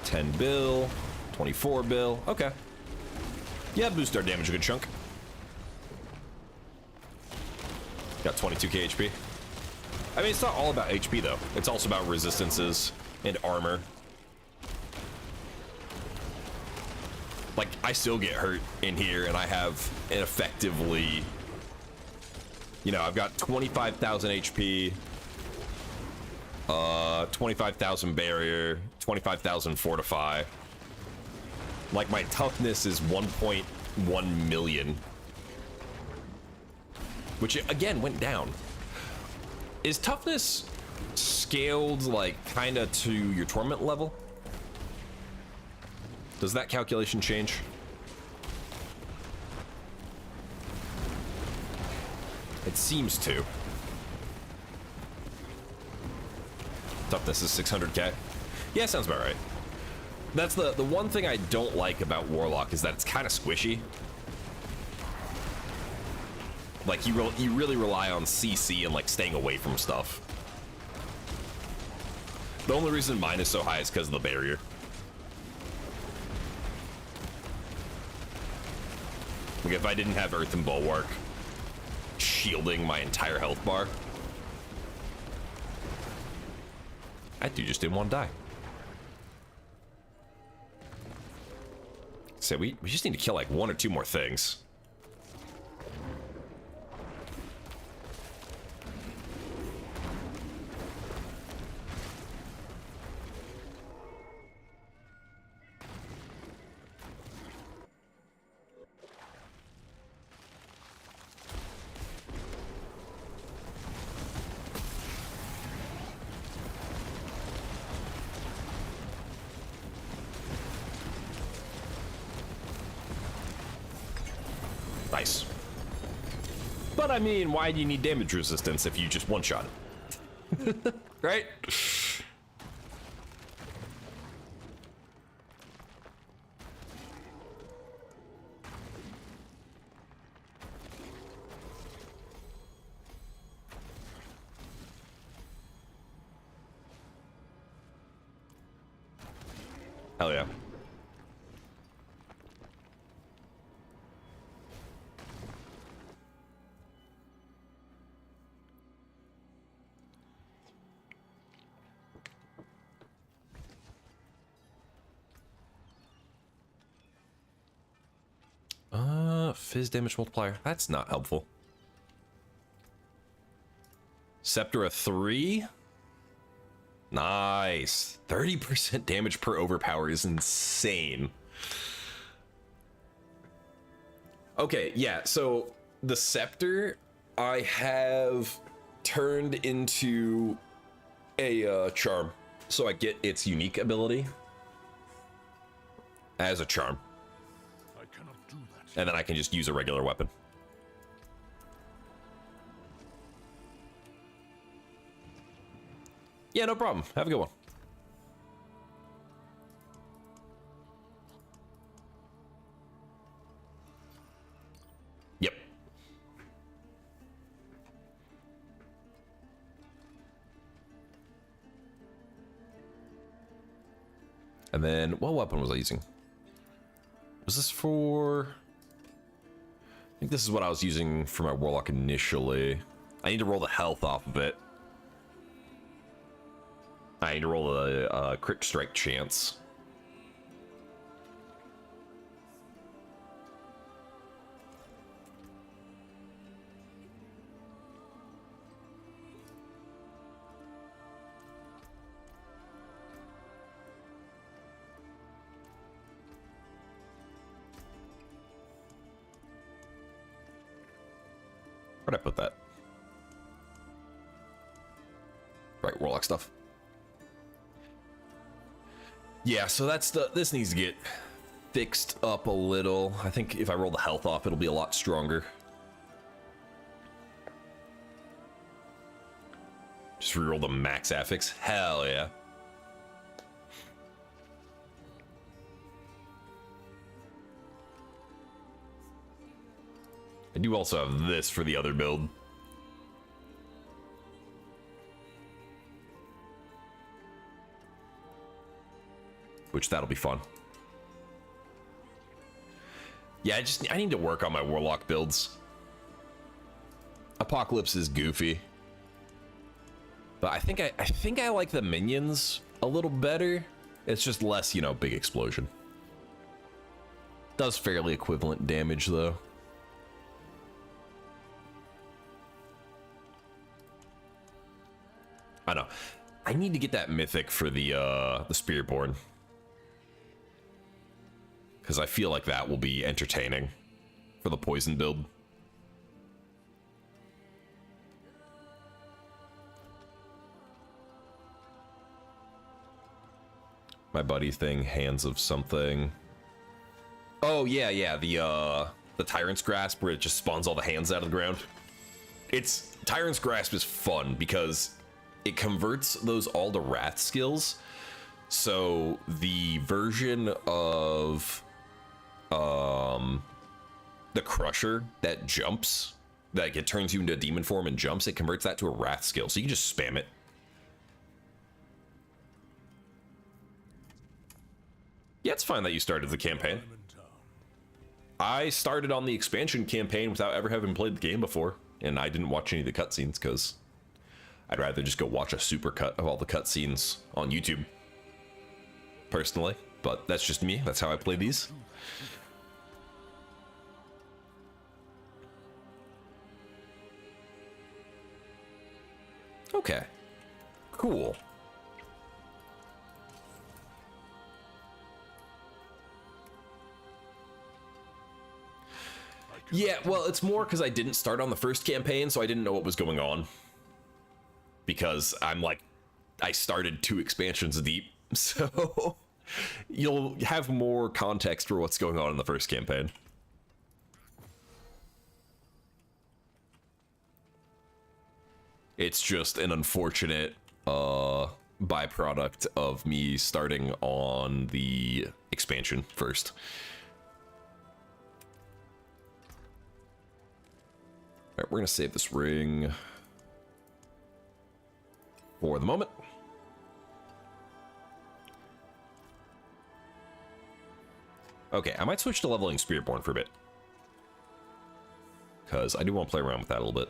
$10 bill, 24 bill. Okay. Yeah, boost our damage a good chunk. Got 22k HP. I mean, it's not all about HP though. It's also about resistances and armor. Like, I still get hurt in here, and I have an effectively, you know, I've got 25,000 HP, 25,000 barrier, 25,000 fortify. Like, my toughness is 1.1 million, which again went down. Is toughness scaled like kind of to your torment level? Does that calculation change? It seems to. Toughness is 600k. Yeah, sounds about right. That's the one thing I don't like about Warlock is that it's kind of squishy. Like, you really rely on CC and like staying away from stuff. The only reason mine is so high is because of the barrier. Like, if I didn't have Earth and Bulwark shielding my entire health bar, that dude just didn't want to die. So we just need to kill like 1 or 2 more things. Nice. But I mean, why do you need damage resistance if you just one-shot it? Right? Hell yeah. Fizz damage multiplier. That's not helpful. Scepter of 3. Nice. 30% damage per overpower is insane. Okay, yeah, so the scepter I have turned into a charm. So I get its unique ability as a charm. And then I can just use a regular weapon. Yeah, no problem. Have a good one. Yep. And then, what weapon was I using? Was this for... I think this is what I was using for my Warlock initially. I need to roll the health off of it. I need to roll a crit strike chance. Where'd I put that? Right, Warlock stuff. Yeah, so that's this needs to get fixed up a little. I think if I roll the health off, it'll be a lot stronger. Just reroll the max affix. Hell yeah. I do also have this for the other build. Which that'll be fun. Yeah, I need to work on my Warlock builds. Apocalypse is goofy. But I think I like the minions a little better. It's just less, you know, big explosion. Does fairly equivalent damage though. I know. I need to get that mythic for the Spiritborn. Because I feel like that will be entertaining for the poison build. My buddy thing, Hands of Something. Oh yeah, the Tyrant's Grasp where it just spawns all the hands out of the ground. Tyrant's Grasp is fun because it converts those all to Wrath skills. So the version of the Crusher that jumps, like it turns you into a demon form and jumps, it converts that to a Wrath skill. So you can just spam it. Yeah, it's fine that you started the campaign. I started on the expansion campaign without ever having played the game before, and I didn't watch any of the cutscenes because I'd rather just go watch a supercut of all the cutscenes on YouTube, personally. But that's just me. That's how I play these. Okay. Cool. Yeah, well, it's more because I didn't start on the first campaign, so I didn't know what was going on. Because I started 2 expansions deep, so you'll have more context for what's going on in the first campaign. It's just an unfortunate byproduct of me starting on the expansion first. All right, we're gonna save this ring for the moment. Okay, I might switch to leveling Spiritborn for a bit, because I do want to play around with that a little bit.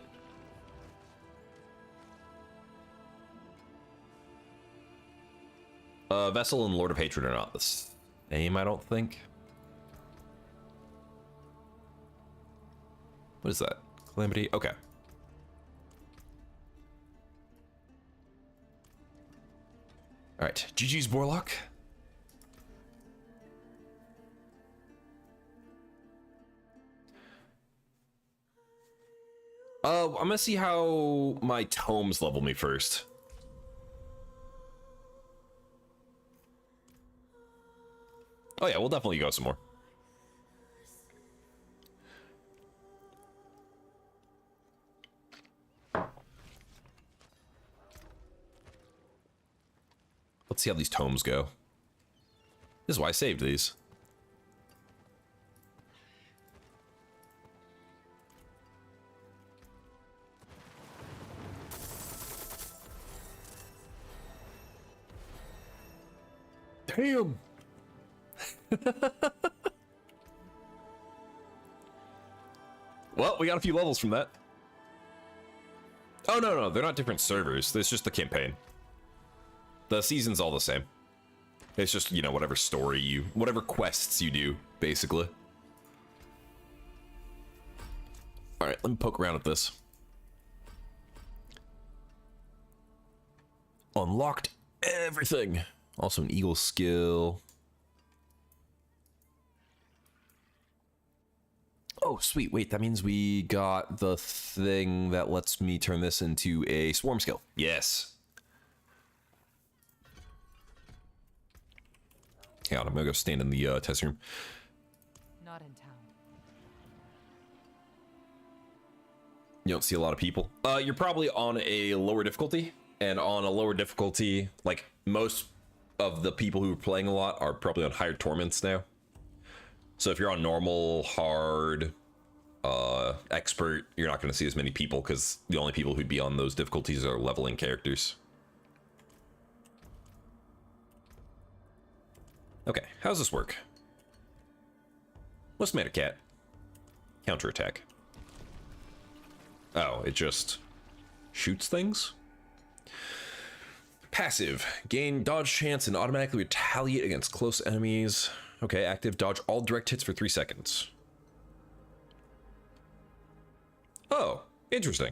Vessel and Lord of Hatred are not the same, I don't think. What is that? Calamity? Okay. Alright, GG's Borlock. I'm gonna see how my tomes level me first. Oh yeah, we'll definitely go some more. Let's see how these tomes go. This is why I saved these. Damn! Well, we got a few levels from that. Oh, no, they're not different servers. It's just the campaign. The season's all the same. It's just, you know, whatever whatever quests you do, basically. Alright, let me poke around at this. Unlocked everything. Also an eagle skill. Oh, sweet. Wait, that means we got the thing that lets me turn this into a swarm skill. Yes. Hang on, I'm gonna go stand in the test room. Not in town. You don't see a lot of people. You're probably on a lower difficulty, and on a lower difficulty, like most of the people who are playing a lot are probably on higher torments now. So if you're on normal, hard, expert, you're not going to see as many people because the only people who'd be on those difficulties are leveling characters. Okay, how's this work? What's the matter, cat? Counterattack. Oh, it just shoots things? Passive. Gain dodge chance and automatically retaliate against close enemies. Okay, active. Dodge all direct hits for 3 seconds. Oh, interesting.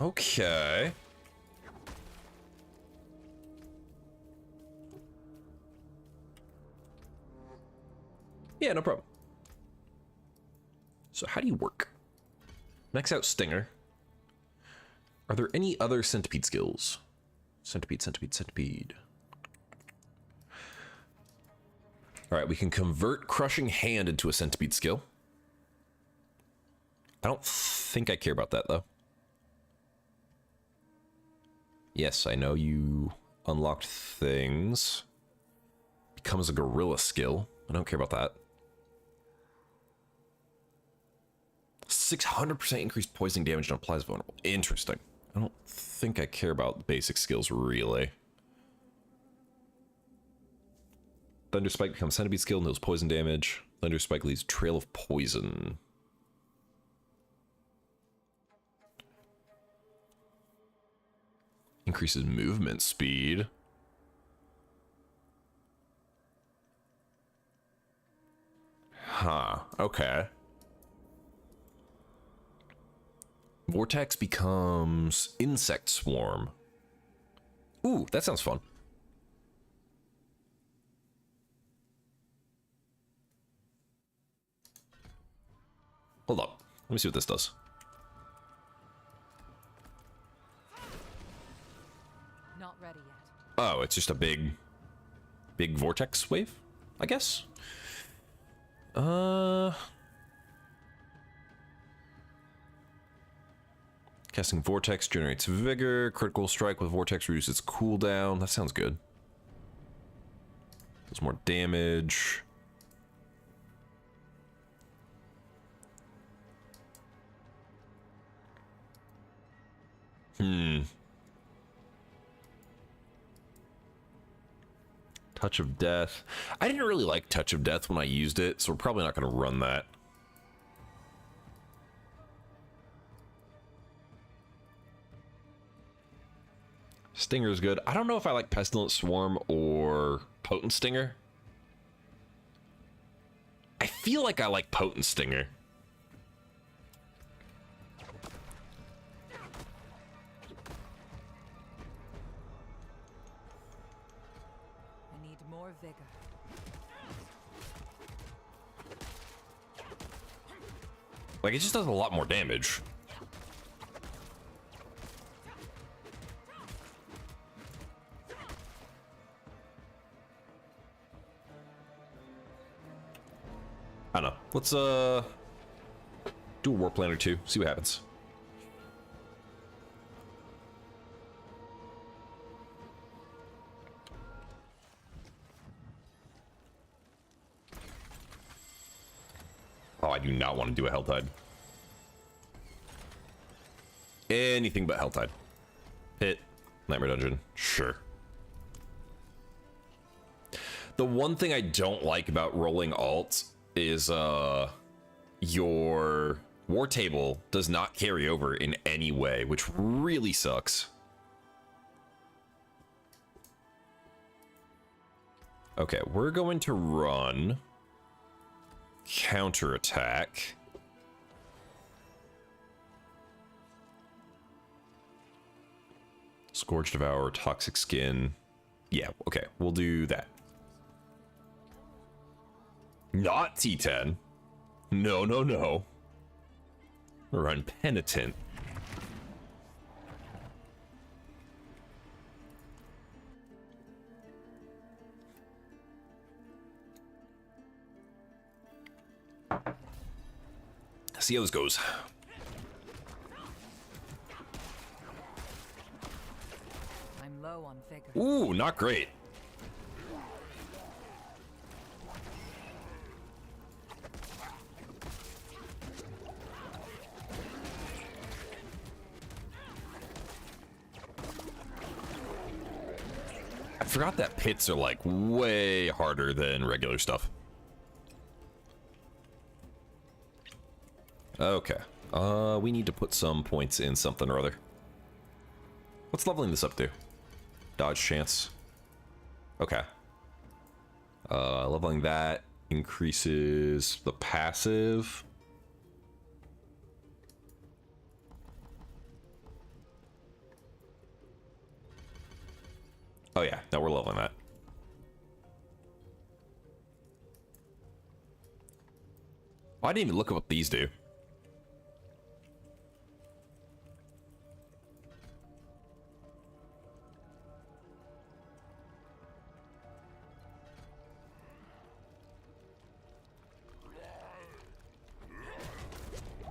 Okay. Yeah, no problem. So how do you work? Max out Stinger. Are there any other centipede skills? Centipede, centipede, centipede. All right, we can convert Crushing Hand into a centipede skill. I don't think I care about that, though. Yes, I know you unlocked things. Becomes a gorilla skill. I don't care about that. 600% increased poisoning damage and applies vulnerable. Interesting. I don't think I care about basic skills, really. Thunder Spike becomes centipede skill, knows poison damage. Thunder Spike leaves trail of poison. Increases movement speed. Huh, okay. Vortex becomes insect swarm. Ooh, that sounds fun. Hold up. Let me see what this does. Not ready yet. Oh, it's just a big vortex wave, I guess. Casting Vortex generates vigor. Critical strike with Vortex reduces cooldown. That sounds good. Does more damage. Touch of Death. I didn't really like Touch of Death when I used it, so we're probably not going to run that. Stinger is good. I don't know if I like Pestilent Swarm or Potent Stinger. I feel like I like Potent Stinger. I need more vigor. Like, it just does a lot more damage. I don't know. Let's do a war plan or two. See what happens. Oh, I do not want to do a Helltide. Anything but Helltide. Pit. Nightmare Dungeon. Sure. The one thing I don't like about rolling alts is your war table does not carry over in any way, which really sucks. Okay, we're going to run counterattack. Scourge Devour, Toxic Skin. Yeah, okay, we'll do that. Not T10. No, no, no. Run Penitent. See how this goes. I'm low on vigor. Ooh, not great. I forgot that pits are like way harder than regular stuff. Okay. We need to put some points in something or other. What's leveling this up to? Dodge chance. Okay. Leveling that increases the passive. Oh yeah, now we're leveling that. Oh, I didn't even look at what these do.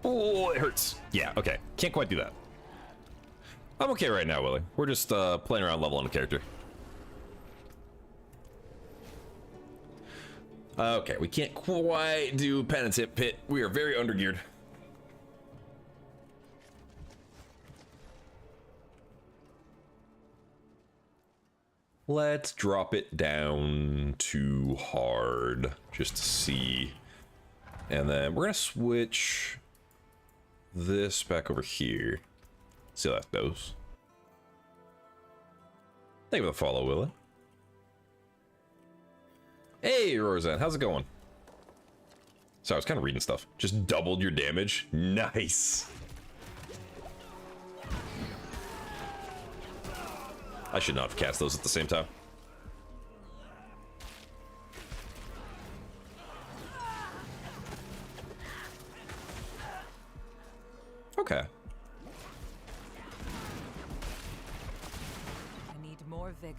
Oh, it hurts. Yeah, okay. Can't quite do that. I'm okay right now, Willie. We're just playing around leveling the character. Okay, we can't quite do Penitent Pit. We are very undergeared. Let's drop it down to hard, just to see. And then we're gonna switch this back over here. See how that goes. Thank you for the follow, Willie. Hey, Roseanne, how's it going? Sorry, I was kind of reading stuff. Just doubled your damage. Nice. I should not have cast those at the same time. Okay. I need more vigor.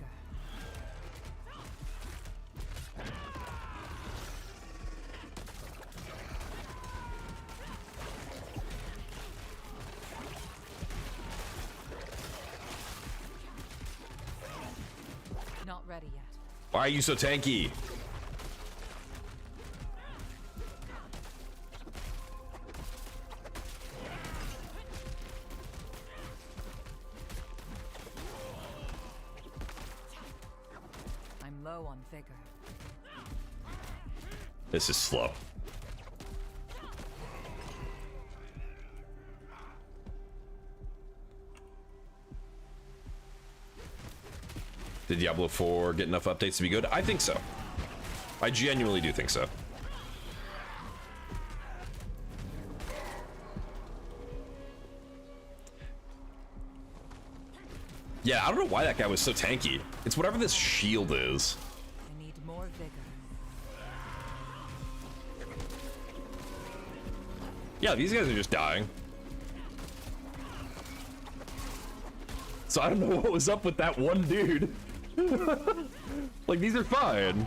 Not ready yet. Why are you so tanky? I'm low on vigor. This is slow. Did Diablo 4 get enough updates to be good? I think so. I genuinely do think so. Yeah, I don't know why that guy was so tanky. It's whatever this shield is. I need more vigor. Yeah, these guys are just dying. So I don't know what was up with that one dude. Like, these are fine.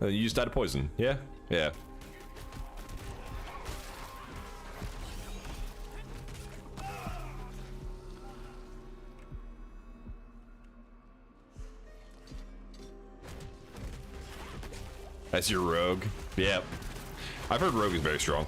You just died of poison. Yeah? Yeah. That's your rogue? Yeah. I've heard rogue is very strong.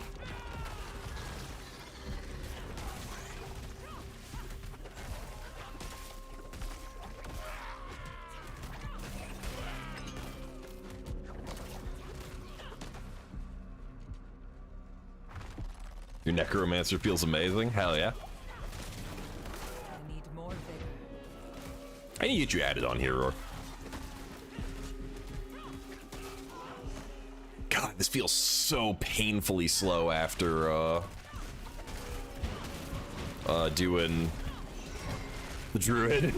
Your necromancer feels amazing? Hell yeah. I need more vigor. I need to get you added on here, Roar. God, this feels so painfully slow after doing the druid.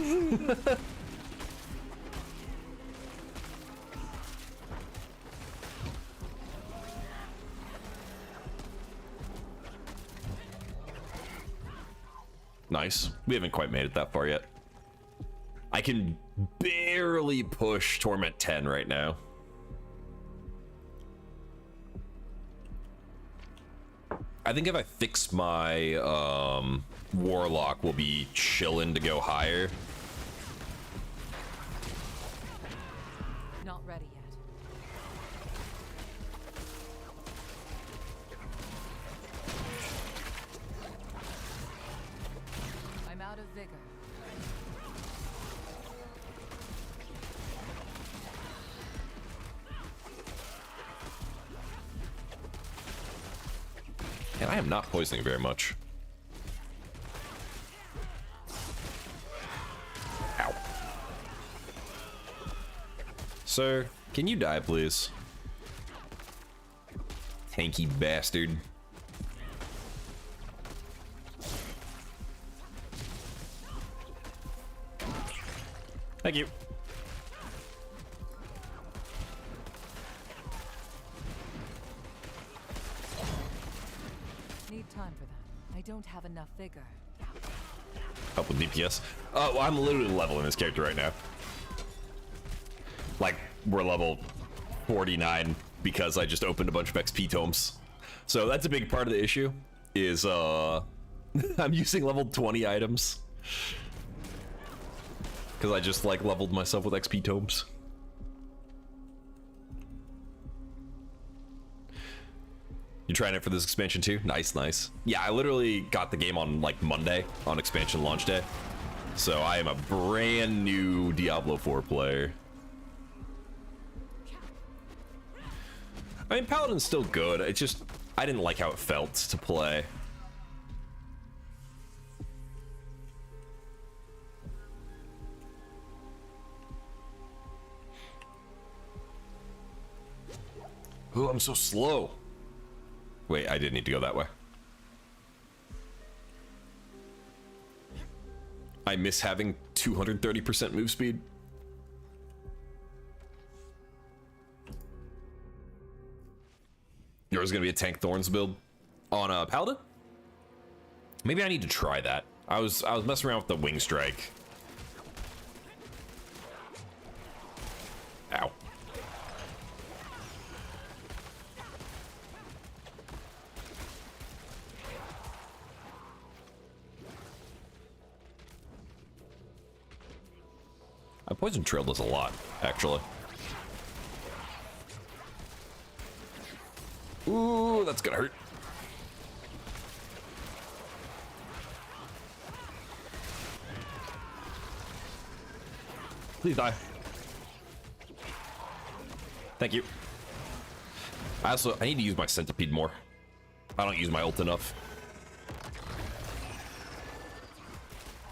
Nice. We haven't quite made it that far yet. I can barely push Torment 10 right now. I think if I fix my Warlock, we'll be chilling to go higher. Not ready yet. I'm out of vigor. And I am not poisoning very much. Ow. Sir, can you die, please? Tanky bastard. Thank you. Need time for that. I don't have enough vigor. Help with DPS. Well, I'm literally leveling this character right now. Like, we're level 49 because I just opened a bunch of XP tomes. So that's a big part of the issue, is I'm using level 20 items. Because I just, like, leveled myself with XP tomes. You trying it for this expansion too? Nice, nice. Yeah, I literally got the game on like Monday on expansion launch day. So I am a brand new Diablo 4 player. I mean, Paladin's still good. It's just, I didn't like how it felt to play. Oh, I'm so slow. Wait, I didn't need to go that way. I miss having 230% move speed. Yours is gonna be a Tank Thorns build on a Paladin? Maybe I need to try that. I was messing around with the Wing Strike. Ow. A Poison Trail does a lot, actually. Ooh, that's gonna hurt. Please die. Thank you. I need to use my Centipede more. I don't use my ult enough.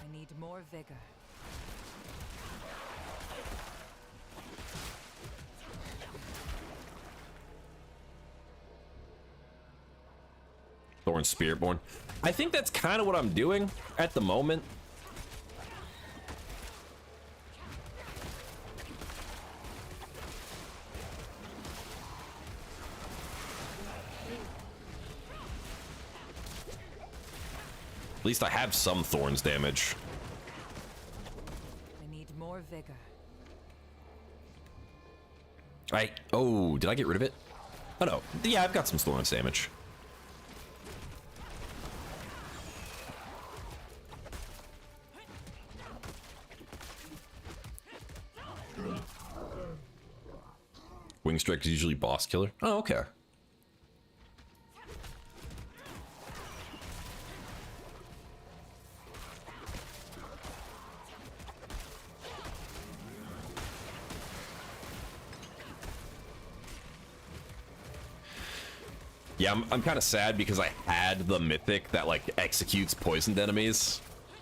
I need more vigor. Thorn Spiritborn. I think that's kind of what I'm doing at the moment. At least I have some Thorns damage. I need more vigor. Oh, did I get rid of it? Oh no. Yeah, I've got some Thorns damage. Wing Strike is usually boss killer. Oh, okay. Yeah, I'm kind of sad because I had the mythic that like executes poisoned enemies,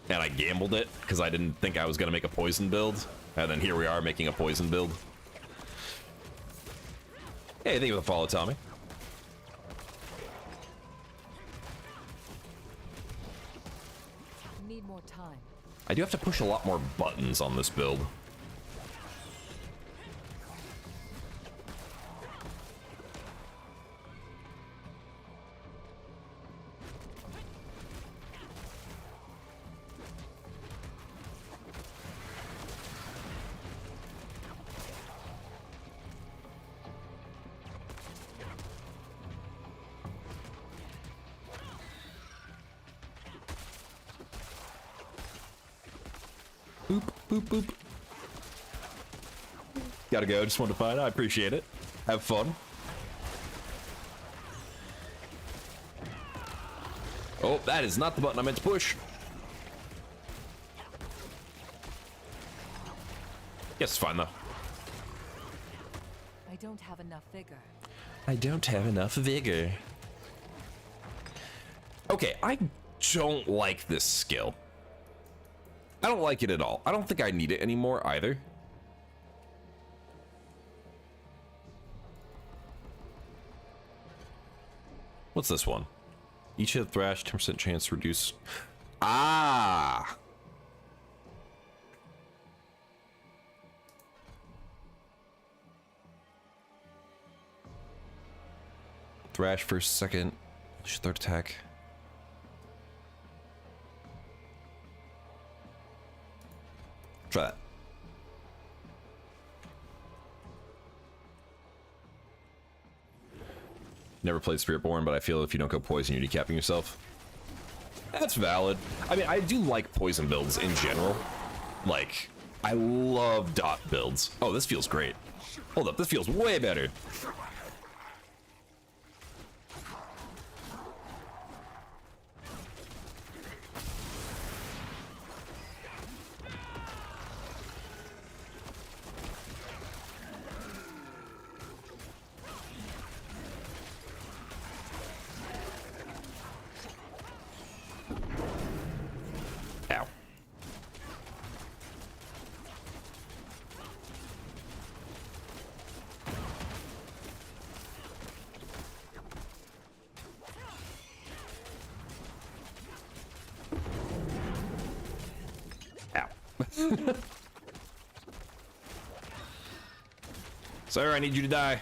and I gambled it because I didn't think I was gonna make a poison build, and then here we are making a poison build. Hey, thank you for the follow, Tommy. Need more time. I do have to push a lot more buttons on this build. Boop, boop, boop. Gotta go, just wanted to find. I appreciate it. Have fun. Oh, that is not the button I meant to push. Yes, it's fine though. I don't have enough vigor. I don't have enough vigor. Okay, I don't like this skill. I don't like it at all. I don't think I need it anymore either. What's this one? Each hit of thrash, 10% chance to reduce. Ah! Thrash first, second, third attack. Try that. Never played Spiritborn, but I feel if you don't go poison, you're decapping yourself. That's valid. I mean, I do like poison builds in general. Like, I love dot builds. Oh, this feels great. Hold up, this feels way better. Ow. Ow. Sir, I need you to die.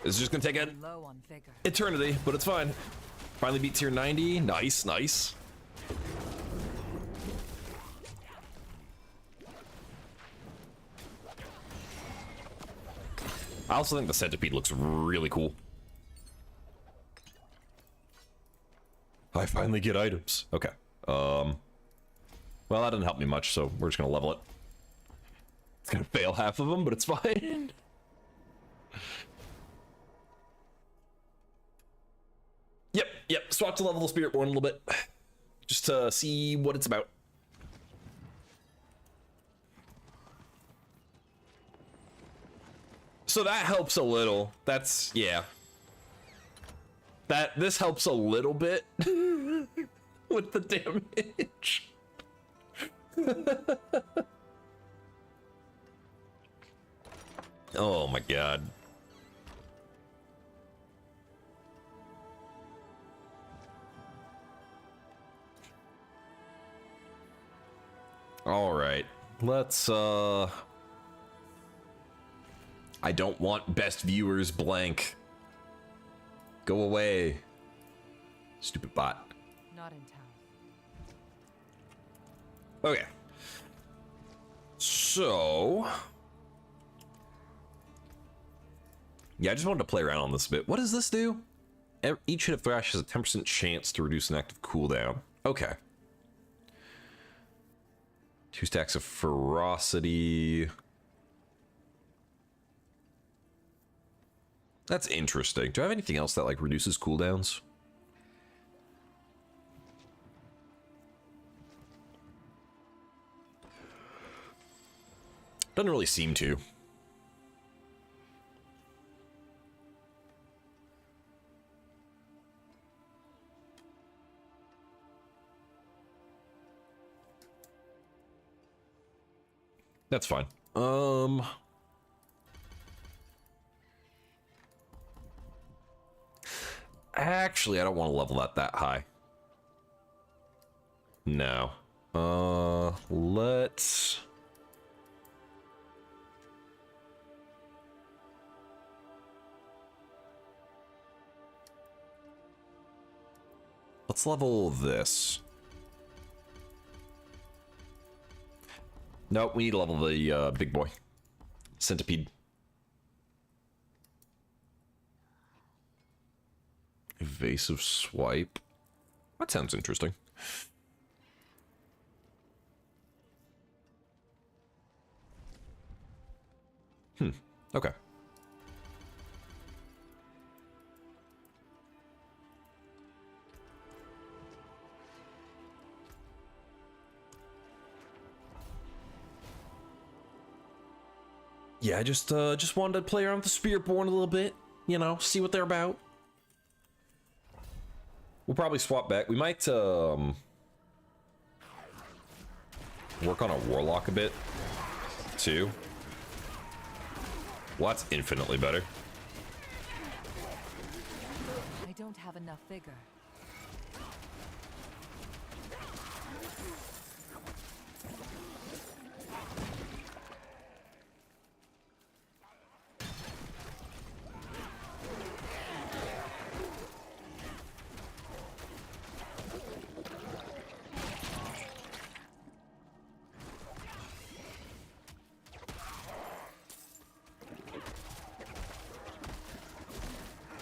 This is just gonna take an Low on vigor. eternity, but it's fine. Finally beat tier 90. Nice, nice. I also think the centipede looks really cool. I finally get items. Okay. Well, that didn't help me much, so we're just gonna level it. It's gonna fail half of them, but it's fine. Yep, swap to level the Spiritborn a little bit. Just to see what it's about. So that helps a little. That's, yeah. This helps a little bit with the damage. Oh my god. All right, let's, I don't want best viewers blank. Go away. Stupid bot. Not in town. Okay. So. Yeah, I just wanted to play around on this a bit. What does this do? Each hit of thrash has a 10% chance to reduce an active cooldown. Okay. 2 stacks of ferocity. That's interesting. Do I have anything else that like reduces cooldowns? Doesn't really seem to. That's fine. Actually, I don't want to level that high. No. Let's... let's level this. Nope, we need to level the big boy. Centipede. Evasive swipe. That sounds interesting. Okay. Yeah, I just wanted to play around with the Spiritborn a little bit, you know, see what they're about. We'll probably swap back. We might work on a Warlock a bit, too. Well, that's infinitely better. I don't have enough vigor.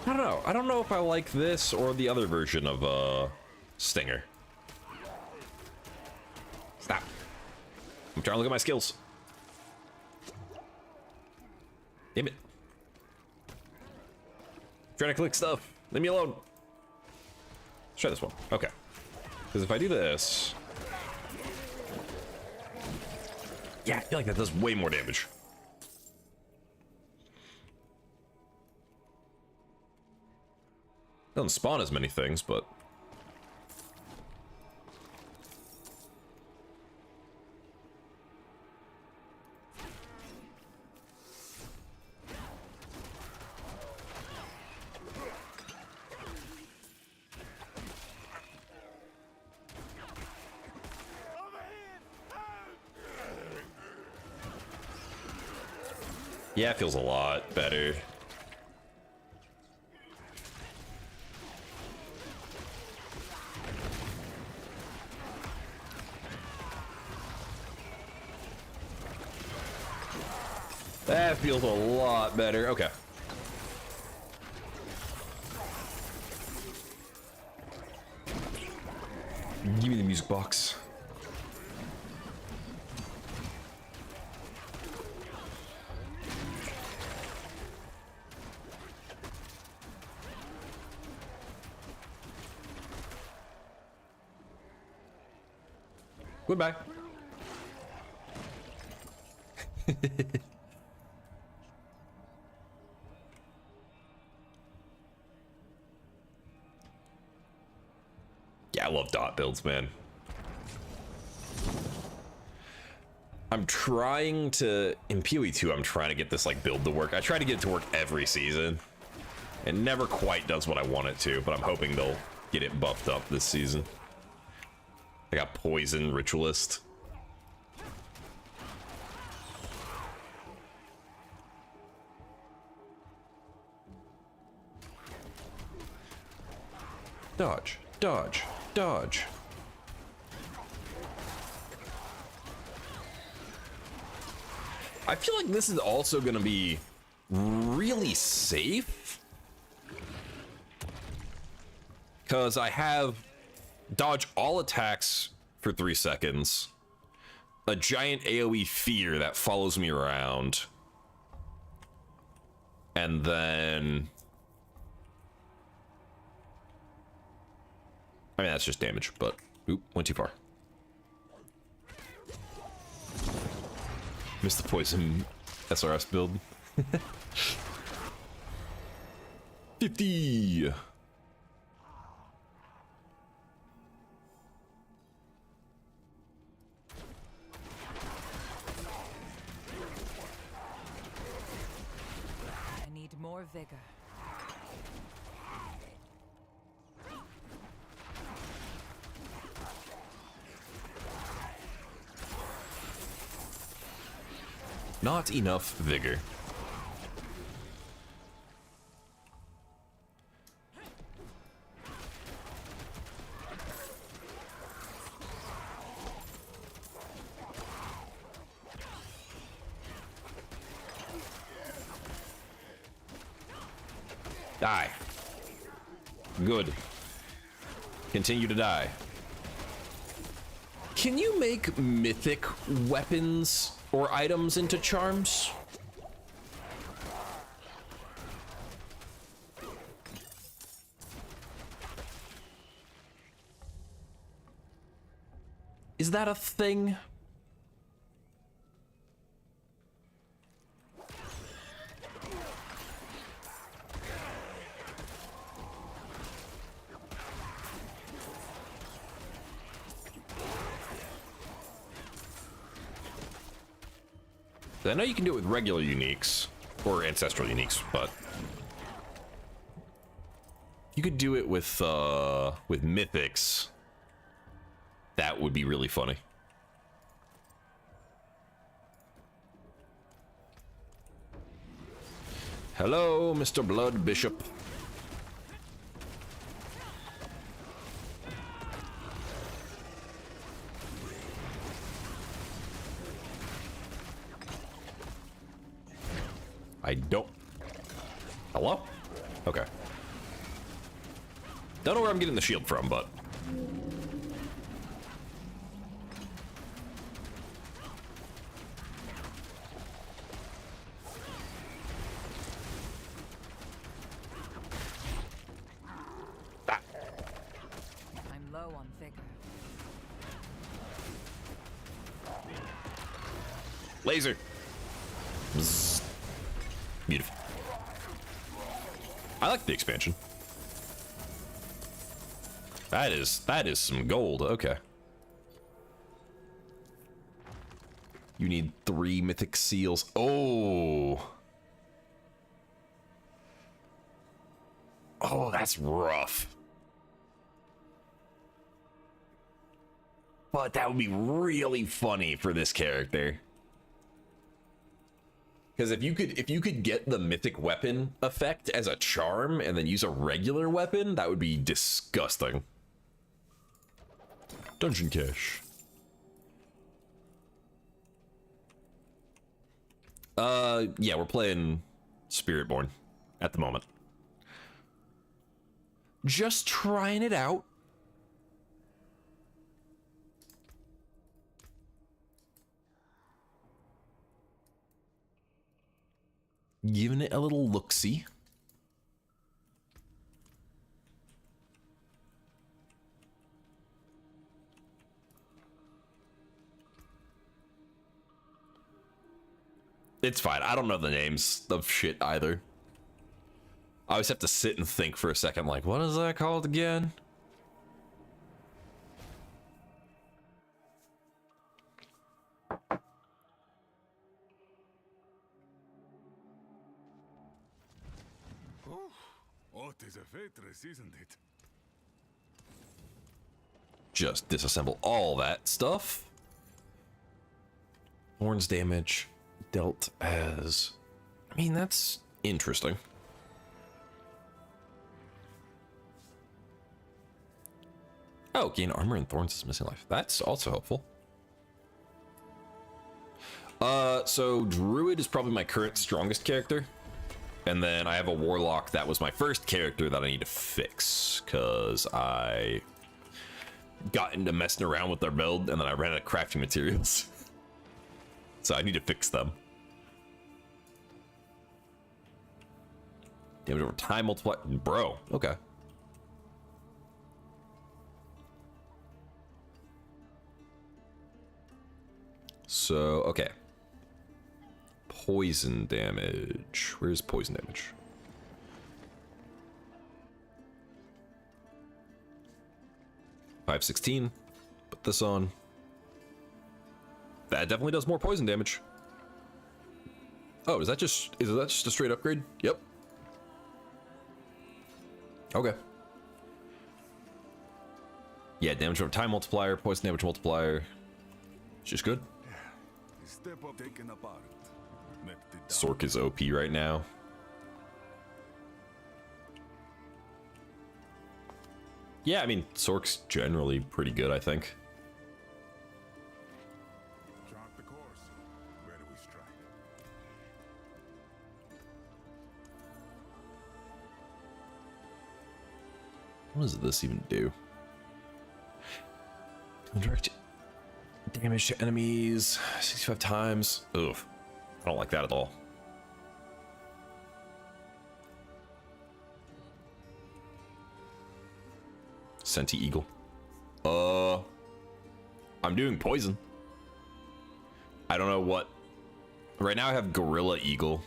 I don't know. I don't know if I like this or the other version of Stinger. Stop. I'm trying to look at my skills. Damn it. I'm trying to click stuff. Leave me alone. Let's try this one. Okay. Because if I do this... Yeah, I feel like that does way more damage. Doesn't spawn as many things, but... Yeah, it feels a lot better. That feels a lot better. Okay. Give me the music box. Goodbye. Yeah, I love dot builds, man. I'm trying to, in PoE 2, I'm trying to get this like build to work. I try to get it to work every season. It never quite does what I want it to, but I'm hoping they'll get it buffed up this season. I got Poison Ritualist. Dodge, dodge, dodge. I feel like this is also going to be really safe. Because I have dodge all attacks for 3 seconds. A giant AoE fear that follows me around. And then... I mean, that's just damage, but... Oop, went too far. Missed the poison SRS build. 50! I need more vigor. Not enough vigor. Die. Good. Continue to die. Can you make mythic weapons or items into charms? Is that a thing? I know you can do it with regular uniques or ancestral uniques, but you could do it with mythics. That would be really funny. Hello, Mr. Blood Bishop. I don't... Hello? Okay. Don't know where I'm getting the shield from, but... Ah. I'm low on vigor. Laser. Bzzz. Beautiful. I like the expansion. That is some gold. Okay. You need 3 mythic seals. Oh. Oh, that's rough. But that would be really funny for this character. Because if you could get the mythic weapon effect as a charm and then use a regular weapon, that would be disgusting. Dungeon cache. Yeah, we're playing Spiritborn at the moment. Just trying it out. Giving it a little look-see. It's fine. I don't know the names of shit either. I always have to sit and think for a second, like, what is that called again? What is a Fetress, isn't it? Just disassemble all that stuff. Thorns damage dealt as... I mean, that's interesting. Oh, gain armor and thorns is missing life. That's also helpful. So Druid is probably my current strongest character. And then I have a Warlock that was my first character that I need to fix. Because I got into messing around with their build and then I ran out of crafting materials. So I need to fix them. Damage over time multiply. Bro, okay. So, okay. Poison damage. Where's poison damage? $516. Put this on. That definitely does more poison damage. Oh, is that just a straight upgrade? Yep. Okay. Yeah, damage over time multiplier, poison damage multiplier. It's just good. Step up, taken apart. Sork is OP right now. Yeah, I mean, Sork's generally pretty good, I think. Chart the course. Where do we strike? What does this even do? Direct damage to enemies 65 times. Oof. I don't like that at all. Senti Eagle. I'm doing poison. I don't know what. Right now I have Gorilla Eagle.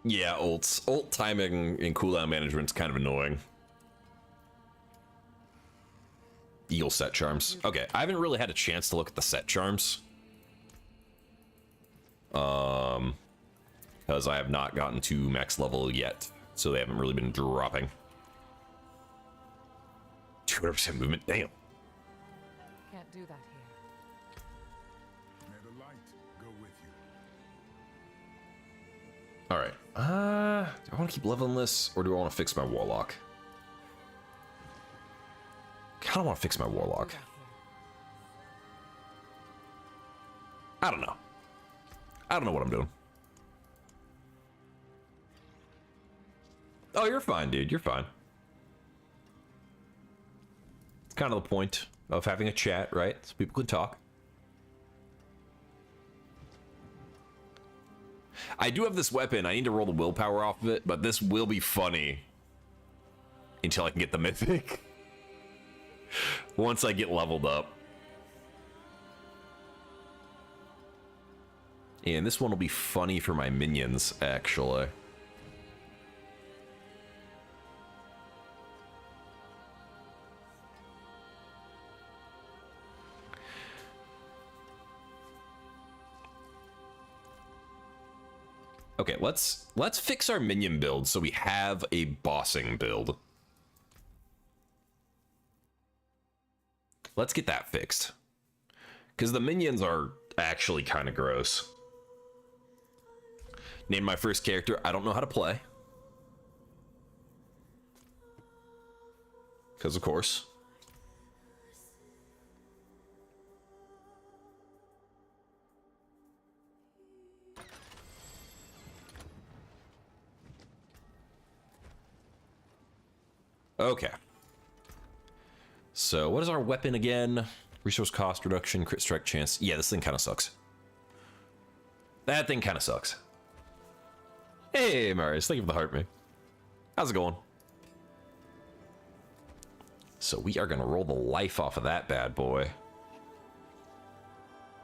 Yeah, ults. Ult timing and cooldown management's kind of annoying. Eagle set charms. Okay, I haven't really had a chance to look at the set charms. Because I have not gotten to max level yet, so they haven't really been dropping. 200% movement, damn. Can't do that here. May the light go with you. All right. Do I want to keep leveling this, or do I want to fix my warlock? I kind of want to fix my warlock. Do that here. I don't know. I don't know what I'm doing. Oh, you're fine, dude. You're fine. It's kind of the point of having a chat, right? So people can talk. I do have this weapon. I need to roll the willpower off of it, but this will be funny until I can get the mythic. Once I get leveled up. And this one will be funny for my minions, actually. Okay, let's fix our minion build so we have a bossing build. Let's get that fixed. Because the minions are actually kind of gross. Name my first character. I don't know how to play. Because of course. Okay. So what is our weapon again? Resource cost reduction, crit strike chance. Yeah, this thing kind of sucks. That thing kind of sucks. Hey, Marius, thank you for the heart, man. How's it going? So we are going to roll the life off of that bad boy.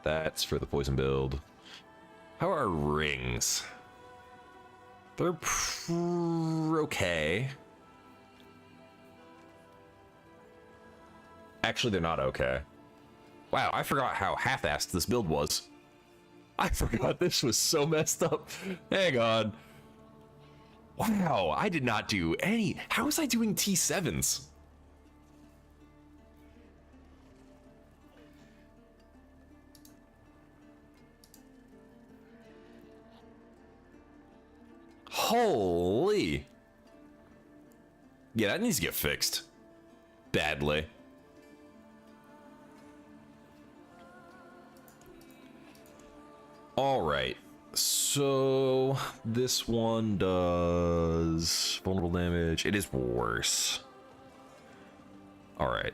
That's for the poison build. How are our rings? They're okay. Actually, they're not okay. Wow, I forgot how half-assed this build was. I forgot this was so messed up. Hang on. Wow, I did not do any... How was I doing T7s? Holy. Yeah, that needs to get fixed. Badly. All right, so this one does vulnerable damage. It is worse. All right.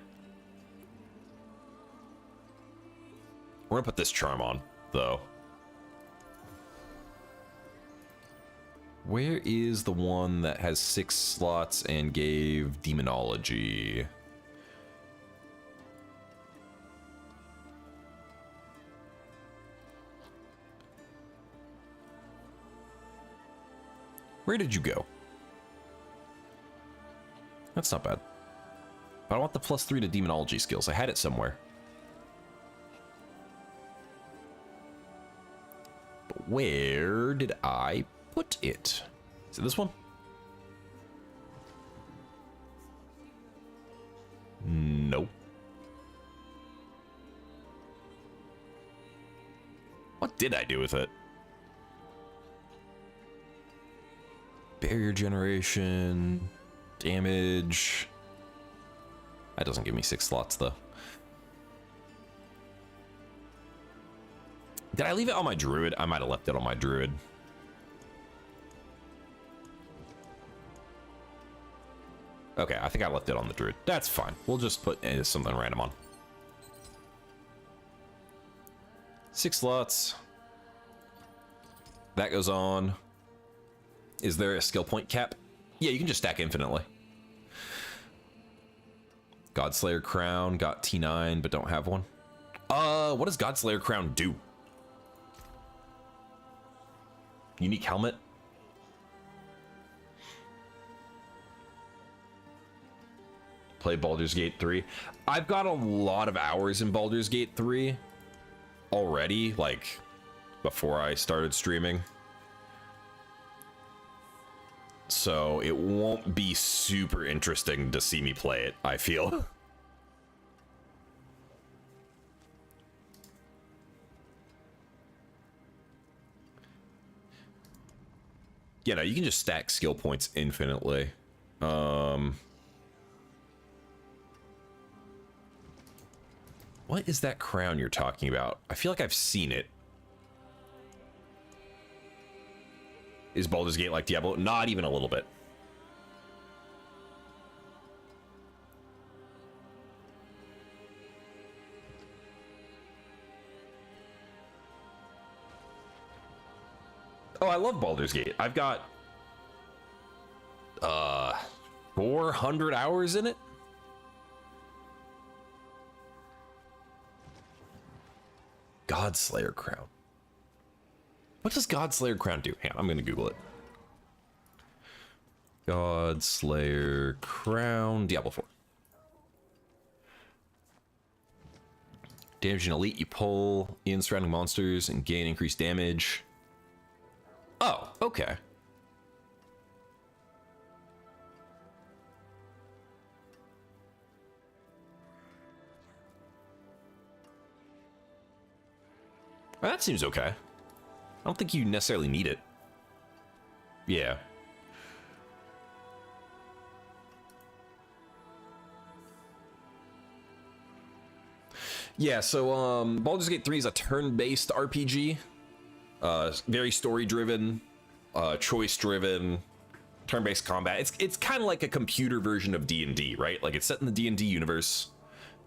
We're gonna put this charm on, though. Where is the one that has 6 slots and gave demonology? Where did you go? That's not bad. But I want the +3 to demonology skills. I had it somewhere. But where did I put it? Is it this one? No. did I do with it? Barrier generation, damage. That doesn't give me 6 slots though. Did I leave it on my druid? I might have left it on my druid. Okay, I think I left it on the druid. That's fine. We'll just put something random on. 6 slots. That goes on. Is there a skill point cap? Yeah, you can just stack infinitely. Godslayer Crown, got T9, but don't have one. What does Godslayer Crown do? Unique helmet? Play Baldur's Gate 3. I've got a lot of hours in Baldur's Gate 3 already, like before I started streaming. So it won't be super interesting to see me play it, I feel. Yeah, no, you can just stack skill points infinitely. What is that crown you're talking about? I feel like I've seen it. Is Baldur's Gate like Diablo? Not even a little bit. Oh, I love Baldur's Gate. I've got 400 hours in it. Godslayer Crown. What does Godslayer Crown do? Hang on, I'm gonna Google it. Godslayer Crown, Diablo 4. Damage an elite, you pull in surrounding monsters and gain increased damage. Oh, okay. Well, that seems okay. I don't think you necessarily need it. Yeah. Yeah, so Baldur's Gate 3 is a turn-based RPG. Very story-driven, choice-driven, turn-based combat. It's kind of like a computer version of D&D, right? Like, it's set in the D&D universe,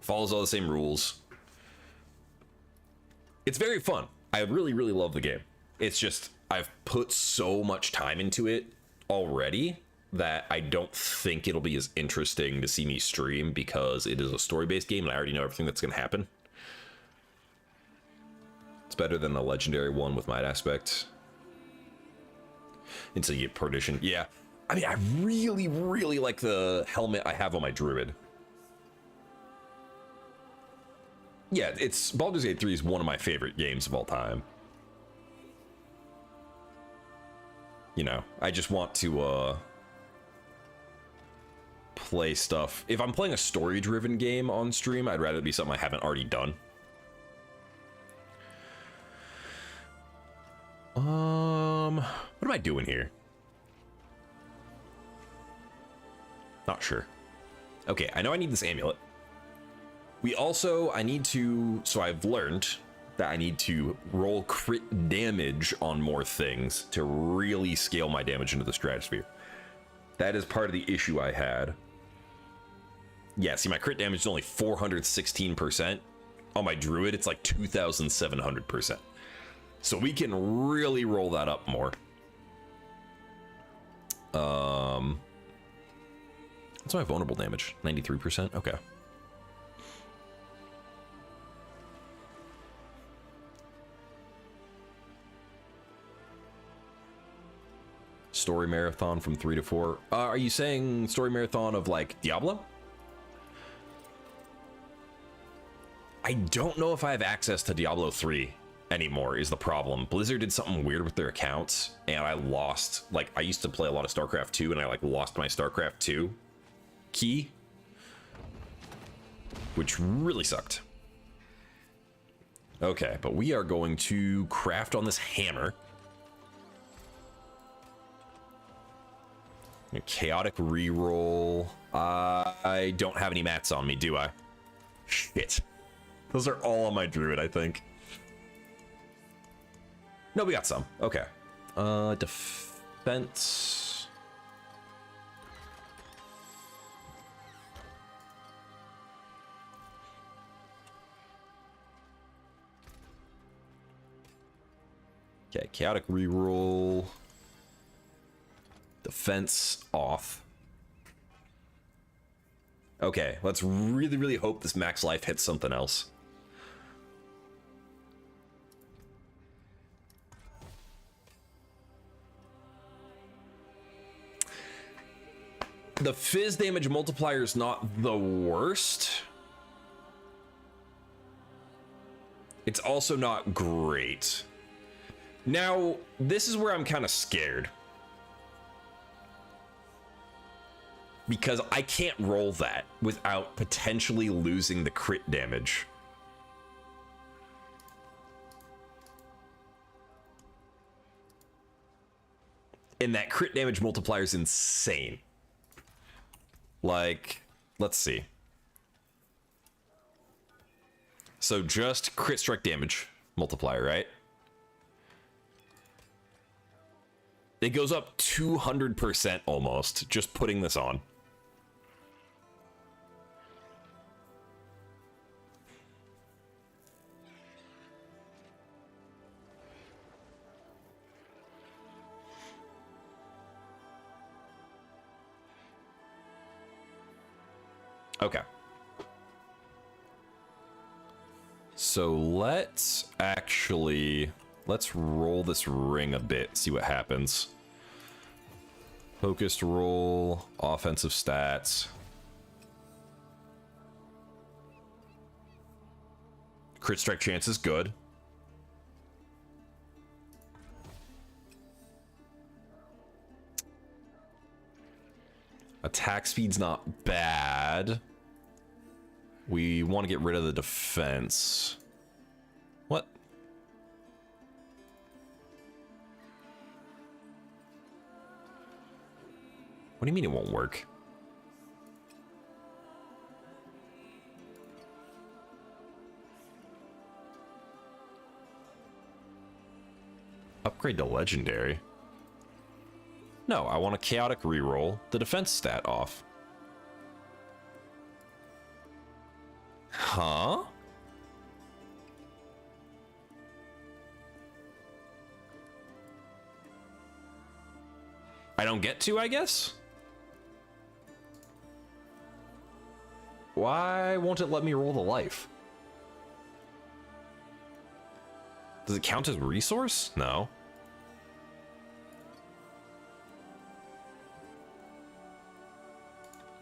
follows all the same rules. It's very fun. I really, really love the game. It's just, I've put so much time into it already that I don't think it'll be as interesting to see me stream because it is a story-based game and I already know everything that's going to happen. It's better than a legendary one with Might Aspect. Until you get Perdition. Yeah. I mean, I really, really like the helmet I have on my druid. Yeah, it's Baldur's Gate 3 is one of my favorite games of all time. You know, I just want to play stuff. If I'm playing a story-driven game on stream, I'd rather it be something I haven't already done. What am I doing here? Not sure. Okay, I know I need this amulet. I need to, so I've learned that I need to roll crit damage on more things to really scale my damage into the stratosphere. That is part of the issue I had. Yeah, see, my crit damage is only 416%. On my druid, it's like 2,700%. So we can really roll that up more. What's my vulnerable damage? 93%? Okay. Story marathon from 3 to 4. Are you saying story marathon of like Diablo? I don't know if I have access to Diablo 3 anymore is the problem. Blizzard did something weird with their accounts and I lost, like, I used to play a lot of StarCraft 2 and I like lost my StarCraft 2 key, which really sucked. Okay, but we are going to craft on this hammer. A chaotic reroll. I don't have any mats on me, do I? Shit. Those are all on my druid, I think. No, we got some. Okay. Defense. Okay, chaotic reroll. Defense off. Okay, let's really, really hope this max life hits something else. The fizz damage multiplier is not the worst. It's also not great. Now, this is where I'm kind of scared. Because I can't roll that without potentially losing the crit damage. And that crit damage multiplier is insane. Like, let's see. So just crit strike damage multiplier, right? It goes up 200% almost, just putting this on. Okay. So let's roll this ring a bit, see what happens. Focused roll, offensive stats. Crit strike chance is good. Attack speed's not bad. We want to get rid of the defense. What? What do you mean it won't work? Upgrade to legendary. No, I want a chaotic reroll the defense stat off. Huh? I don't get to, I guess? Why won't it let me roll the life? Does it count as resource? No.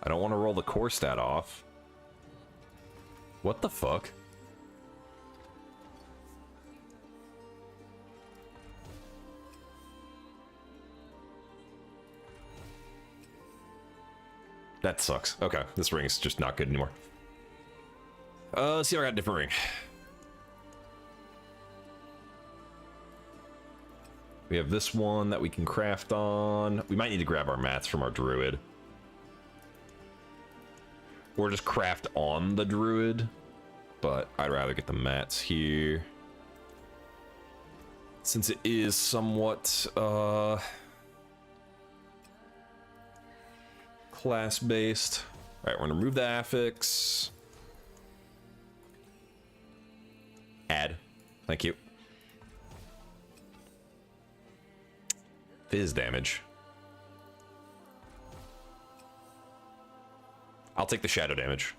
I don't want to roll the core stat off. What the fuck? That sucks. Okay, this ring is just not good anymore. Let's see if I got a different ring. We have this one that we can craft on. We might need to grab our mats from our druid. Or just craft on the druid. But I'd rather get the mats here. Since it is somewhat, class-based. All right, we're gonna remove the affix. Add. Thank you. Fizz damage. I'll take the shadow damage.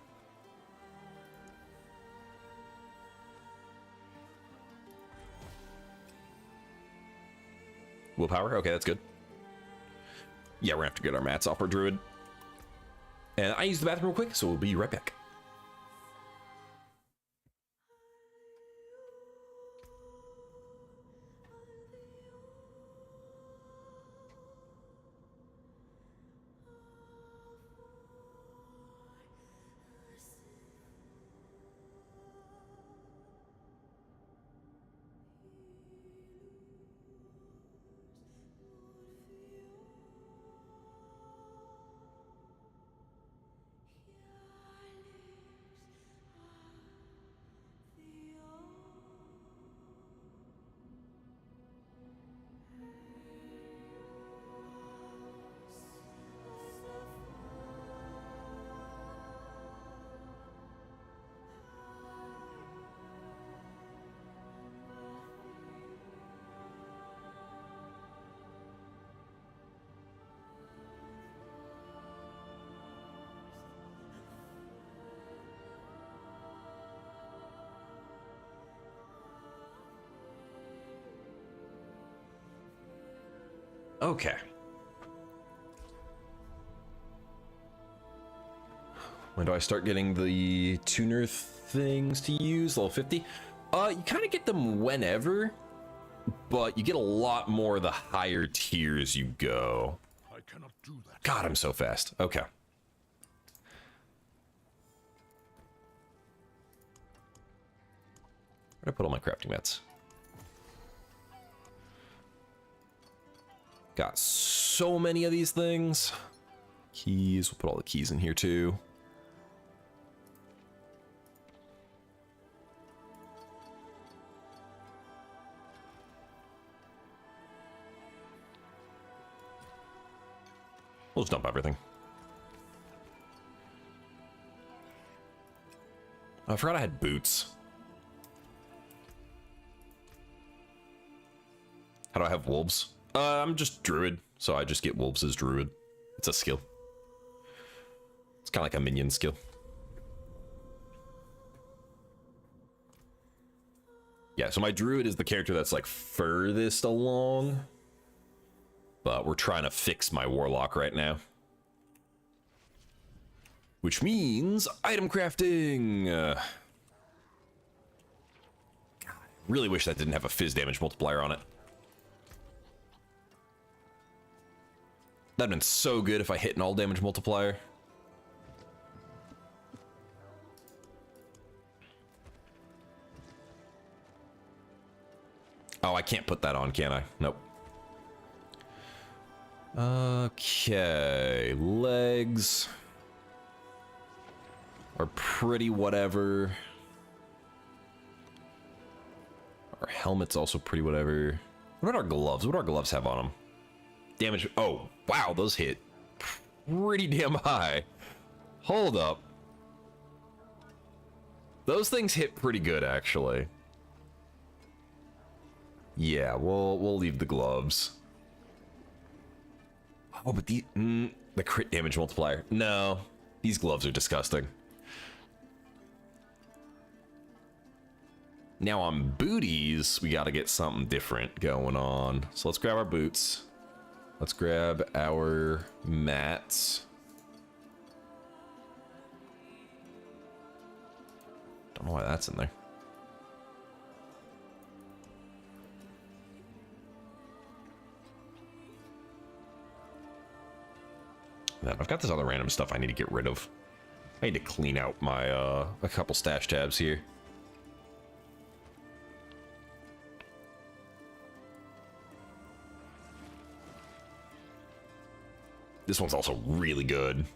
Willpower? Okay, that's good. Yeah, we're gonna have to get our mats off our druid. And I used the bathroom real quick, so we'll be right back. Okay. When do I start getting the tuner things to use? Level 50? You kind of get them whenever, but you get a lot more the higher tiers you go. I cannot do that. God, I'm so fast. Okay. Where'd I put all my crafting mats? Got so many of these things. Keys, we'll put all the keys in here too. We'll just dump everything. Oh, I forgot I had boots. How do I have wolves? I'm just druid, so I just get wolves as druid. It's a skill. It's kind of like a minion skill. Yeah, so my druid is the character that's like furthest along. But we're trying to fix my warlock right now. Which means item crafting. God, I really wish that didn't have a fizz damage multiplier on it. That'd been so good if I hit an all damage multiplier. Oh, I can't put that on, can I? Nope. Okay, legs are pretty whatever. Our helmet's also pretty whatever. What about our gloves? What do our gloves have on them? Damage. Oh, wow, those hit pretty damn high. Hold up. Those things hit pretty good, actually. Yeah, we'll leave the gloves. Oh, but the crit damage multiplier. No, these gloves are disgusting. Now on booties, we got to get something different going on. So let's grab our boots. Let's grab our mats. Don't know why that's in there. Then I've got this other random stuff I need to get rid of. I need to clean out my a couple stash tabs here. This one's also really good.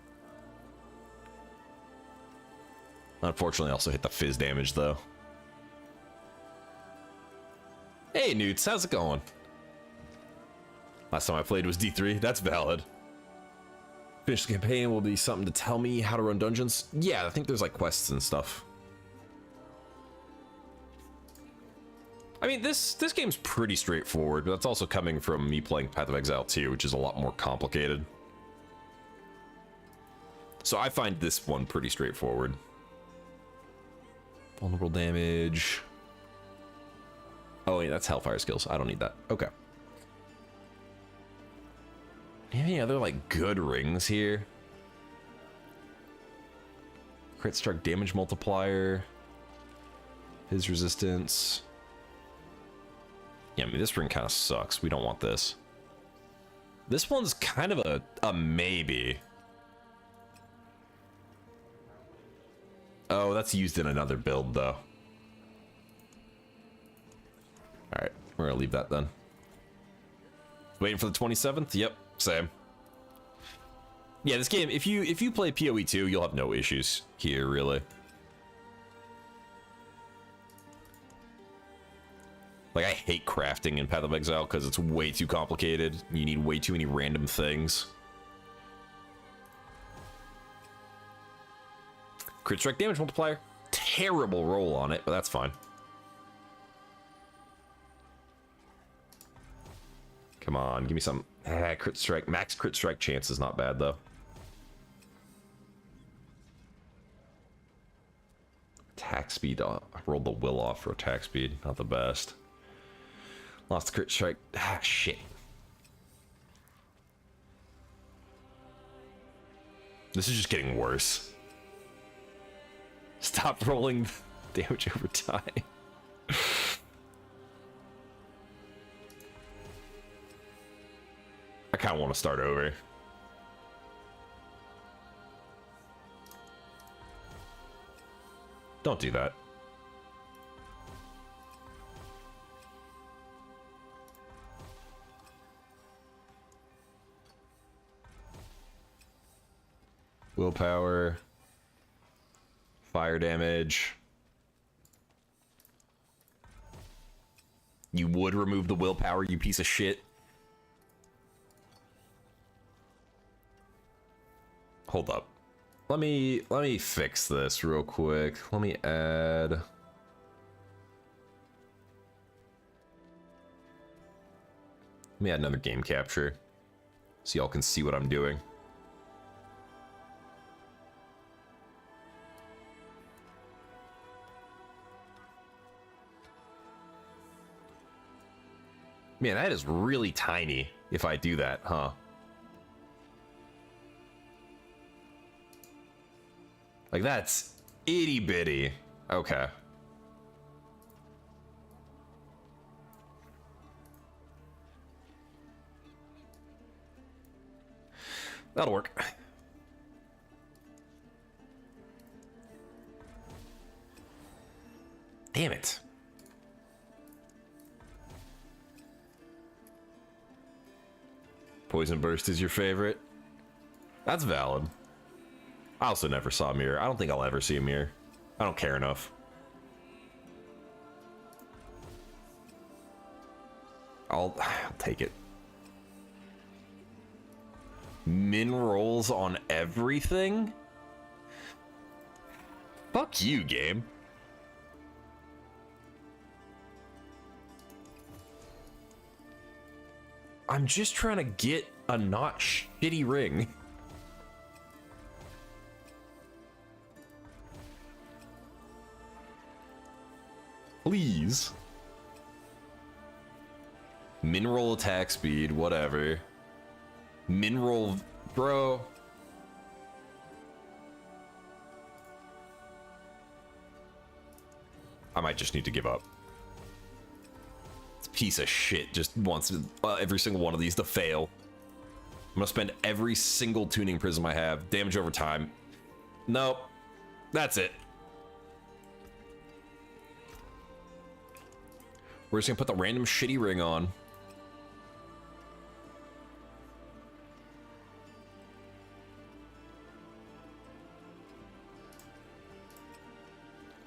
Unfortunately, I also hit the fizz damage though. Hey Newts, how's it going? Last time I played was D3. That's valid. Finish the campaign will be something to tell me how to run dungeons. Yeah, I think there's like quests and stuff. I mean, this game's pretty straightforward, but that's also coming from me playing Path of Exile 2, which is a lot more complicated. So I find this one pretty straightforward. Vulnerable damage. Oh, yeah, that's Hellfire skills. I don't need that. Okay. Do you have any other, like, good rings here? Crit strike damage multiplier. His resistance. Yeah, I mean, this ring kind of sucks. We don't want this. This one's kind of a maybe. Oh, that's used in another build, though. Alright, we're gonna leave that then. Waiting for the 27th? Yep, same. Yeah, this game, if you play PoE 2, you'll have no issues here, really. Like, I hate crafting in Path of Exile because it's way too complicated. You need way too many random things. Crit strike damage multiplier. Terrible roll on it, but that's fine. Come on, give me some. Crit strike. Max crit strike chance is not bad, though. Attack speed. I rolled the will off for attack speed. Not the best. Lost the crit strike. Ah, shit. This is just getting worse. Stop rolling damage over time. I kind of want to start over. Don't do that. Willpower. Fire damage. You would remove the willpower, you piece of shit. Hold up. Let me fix this real quick. Let me add another game capture so y'all can see what I'm doing. Man, that is really tiny if I do that, huh? Like, that's itty bitty. Okay. That'll work. Damn it. Poison Burst is your favorite? That's valid. I also never saw a mirror. I don't think I'll ever see a mirror. I don't care enough. I'll take it. Min rolls on everything? Fuck you, game. I'm just trying to get a not shitty ring. Please. Min roll attack speed, whatever. Min roll, bro. I might just need to give up. This piece of shit just wants every single one of these to fail. I'm gonna spend every single tuning prism I have. Damage over time. Nope. That's it. We're just gonna put the random shitty ring on.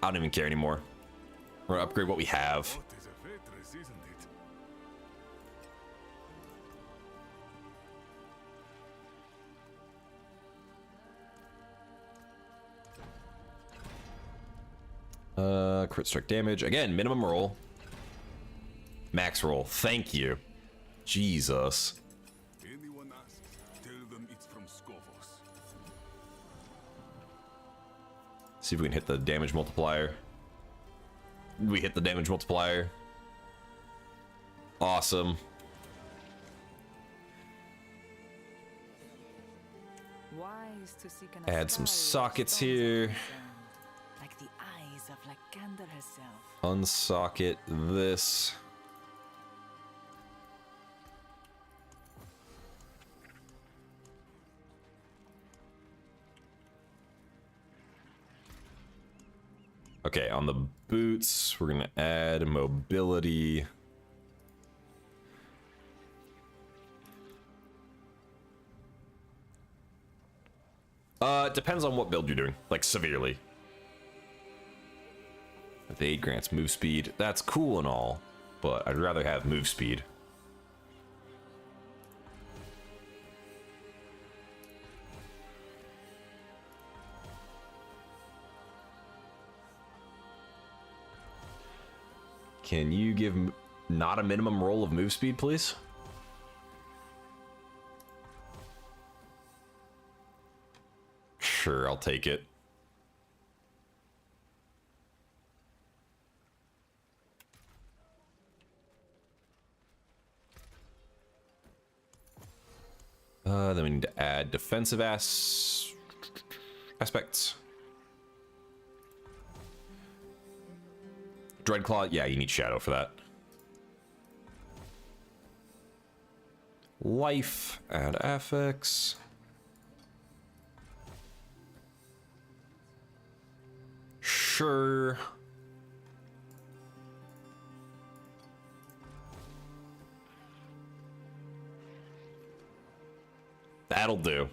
I don't even care anymore. We're gonna upgrade what we have. Crit strike damage. Again, minimum roll. Max roll. Thank you. Jesus. Anyone asks, tell them it's from Skovos. See if we can hit the damage multiplier. We hit the damage multiplier. Awesome. Wise to seek an Add some aspire sockets stones here. of wisdom, like the eyes of Lycander herself. Unsocket this. Okay, on the boots, we're gonna add mobility. It depends on what build you're doing, like severely. Evade grants move speed. That's cool and all, but I'd rather have move speed. Can you give not a minimum roll of move speed, please? Sure, I'll take it. Then we need to add defensive ass. Aspects. Dreadclaw, yeah, you need Shadow for that. Life and affix. Sure. That'll do.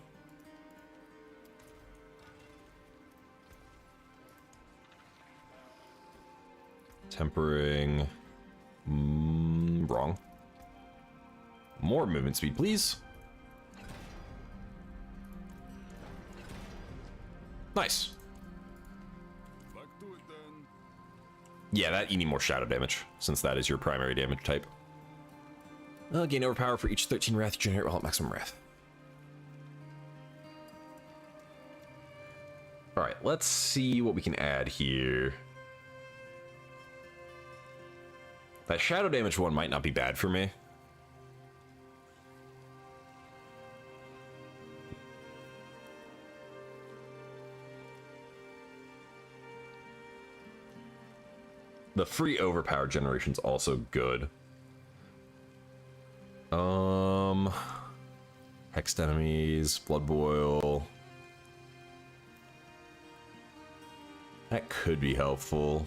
Tempering. Wrong. More movement speed, please. Nice. Back to it then. Yeah, that you need more shadow damage, since that is your primary damage type. Gain overpower for each 13 wrath you generate while at maximum wrath. Alright, let's see what we can add here. That shadow damage one might not be bad for me. The free overpower generation's also good. Hexed enemies, blood boil. That could be helpful.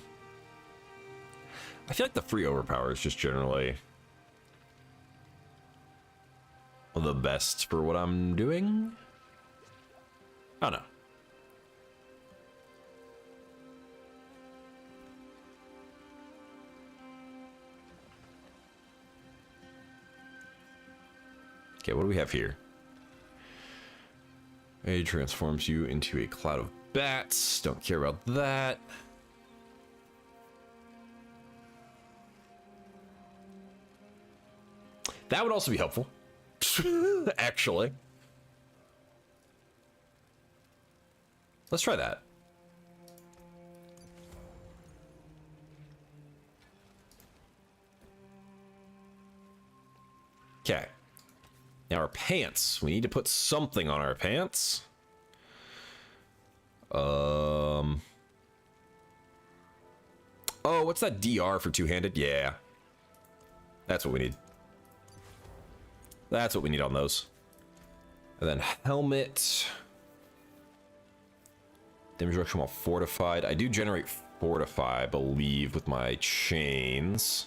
I feel like the free overpower is just generally the best for what I'm doing. I don't know. Okay, what do we have here? It transforms you into a cloud of bats. Don't care about that. That would also be helpful. Actually. Let's try that. Okay. Now our pants. We need to put something on our pants. Oh, what's that DR for two-handed? Yeah. That's what we need. That's what we need on those. And then helmet. Damage reduction while fortified. I do generate fortify, I believe, with my chains.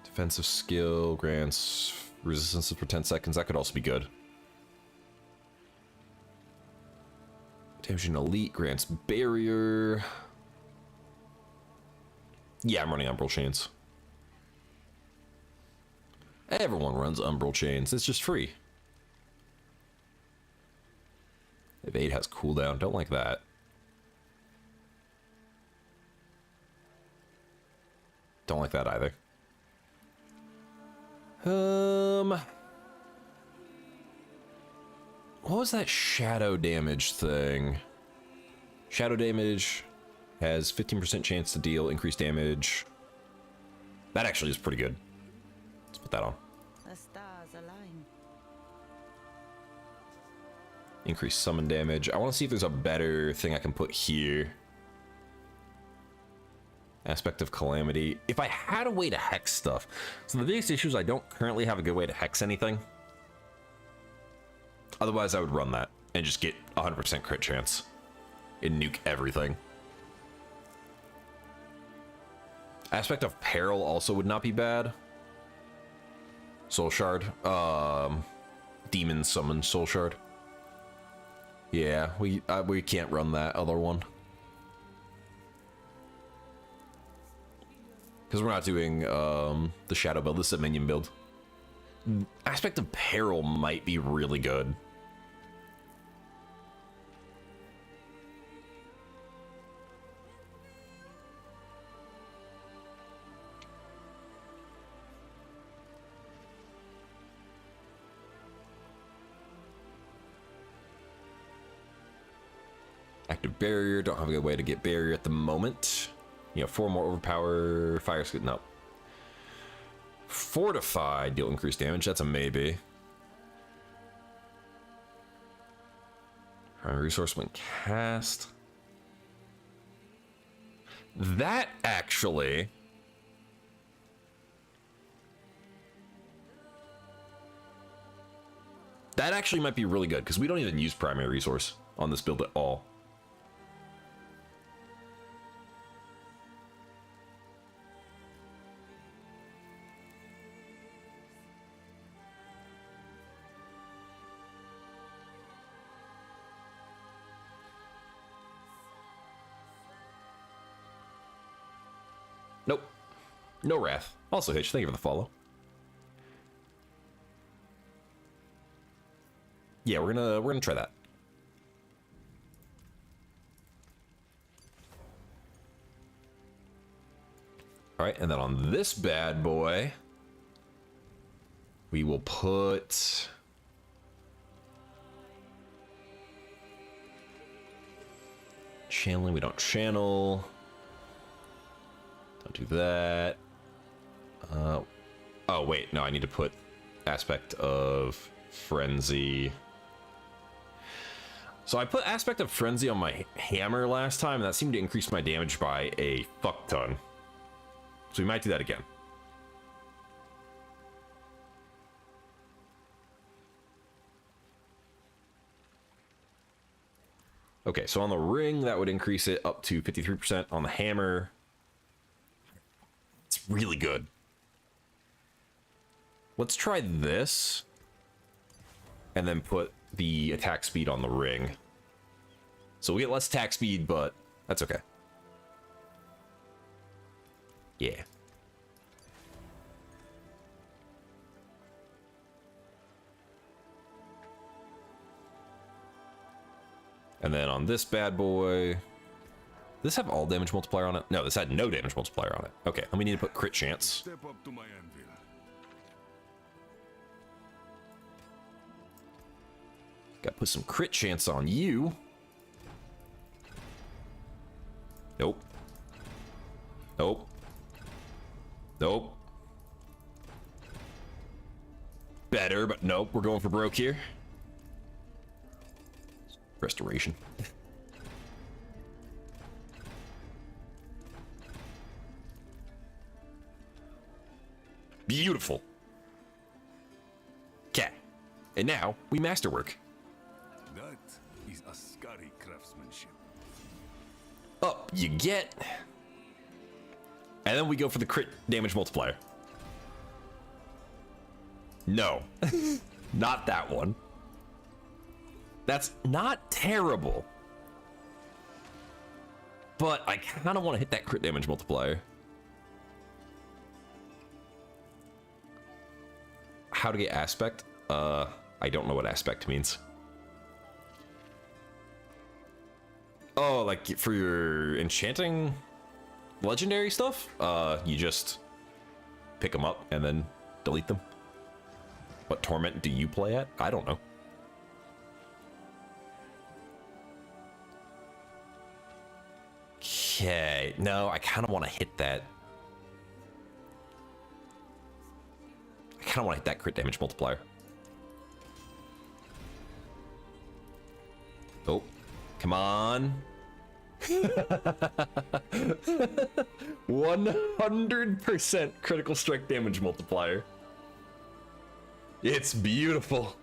Defensive skill grants resistance for 10 seconds. That could also be good. Damaging elite grants barrier. Yeah, I'm running umbral chains. Everyone runs umbral chains. It's just free. Evade has cooldown. Don't like that. Don't like that either. What was that shadow damage thing? Shadow damage has 15% chance to deal increased damage. That actually is pretty good. Let's put that on. The stars align. Increase summon damage. I want to see if there's a better thing I can put here. Aspect of Calamity. If I had a way to hex stuff. So the biggest issue is I don't currently have a good way to hex anything. Otherwise I would run that and just get 100% crit chance and nuke everything. Aspect of Peril also would not be bad. Soul Shard. Demon Summon Soul Shard. Yeah, we can't run that other one. Because we're not doing the Shadow build, this is a minion build. Aspect of Peril might be really good. Active barrier, don't have a good way to get barrier at the moment. You know, 4 more overpower, fire scoot, no. Fortified, deal increased damage. That's a maybe. Primary resource when cast. That actually... That actually might be really good, because we don't even use primary resource on this build at all. Nope. No Wrath. Also, Hitch, thank you for the follow. Yeah, we're gonna try that. All right, and then on this bad boy, we will put channeling. We don't channel. Don't do that. Oh wait, no, I need to put aspect of frenzy. So I put aspect of frenzy on my hammer last time, and that seemed to increase my damage by a fuck ton. So we might do that again. Okay, so on the ring, that would increase it up to 53%. On the hammer, it's really good. Let's try this, and then put the attack speed on the ring. So we get less attack speed, but that's okay. Yeah. And then on this bad boy, does this have all damage multiplier on it? No, this had no damage multiplier on it. Okay, and we need to put crit chance. Step up to my anvil. Gotta put some crit chance on you. Nope. Nope. Nope. Better, but nope. We're going for broke here. Restoration. Beautiful. Okay. And now we masterwork. That is a scary craftsmanship. Up you get. And then we go for the crit damage multiplier. No. Not that one. That's not terrible. But I kind of want to hit that crit damage multiplier. How to get aspect? I don't know what aspect means. Oh, like for your enchanting legendary stuff? You just pick them up and then delete them. What torment do you play at? I don't know. Okay, no, I kind of want to hit that. I kind of want to hit that crit damage multiplier. Oh, come on. 100% critical strike damage multiplier. It's beautiful.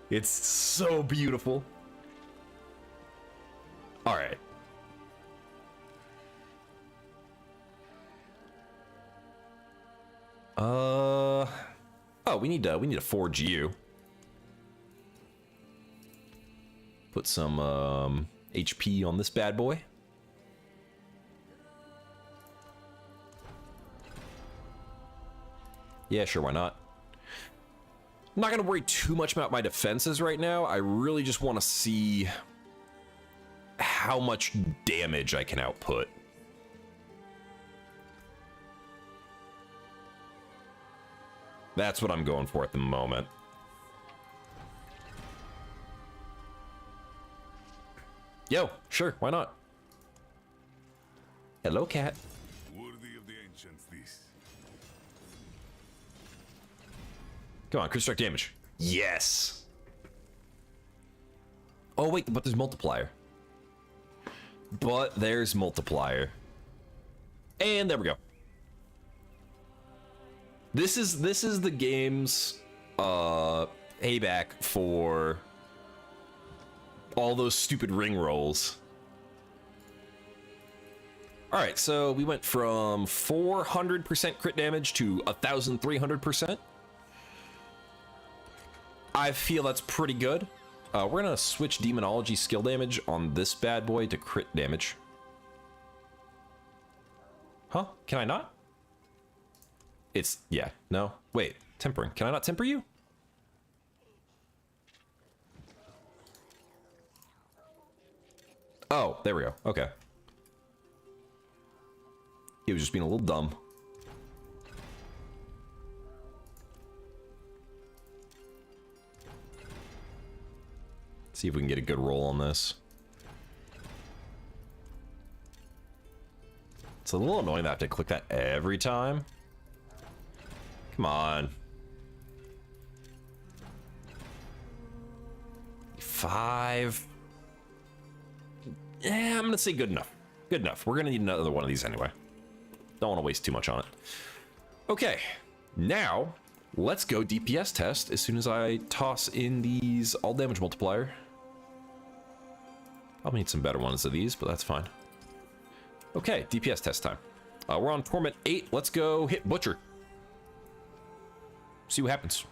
It's so beautiful. All right. Oh, we need to forge you. Put some HP on this bad boy. Yeah, sure, why not? I'm not going to worry too much about my defenses right now. I really just want to see how much damage I can output. That's what I'm going for at the moment. Yo, sure, why not? Hello, cat. Worthy of the ancients, this. Come on, crit strike damage. Yes. Oh wait, but there's multiplier. But there's multiplier. And there we go. This is the game's payback for all those stupid ring rolls. All right, so we went from 400% crit damage to 1,300%. I feel that's pretty good. We're gonna switch demonology skill damage on this bad boy to crit damage. Huh? Can I not? It's, yeah, no. Wait, tempering. Can I not temper you? Oh, there we go. Okay. He was just being a little dumb. See if we can get a good roll on this. It's a little annoying that I have to click that every time. Come on. 5. Yeah, I'm gonna say good enough. Good enough. We're gonna need another one of these anyway. Don't want to waste too much on it. Okay, now let's go DPS test as soon as I toss in these all damage multiplier. I'll need some better ones of these, but that's fine. Okay, DPS test time. We're on Torment 8. Let's go hit Butcher. See what happens.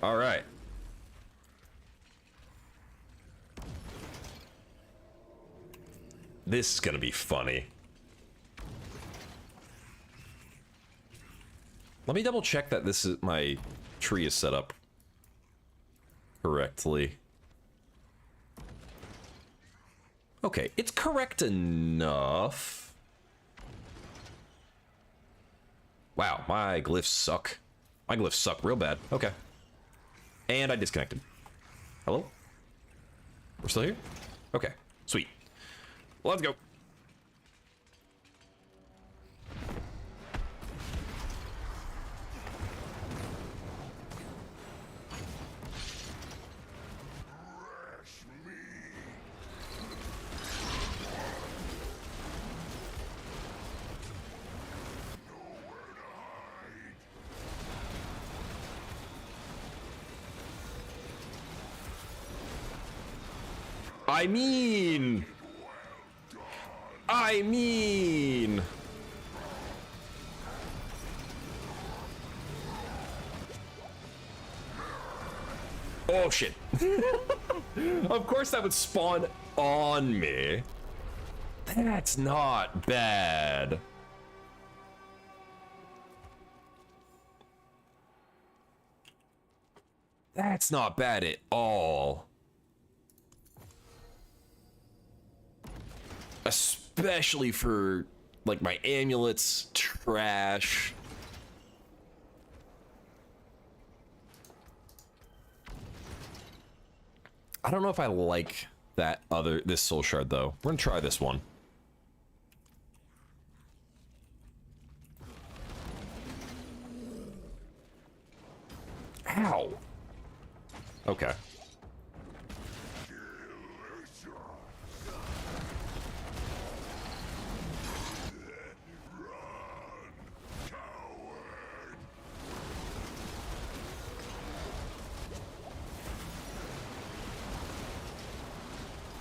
All right. This is gonna be funny. Let me double check that this is my tree is set up correctly. Okay, it's correct enough. Wow, my glyphs suck. My glyphs suck real bad. Okay. And I disconnected. Hello? We're still here? Okay, sweet. Let's go. I mean. Oh shit. Of course that would spawn on me. That's not bad. That's not bad at all. Especially for, like, my amulets, trash. I don't know if I like this soul shard, though. We're gonna try this one. Ow. Okay.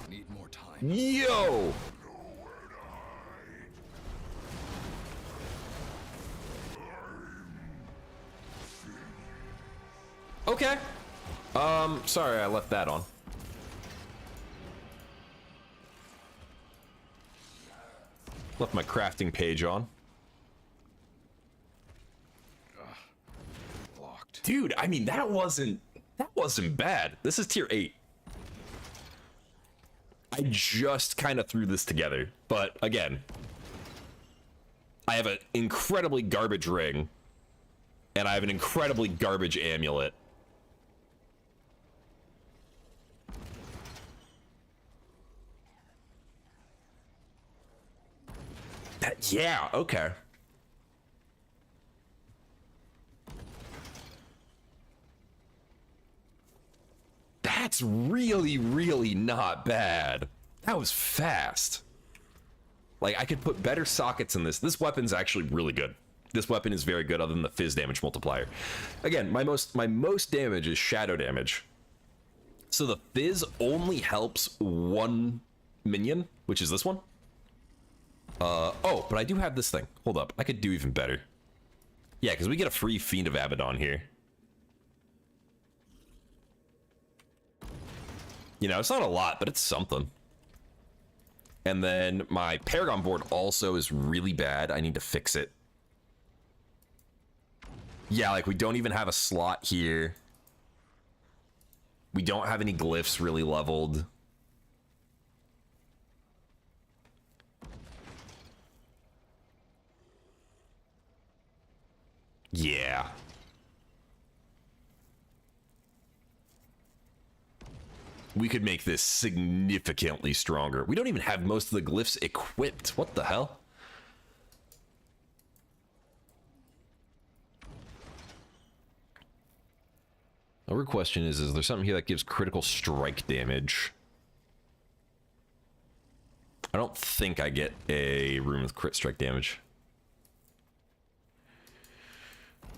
Need more time. Yo! Okay. Sorry I left that on. Left my crafting page on. Locked. Dude, I mean, that wasn't bad. This is tier 8. I just kind of threw this together, but again, I have an incredibly garbage ring, and I have an incredibly garbage amulet. Yeah, okay. That's really, really not bad. That was fast. Like, I could put better sockets in this. This weapon's actually really good. This weapon is very good other than the fizz damage multiplier. Again, my most damage is shadow damage. So the fizz only helps one minion, which is this one. Oh, but I do have this thing. Hold up, I could do even better. Yeah, because we get a free Fiend of Abaddon here. You know, it's not a lot, but it's something. And then my Paragon board also is really bad. I need to fix it. Yeah, like we don't even have a slot here. We don't have any glyphs really leveled. Yeah. We could make this significantly stronger. We don't even have most of the glyphs equipped. What the hell? Our question is there something here that gives critical strike damage? I don't think I get a room with crit strike damage.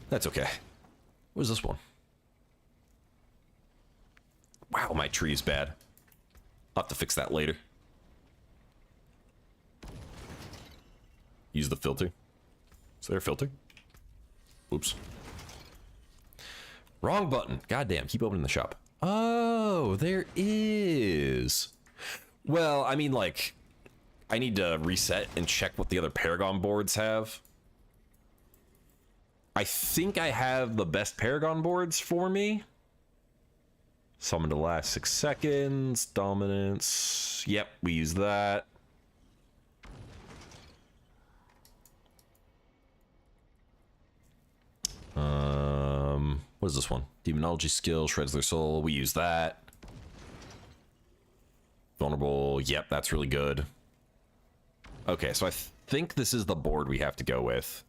That's okay. What is this one? Wow, my tree is bad. I'll have to fix that later. Use the filter. Is there a filter? Oops. Wrong button. Goddamn, keep opening the shop. Oh, there is. Well, I mean, like, I need to reset and check what the other Paragon boards have. I think I have the best Paragon boards for me. Summon to last 6 seconds. Dominance. Yep, we use that. What is this one? Demonology skill, shreds their soul. We use that. Vulnerable. Yep, that's really good. Okay, so I think this is the board we have to go with.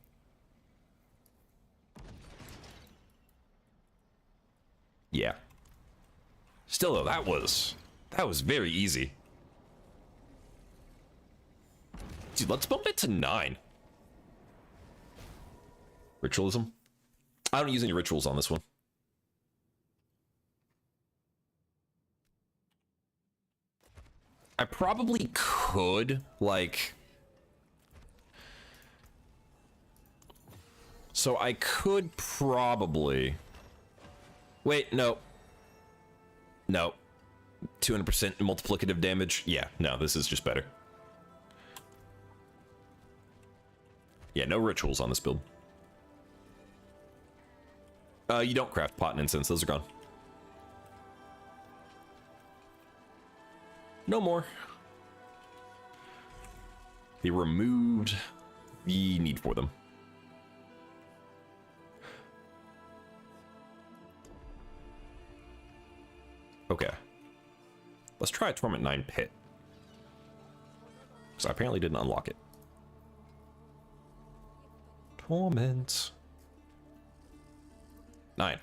Yeah. Still though, that was very easy. Dude, let's bump it to 9. Ritualism? I don't use any rituals on this one. I probably could, like... So I could probably... Wait, no. No. 200% multiplicative damage? Yeah, no, this is just better. Yeah, no rituals on this build. You don't craft pot and incense, those are gone. No more. They removed the need for them. Okay. Let's try a Torment 9 pit. Because I apparently didn't unlock it. Torment 9.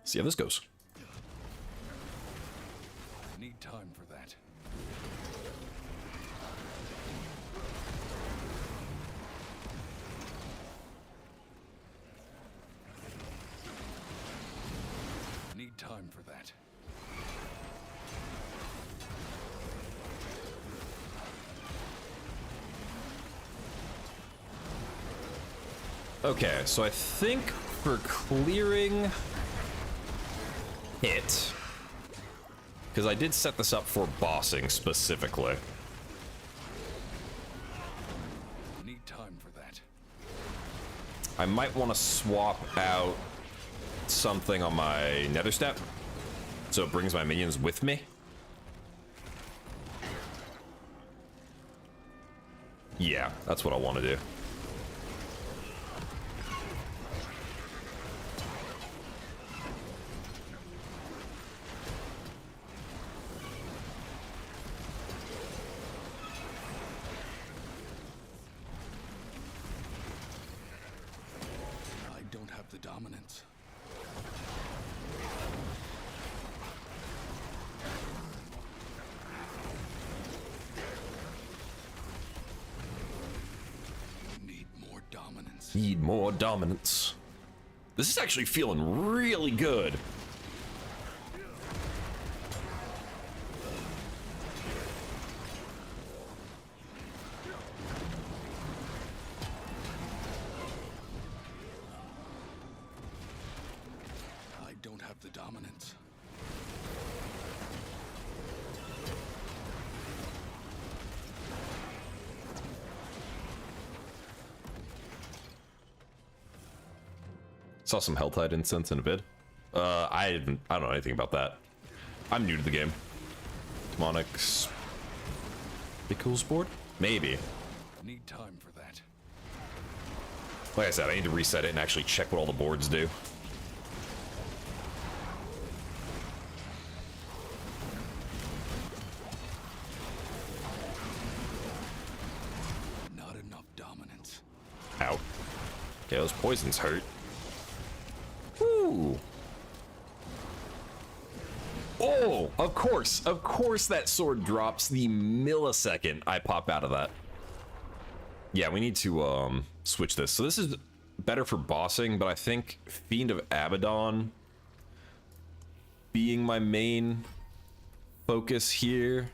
See how this goes. Need time for that. Need time for that. Okay, so I think for clearing it, because I did set this up for bossing specifically. Need time for that. I might want to swap out something on my nether step so it brings my minions with me. Yeah, that's what I want to do. I don't have the dominance. Need more dominance. Need more dominance. This is actually feeling really good. I don't have the dominance. Saw some Helltide incense in a vid. I don't know anything about that. I'm new to the game. Demonic Pickles board? Maybe. Need time for that. Like I said, I need to reset it and actually check what all the boards do. Not enough dominance. Ow. Okay, those poisons hurt. Ooh. Oh, of course that sword drops the millisecond I pop out of that. Yeah, we need to switch this. So this is better for bossing, but I think Fiend of Abaddon being my main focus here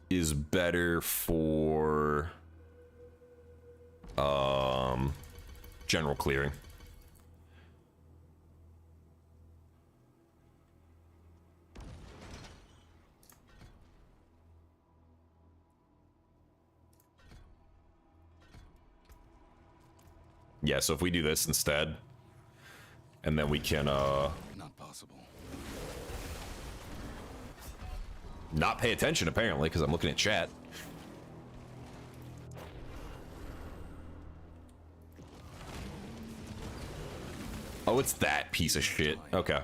is better for general clearing. Yeah, so if we do this instead, and then we can Not possible. not pay attention apparently because I'm looking at chat. Oh, it's that piece of shit. Okay.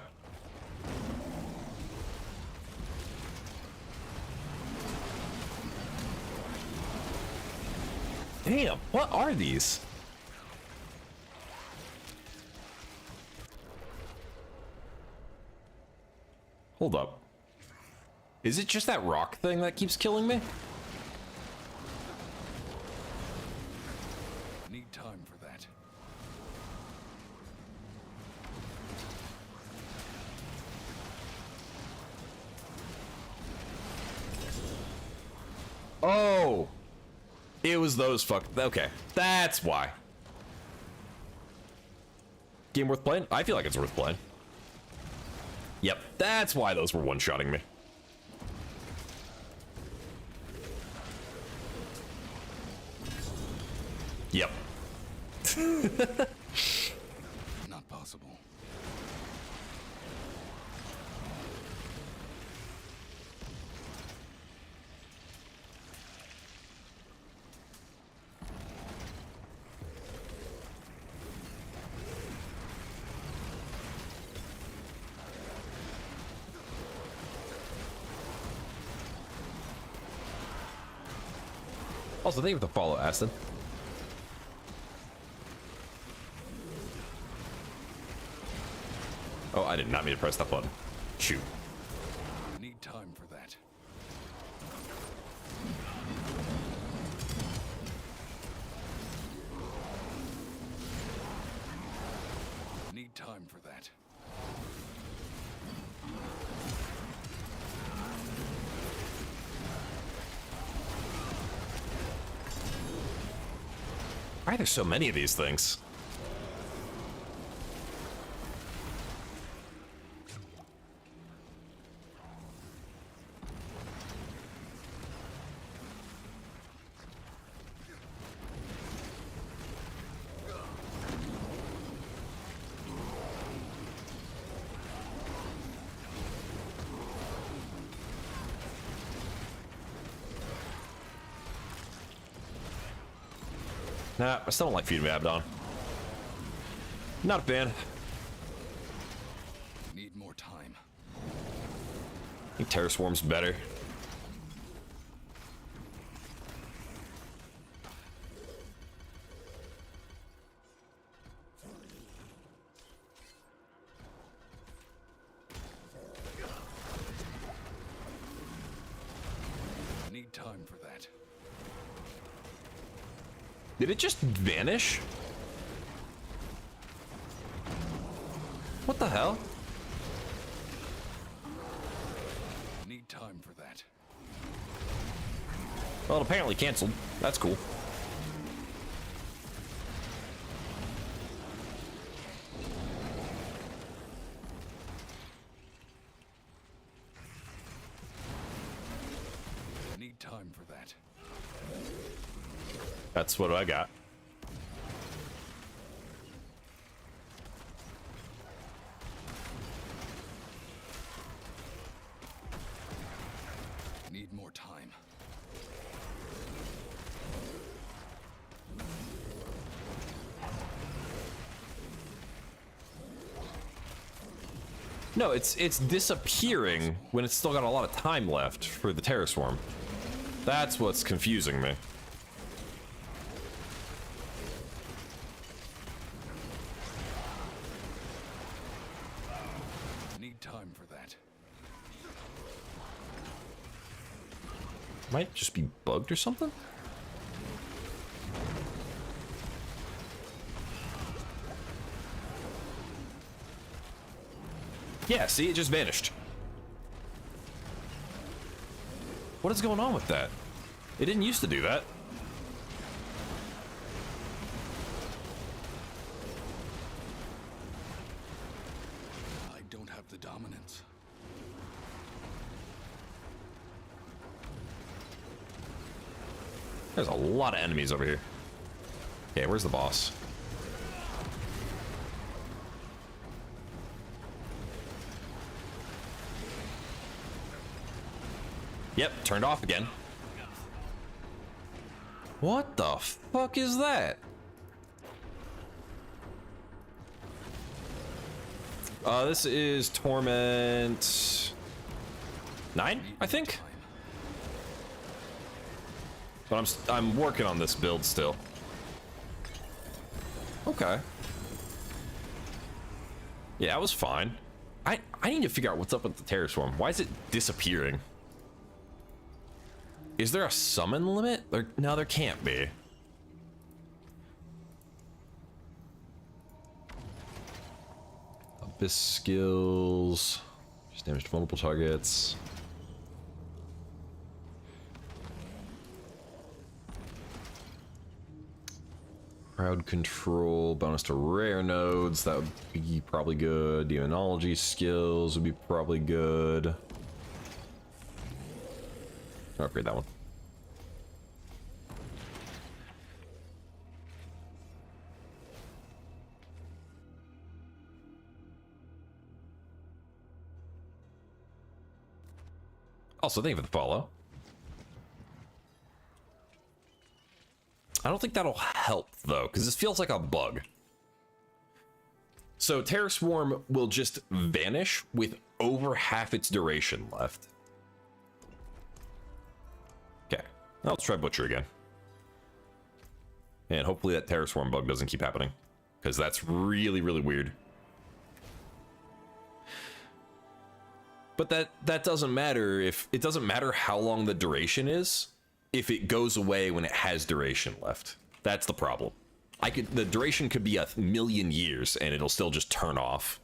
Damn, what are these? Hold up. Is it just that rock thing that keeps killing me? Need time for that. Oh! It was those okay, that's why. Game worth playing? I feel like it's worth playing. Yep, that's why those were one-shotting me. Yep. Not possible. Also, thank you for the follow, Aston. Oh, I did not mean to press that button. Shoot. Need time for that. Need time for that. Why are there so many of these things? Nah, I still don't like feeding Abaddon. Not a fan. Need more time. I think Terror Swarm's better. Need time for that. Did it just vanish? What the hell? Need time for that. Well, it apparently canceled. That's cool. Need time for that. That's what I got. Need more time. No, it's disappearing when it's still got a lot of time left for the Terror Swarm. That's what's confusing me. Need time for that. Might just be bugged or something? Yeah, see, it just vanished. What is going on with that? It didn't used to do that. I don't have the dominance. There's a lot of enemies over here. Okay, where's the boss? Yep, turned off again. What the fuck is that? This is Torment 9, I think. But I'm working on this build still. Okay. Yeah, that was fine. I need to figure out what's up with the Terror Swarm. Why is it disappearing? Is there a summon limit? No, there can't be. Abyss skills. Just damage to multiple targets. Crowd control, bonus to rare nodes. That would be probably good. Demonology skills would be probably good. I'll upgrade that one. Also, thank you for the follow. I don't think that'll help, though, because this feels like a bug. So, Terror Swarm will just vanish with over half its duration left. Okay, now let's try Butcher again. And hopefully that Terror Swarm bug doesn't keep happening, because that's really, really weird. But that doesn't matter if it doesn't matter how long the duration is if it goes away when it has duration left. That's the problem. The duration could be 1,000,000 years and it'll still just turn off.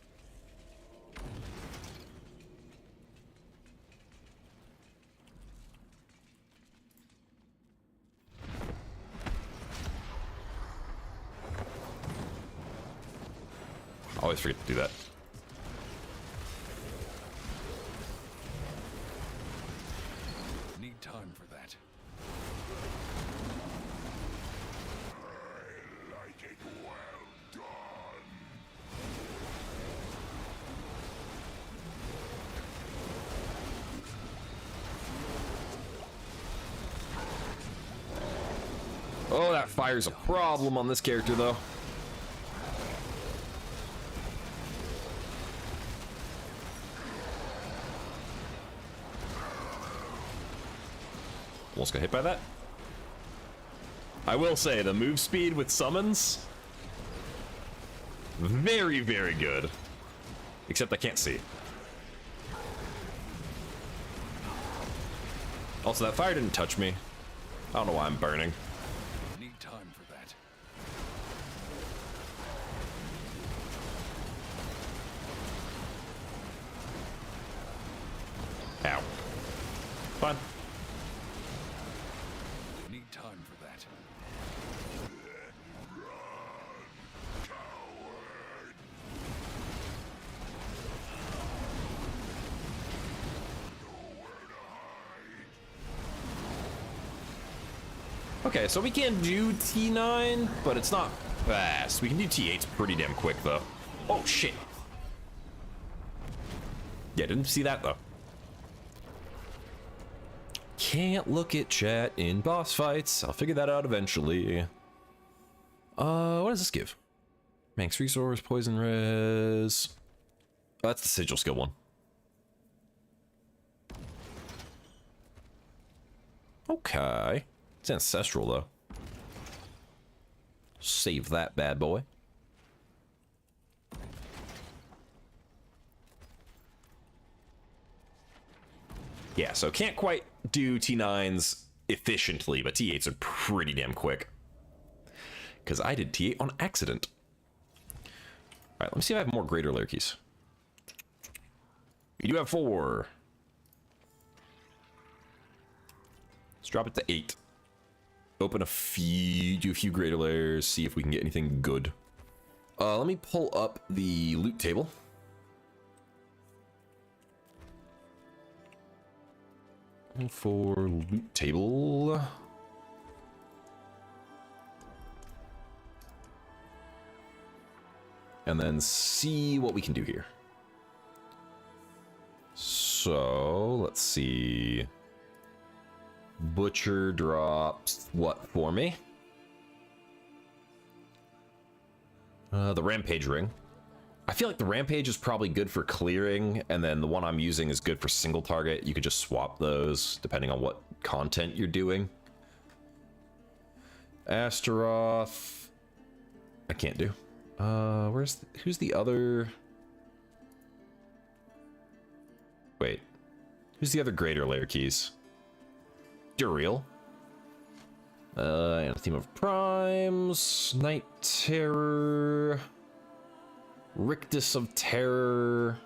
I always forget to do that. Need time for that. I like it well done. Oh, that Fire's a problem on this character, though. Almost got hit by that. I will say, the move speed with summons, very, very good. Except I can't see. Also, that fire didn't touch me. I don't know why I'm burning. Need time for that. Ow. Fine. Need time for that. Okay, so we can do T9, but it's not fast. We can do T8s pretty damn quick, though. Oh, shit. Yeah, didn't see that, though. Can't look at chat in boss fights. I'll figure that out eventually. What does this give? Max resource, poison res. Oh, that's the sigil skill one. Okay. It's ancestral, though. Save that bad boy. Yeah, so can't quite do T9s efficiently, but T8s are pretty damn quick. Because I did T8 on accident. Alright, let me see if I have more greater layer keys. You do have 4. Let's drop it to 8. Open a few, do a few greater layers, see if we can get anything good. Let me pull up the loot table. For loot table. And then see what we can do here. So, let's see. Butcher drops what for me? The Rampage Ring. I feel like the Rampage is probably good for clearing, and then the one I'm using is good for single target. You could just swap those depending on what content you're doing. Astaroth. I can't do. Who's the other? Wait. Who's the other greater layer keys? Duriel. And a theme of primes. Night Terror. Rictus of Terror.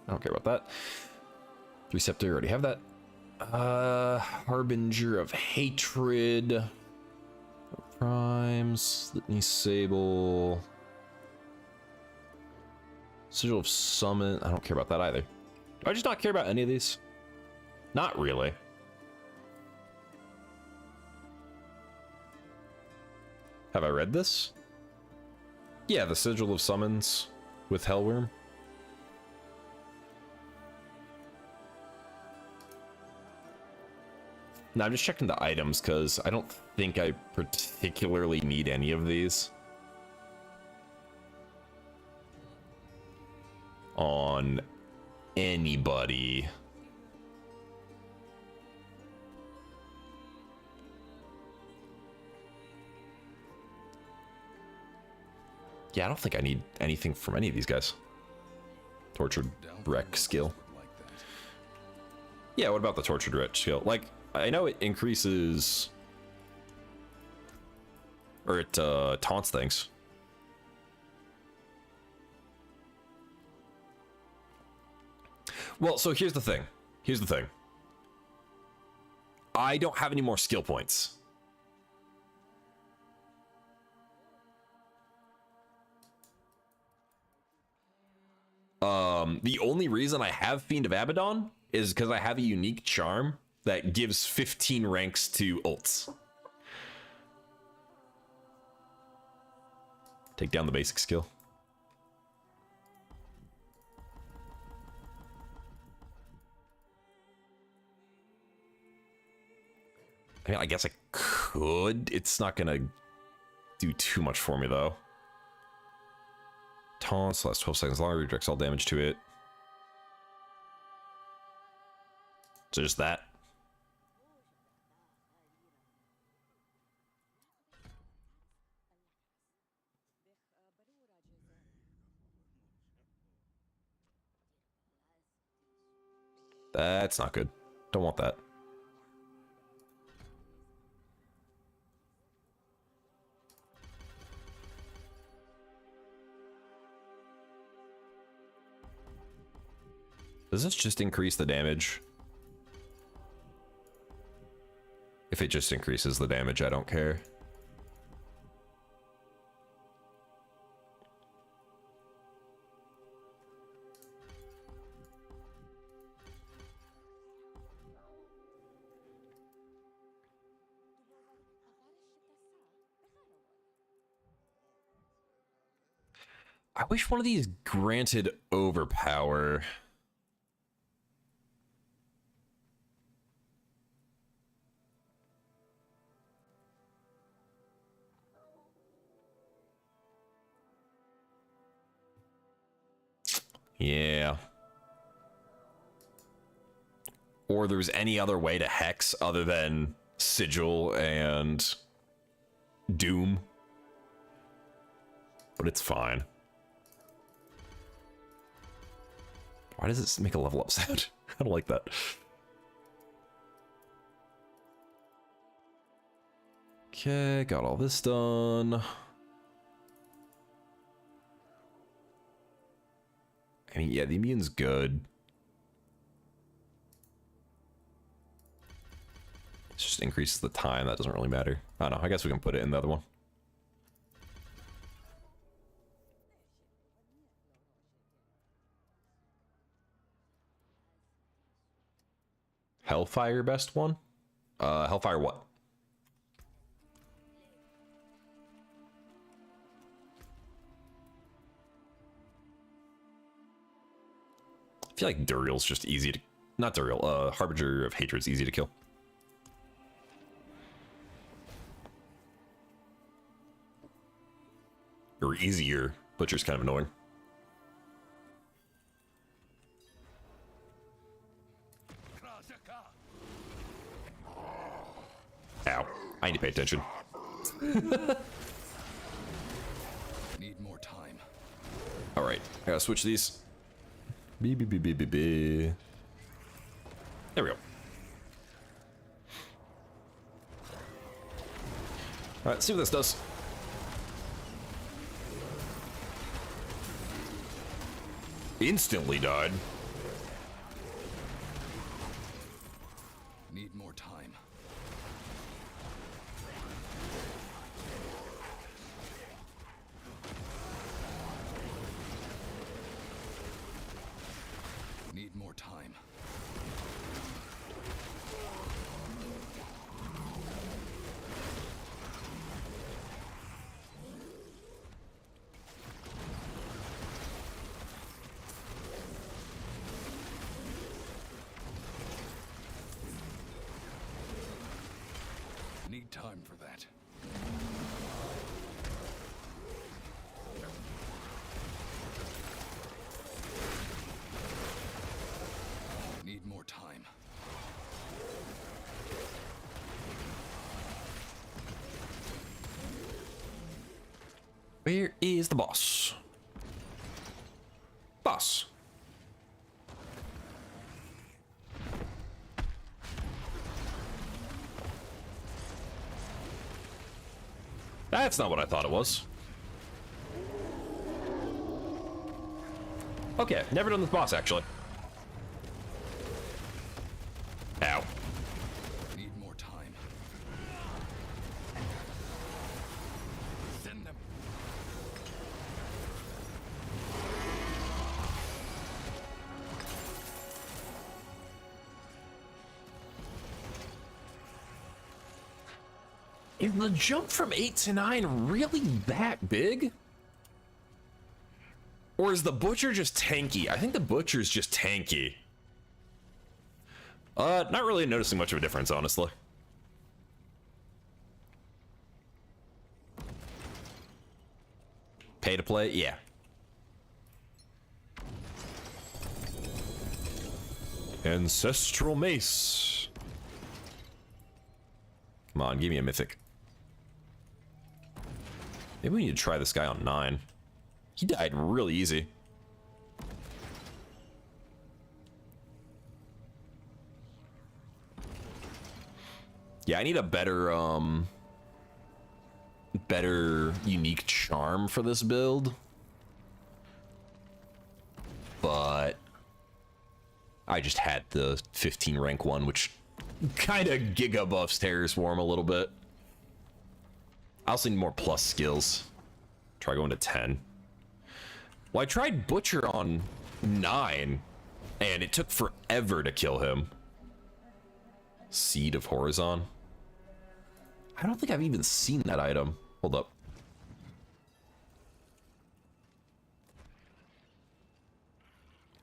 I don't care about that. Receptor, already have that. Harbinger of Hatred. Primes. Litany Sable. Sigil of Summon. I don't care about that either. Do I just not care about any of these? Not really. Have I read this? Yeah, the Sigil of Summons with Hellworm. Now I'm just checking the items because I don't think I particularly need any of these. On anybody. Yeah, I don't think I need anything from any of these guys. Tortured Wreck skill. Yeah, what about the Tortured Wreck skill? Like, I know it increases... Or it taunts things. Well, so here's the thing. Here's the thing. I don't have any more skill points. The only reason I have Fiend of Abaddon is because I have a unique charm that gives 15 ranks to ults. Take down the basic skill. I mean, I guess I could. It's not gonna do too much for me though. Taunts lasts 12 seconds longer, redirects all damage to it. So just that. That's not good. Don't want that. Does this just increase the damage? If it just increases the damage, I don't care. I wish one of these granted overpower. Yeah. Or there's any other way to hex other than Sigil and Doom. But it's fine. Why does it make a level up sound? I don't like that. Okay, got all this done. I mean, yeah, the immune's good. It just increases the time. That doesn't really matter. I don't know. I guess we can put it in the other one. Hellfire best one? Hellfire what? I feel like Duriel's just easy to... Not Duriel, Harbinger of Hatred's easy to kill. Or easier. Butcher's kind of annoying. Ow. I need to pay attention. Need more time. Alright, I gotta switch these. There we go. Alright, let's see what this does. Instantly died. Need more time. Need more time. Need time for that. Need more time. Where is the boss? Boss. That's not what I thought it was. Okay, never done this boss actually. Ow. Need more time. Send them. Is the jump from 8 to 9 really that big? Or is the Butcher just tanky? I think the Butcher's just tanky. Not really noticing much of a difference, honestly. Pay to play? Yeah. Ancestral Mace. Come on, give me a mythic. Maybe we need to try this guy on 9. He died really easy. Yeah, I need a better, better unique charm for this build. But I just had the 15 rank one, which kind of giga buffs Terror Swarm a little bit. I also need more plus skills. Try going to 10. Well, I tried Butcher on 9, and it took forever to kill him. Seed of Horizon. I don't think I've even seen that item. Hold up.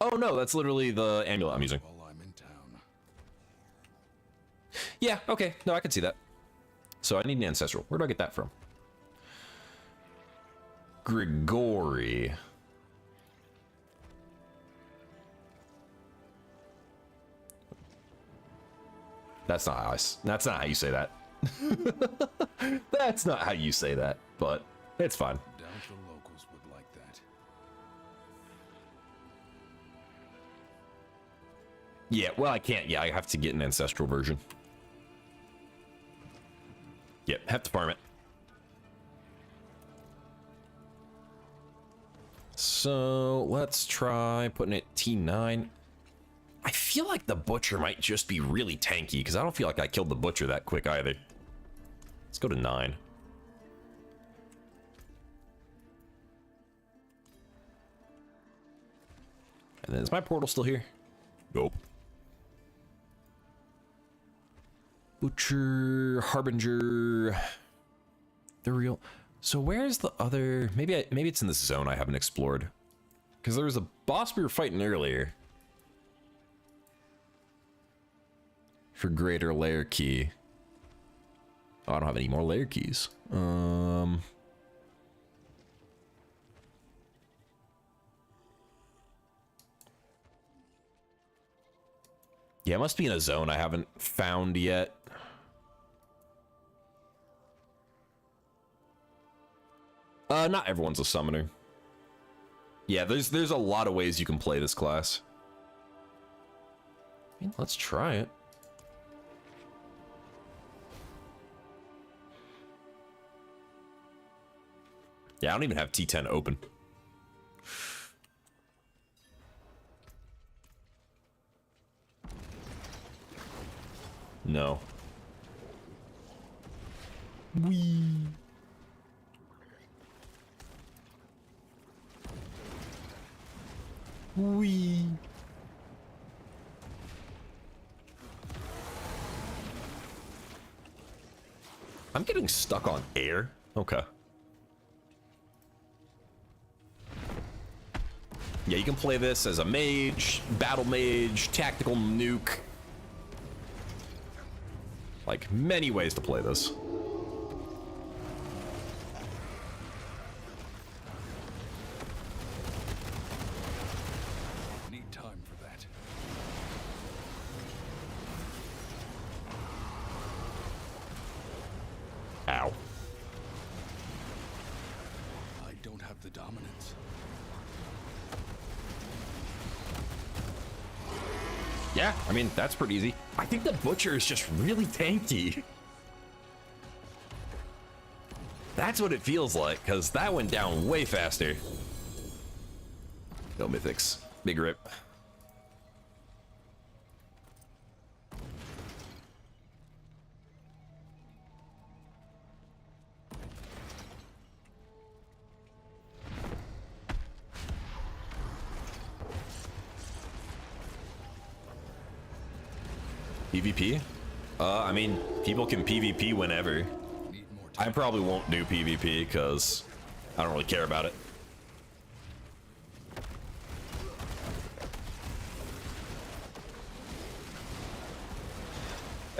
Oh no, that's literally the amulet I'm using. While I'm in town. Yeah, okay. No, I can see that. So I need an ancestral. Where do I get that from? Grigori. That's not how that's not how you say that. That's not how you say that, but it's fine. Doubt the locals would like that. Yeah, well, I can't. Yeah, I have to get an ancestral version. Yep, have to farm it. So let's try putting it T9. I feel like the Butcher might just be really tanky because I don't feel like I killed the Butcher that quick either. Let's go to 9. And then is my portal still here? Nope. Butcher, Harbinger, the real. So where's the other? Maybe it's in this zone I haven't explored. Because there was a boss we were fighting earlier. For greater layer key. Oh, I don't have any more layer keys. Yeah, it must be in a zone I haven't found yet. Not everyone's a summoner. Yeah, there's a lot of ways you can play this class. I mean, let's try it. Yeah, I don't even have T10 open. No. Wee. Wee. I'm getting stuck on air. Okay. Yeah, you can play this as a mage, battle mage, tactical nuke. Like, many ways to play this. Need time for that. Ow. I don't have the dominance. Yeah, I mean, that's pretty easy. I think the Butcher is just really tanky. That's what it feels like, because that went down way faster. No mythics. Big rip. PvP? I mean, people can PvP whenever. Need more time. I probably won't do PvP because I don't really care about it.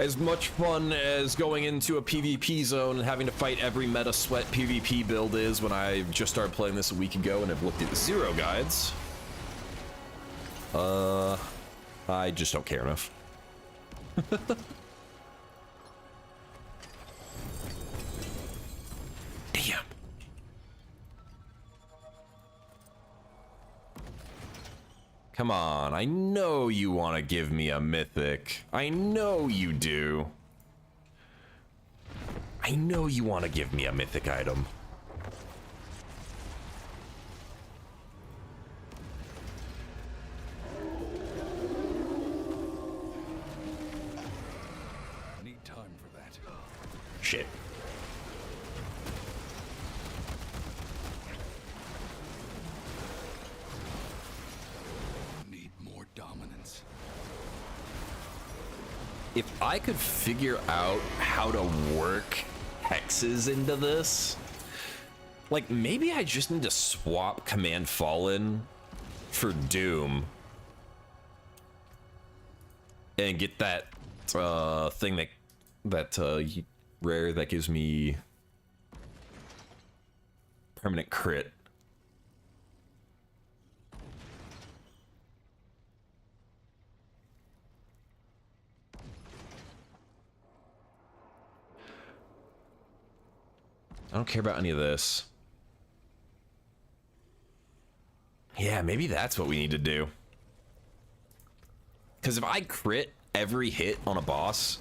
as much fun as going into a PvP zone and having to fight every meta sweat PvP build is when I just started playing this a week ago and have looked at 0 guides. I just don't care enough. Damn. Come on, I know you want to give me a mythic. I know you do. I know you want to give me a mythic item. Need time for that. Shit. Dominance. If I could figure out how to work hexes into this, like maybe I just need to swap Command Fallen for Doom and get that thing that rare that gives me permanent crit. I don't care about any of this. Yeah, maybe that's what we need to do. Because if I crit every hit on a boss,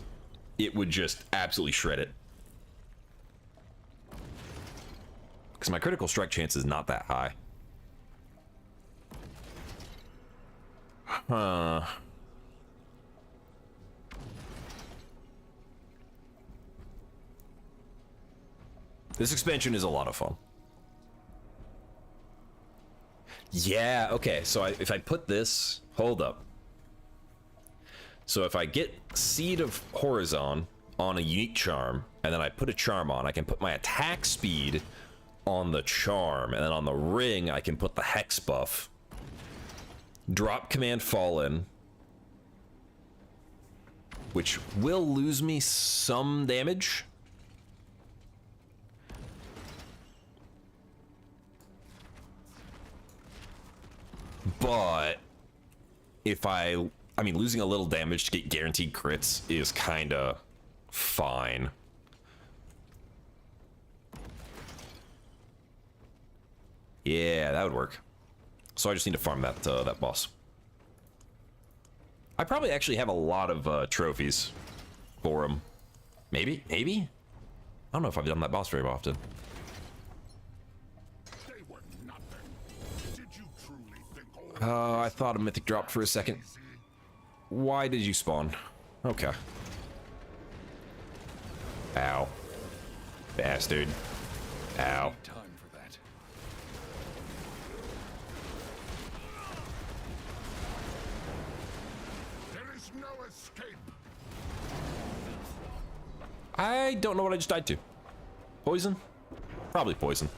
it would just absolutely shred it. Because my critical strike chance is not that high. Huh. This expansion is a lot of fun. Yeah, okay, so if I put this... Hold up. So if I get Seed of Horizon on a unique charm, and then I put a charm on, I can put my attack speed on the charm, and then on the ring, I can put the hex buff. Drop Command Fallen, which will lose me some damage. But if I mean, losing a little damage to get guaranteed crits is kind of fine. Yeah, that would work. So I just need to farm that that boss. I probably actually have a lot of trophies for him. Maybe? I don't know if I've done that boss very often. I thought a mythic dropped for a second. Why did you spawn? Okay. Ow. Bastard. Ow. Time for that. There is no escape. I don't know what I just died to. Poison? Probably poison.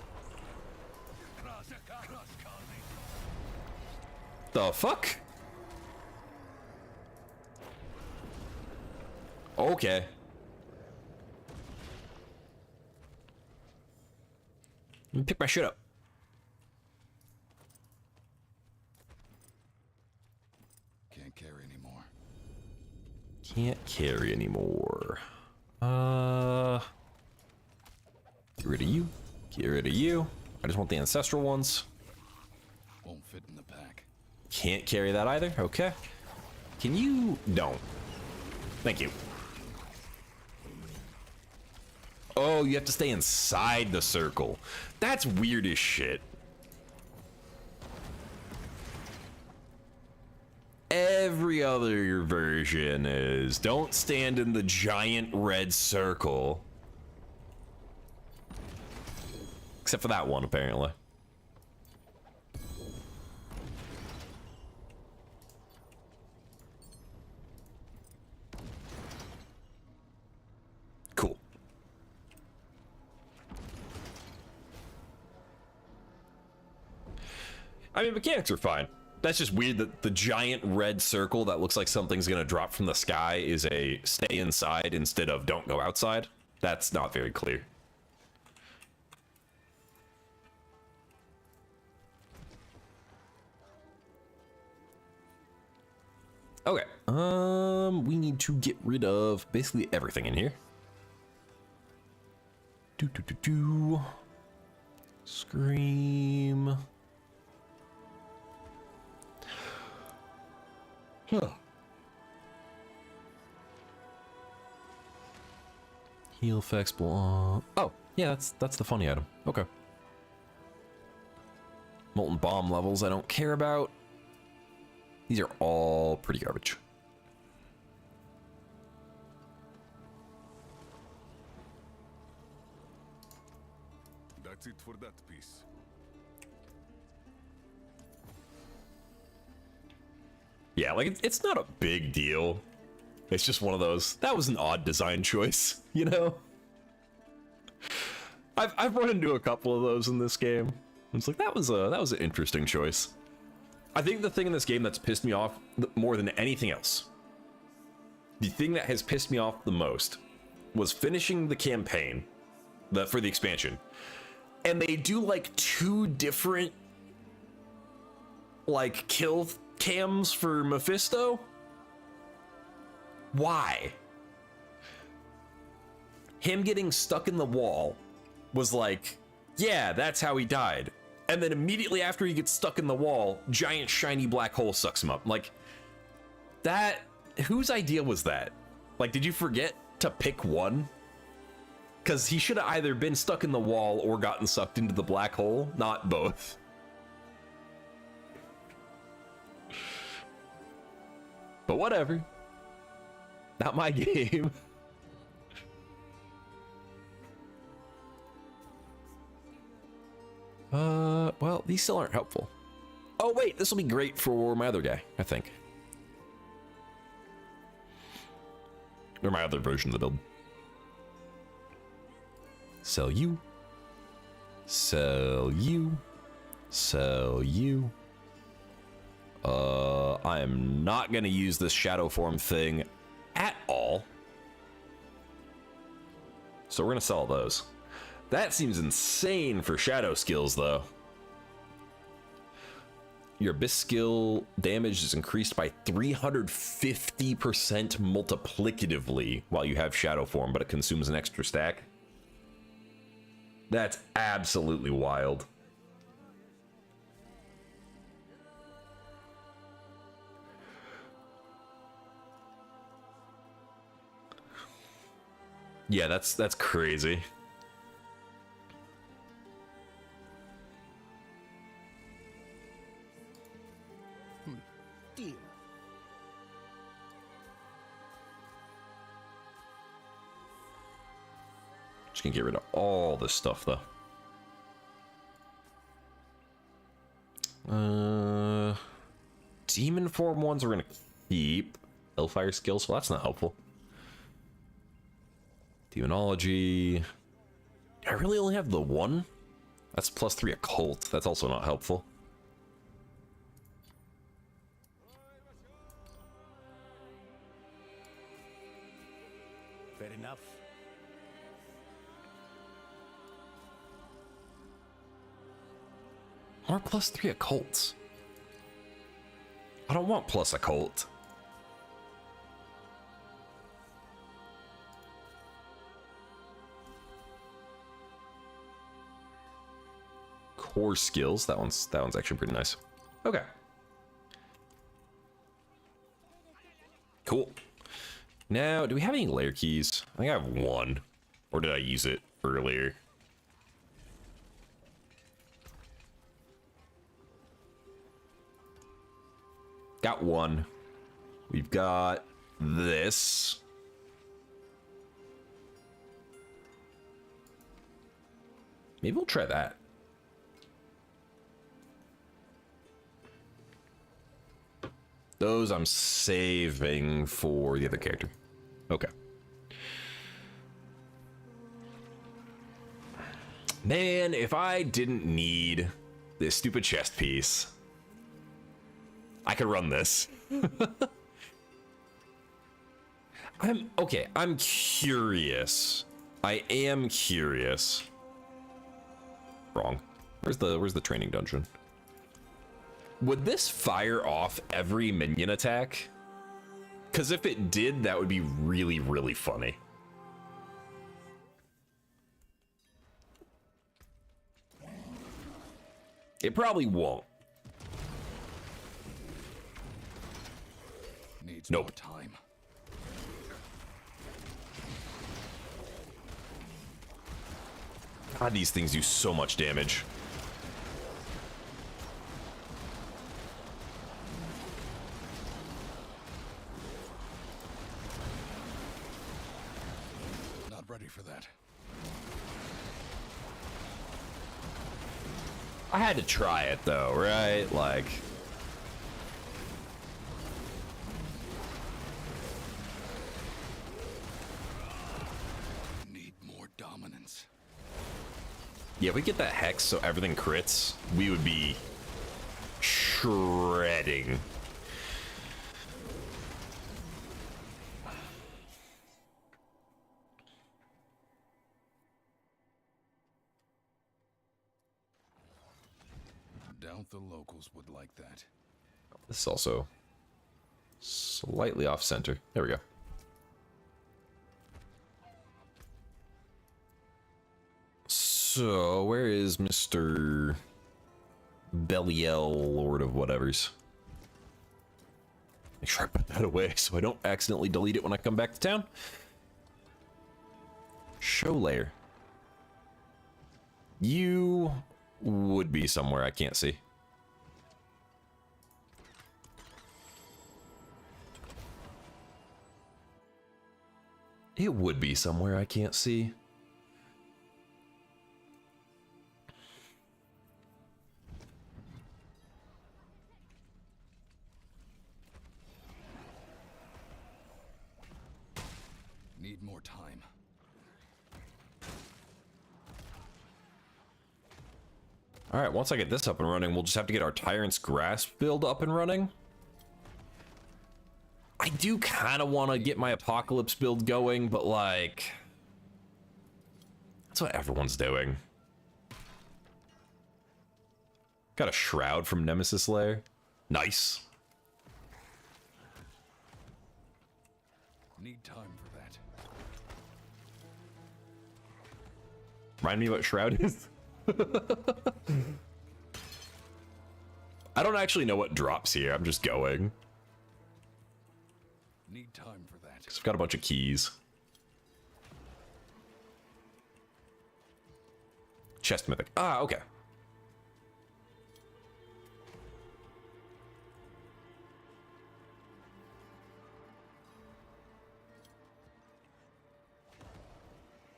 The fuck? Okay. Let me pick my shit up. Can't carry anymore. Can't carry anymore. Get rid of you. Get rid of you. I just want the ancestral ones. Won't fit in the pack. Can't carry that either. Okay. Can you? Don't. Thank you. Oh, you have to stay inside the circle. That's weird as shit. Every other version is don't stand in the giant red circle. Except for that one, apparently. Cool. I mean, mechanics are fine. That's just weird that the giant red circle that looks like something's gonna drop from the sky is a stay inside instead of don't go outside. That's not very clear. Okay, we need to get rid of basically everything in here. Scream. Huh. Heal effects block. Oh, yeah, that's the funny item. Okay. Molten bomb levels I don't care about. These are all pretty garbage. That's it for that piece. Yeah, like it's not a big deal. It's just one of those. That was an odd design choice, you know. I've run into a couple of those in this game. It's like that was an interesting choice. I think the thing in this game that's pissed me off more than anything else, the thing that has pissed me off the most, was finishing the campaign, for the expansion, and they do like 2 different like kill cams for Mephisto. Why? Him getting stuck in the wall was like, yeah, that's how he died. And then immediately after he gets stuck in the wall, giant shiny black hole sucks him up. Like, that, whose idea was that? Like, did you forget to pick one? Because he should have either been stuck in the wall or gotten sucked into the black hole, not both. But whatever. Not my game. Well, these still aren't helpful. Oh wait, this will be great for my other guy, I think. Or my other version of the build. Sell you. Sell you. Sell you. I am not gonna use this shadow form thing at all. So we're gonna sell those. That seems insane for shadow skills though. Your abyss skill damage is increased by 350% multiplicatively while you have shadow form, but it consumes an extra stack. That's absolutely wild. Yeah, that's crazy. Deal. Just gonna get rid of all this stuff though. Demon form ones we're gonna keep. Hellfire skills, well that's not helpful. Demonology. I really only have the one? That's +3 occult. That's also not helpful. Fair enough. Or +3 occults. I don't want plus occult. Core skills. That one's actually pretty nice. Okay. Cool. Now, do we have any layer keys? I think I have one. Or did I use it earlier? Got one. We've got this. Maybe we'll try that. Those I'm saving for the other character. Okay. Man, if I didn't need this stupid chest piece. I could run this. I'm curious. I am curious. Wrong. Where's the training dungeon? Would this fire off every minion attack? Because if it did, that would be really, really funny. It probably won't. Needs Nope. more time. God, these things do so much damage. Not ready for that. I had to try it though, right? Like, Need more dominance. yeah, if we get that hex so everything crits, we would be shredding. Doubt the locals would like that. This is also slightly off center. There we go. So, where is Mr. Belial, Lord of Whatevers? Make sure I put that away so I don't accidentally delete it when I come back to town. Show layer. You would be somewhere I can't see. It would be somewhere I can't see. Need more time. All right, once I get this up and running, we'll just have to get our Tyrant's Grasp build up and running. I do kind of want to get my Apocalypse build going, but like, that's what everyone's doing. Got a Shroud from Nemesis Lair. Nice. Need time for that. Remind me what Shroud is. I don't actually know what drops here. I'm just going. Need time for that. 'Cause I've got a bunch of keys. Chest mythic. Ah, okay.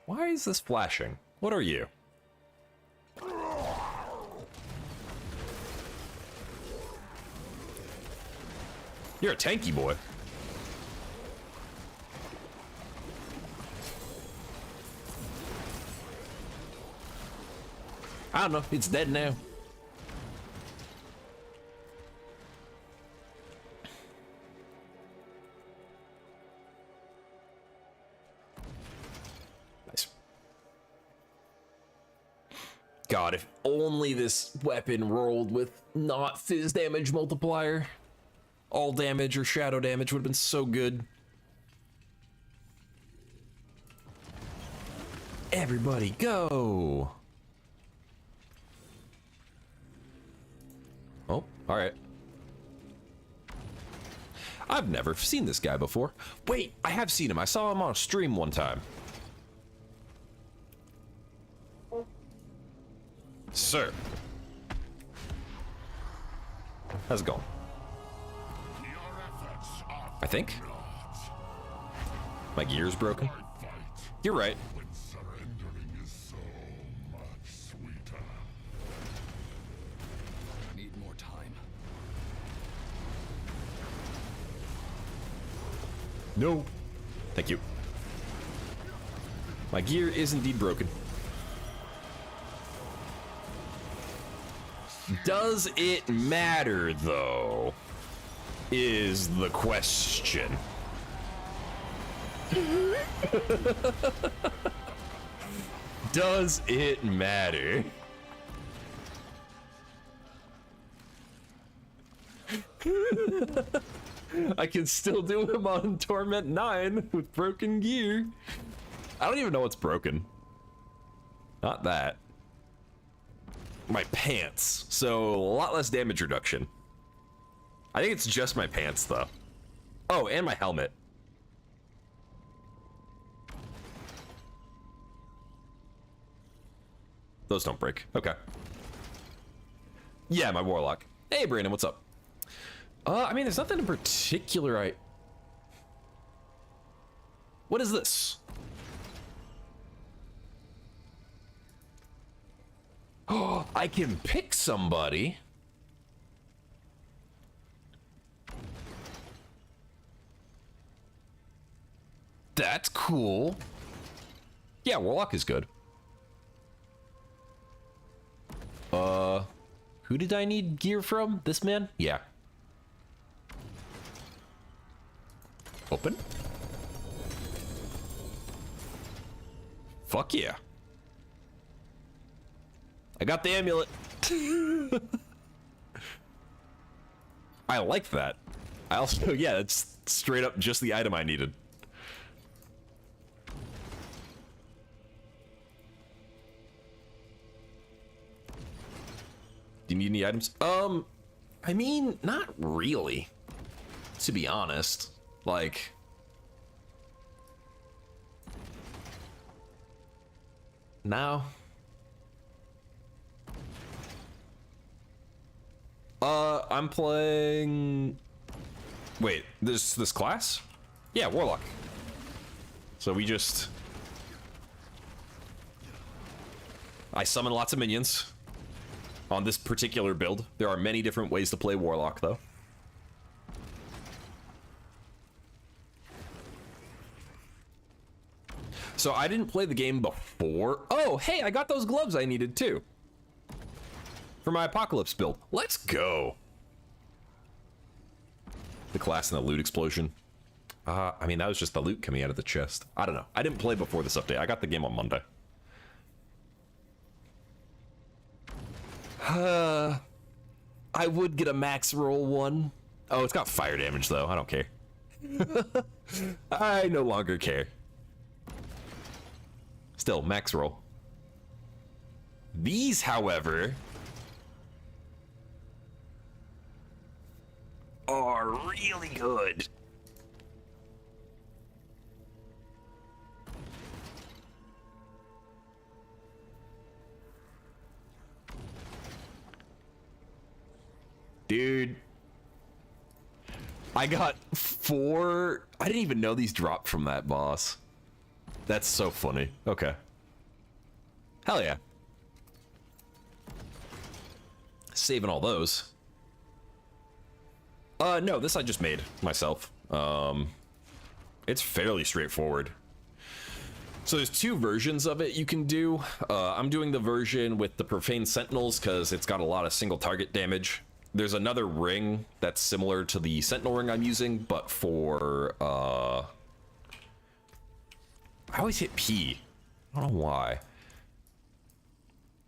Why is this flashing? What are you? You're a tanky boy. I don't know. It's dead now. Nice. God, if only this weapon rolled with not fizz damage multiplier. All damage or shadow damage would have been so good. Everybody go. Oh, all right. I've never seen this guy before. Wait, I have seen him. I saw him on a stream one time. Sir. How's it going? I think. My gear's broken. You're right. When surrendering is so much sweeter. Need more time. No. Thank you. My gear is indeed broken. Does it matter, though? is the question. Does it matter? I can still do him on Torment 9 with broken gear. I don't even know what's broken. Not that. My pants. So a lot less damage reduction. I think it's just my pants though. Oh, and my helmet. Those don't break. Okay. Yeah, my warlock. Hey, Brandon, what's up? I mean, there's nothing in particular What is this? Oh, I can pick somebody. That's cool. Yeah, warlock is good. Who did I need gear from? This man? Yeah. Open. Fuck yeah. I got the amulet. I like that. I also, yeah, it's straight up just the item I needed. Do you need any items? I mean, not really, to be honest. Like, now. I'm playing. Wait, this class? Yeah, warlock. So we just. I summon lots of minions. On this particular build. There are many different ways to play warlock, though. So I didn't play the game before. Oh, hey, I got those gloves I needed too. For my apocalypse build. Let's go. The class and the loot explosion. I mean, that was just the loot coming out of the chest. I don't know. I didn't play before this update. I got the game on Monday. I would get a max roll one. Oh, it's got fire damage though. I don't care. I no longer care. Still, max roll. These, however, are really good. Dude, I got 4. I didn't even know these dropped from that boss. That's so funny. Okay. Hell yeah. Saving all those. No, this I just made myself. It's fairly straightforward. So there's 2 versions of it you can do. I'm doing the version with the Profane Sentinels because it's got a lot of single target damage. There's another ring that's similar to the Sentinel ring I'm using, but for, I always hit P. I don't know why.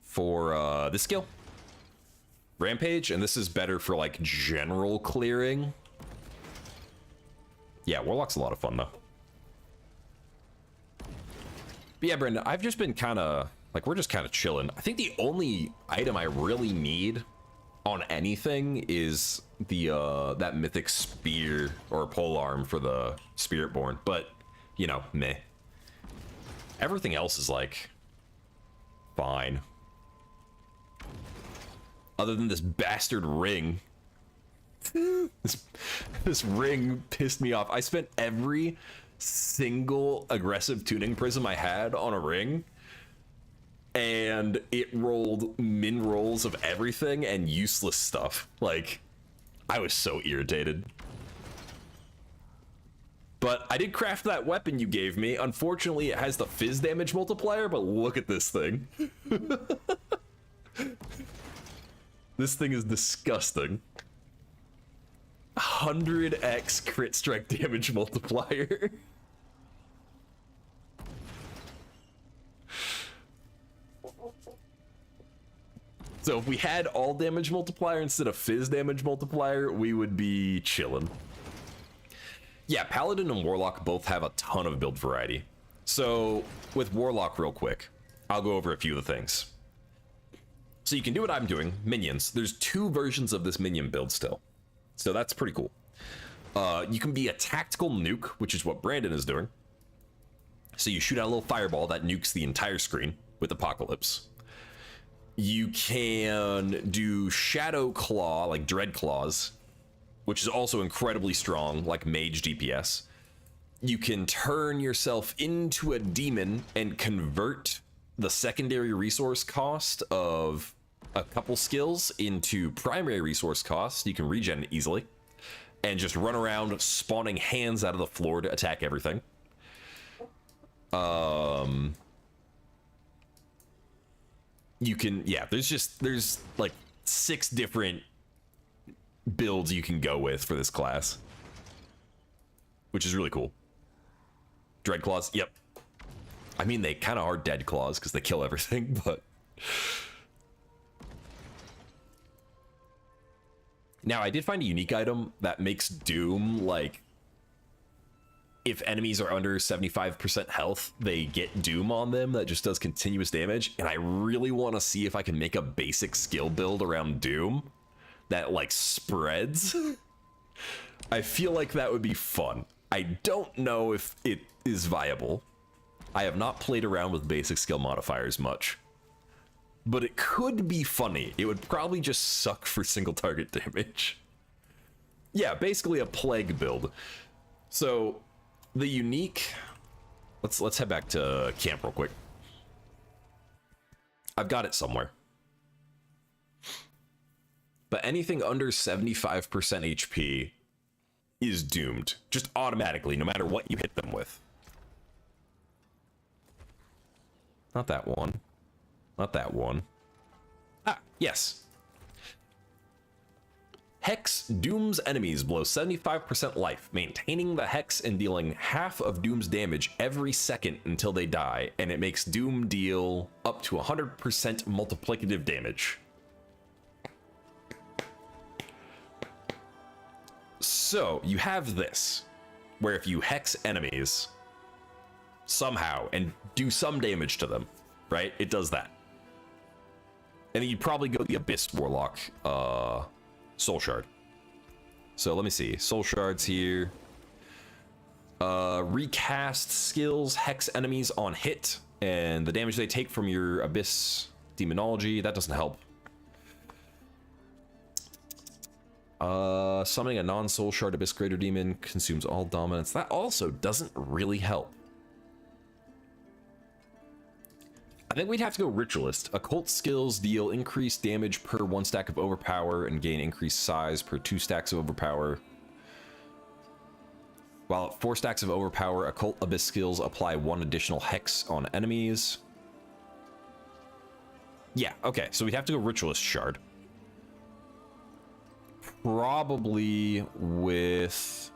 For, this skill. Rampage, and this is better for, like, general clearing. Yeah, Warlock's a lot of fun, though. But yeah, Brenda, I've just been kind of, like, we're just kind of chilling. I think the only item I really need on anything is the that mythic spear or polearm for the Spiritborn, but you know, meh. Everything else is like fine. Other than this bastard ring. this ring pissed me off. I spent every single aggressive tuning prism I had on a ring, and it rolled min rolls of everything and useless stuff. Like, I was so irritated. But I did craft that weapon you gave me. Unfortunately, it has the fizz damage multiplier, but look at this thing. This thing is disgusting. 100x crit strike damage multiplier. So if we had all damage multiplier instead of fizz damage multiplier, we would be chilling. Yeah, Paladin and Warlock both have a ton of build variety. So with Warlock real quick, I'll go over a few of the things. So you can do what I'm doing, minions. There's 2 versions of this minion build still. So that's pretty cool. You can be a tactical nuke, which is what Brandon is doing. So you shoot out a little fireball that nukes the entire screen with Apocalypse. You can do Shadow Claw, like Dread Claws, which is also incredibly strong, like Mage DPS. You can turn yourself into a demon and convert the secondary resource cost of a couple skills into primary resource cost. You can regen easily and just run around spawning hands out of the floor to attack everything. You can, yeah, there's like 6 different builds you can go with for this class, which is really cool. Dread Claws, yep. I mean, they kind of are dead claws because they kill everything, but... Now, I did find a unique item that makes Doom, like, if enemies are under 75% health, they get Doom on them that just does continuous damage, and I really want to see if I can make a basic skill build around Doom that, like, spreads. I feel like that would be fun. I don't know if it is viable. I have not played around with basic skill modifiers much, but it could be funny. It would probably just suck for single target damage. Yeah, basically a plague build. So the unique, let's head back to camp real quick. I've got it somewhere. But anything under 75% HP is doomed, just automatically, no matter what you hit them with. Not that one. Not that one. Ah, yes. Hex dooms enemies below 75% life, maintaining the hex and dealing half of Doom's damage every second until they die, and it makes Doom deal up to 100% multiplicative damage. So, you have this, where if you hex enemies somehow and do some damage to them, right? It does that. And then you'd probably go the Abyss Warlock Soul Shard. So let me see. Soul Shards here. Recast skills, hex enemies on hit, and the damage they take from your Abyss Demonology. That doesn't help. Summoning a non-Soul Shard Abyss Greater Demon consumes all dominance. That also doesn't really help. I think we'd have to go Ritualist. Occult skills deal increased damage per 1 stack of Overpower and gain increased size per 2 stacks of Overpower. While at 4 stacks of Overpower, Occult Abyss skills apply 1 additional hex on enemies. Yeah, okay, so we'd have to go Ritualist Shard. Probably with